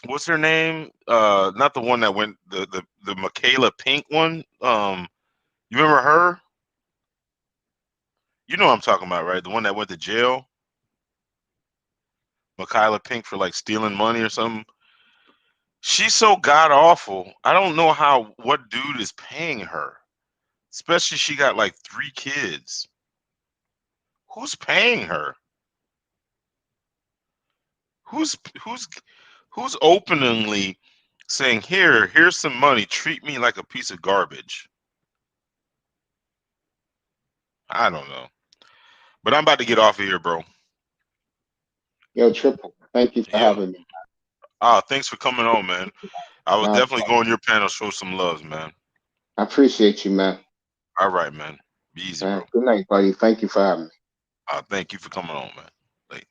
What's her name? Not the one that went the Michaela Pink one. You remember her? You know what I'm talking about, right? The one that went to jail. Michaela Pink for like stealing money or something. She's so god awful. I don't know what dude is paying her. Especially she got like 3 kids. Who's paying her? Who's who's who's openly saying, here's some money, treat me like a piece of garbage? I don't know. But I'm about to get off of here, bro. Yo, Triple, thank you for Yeah. having me. Thanks for coming on, man. I will definitely go on your panel, show some love, man. I appreciate you, man. All right, man. Be easy, bro. Good night, buddy. Thank you for having me. Thank you for coming on, man. Like,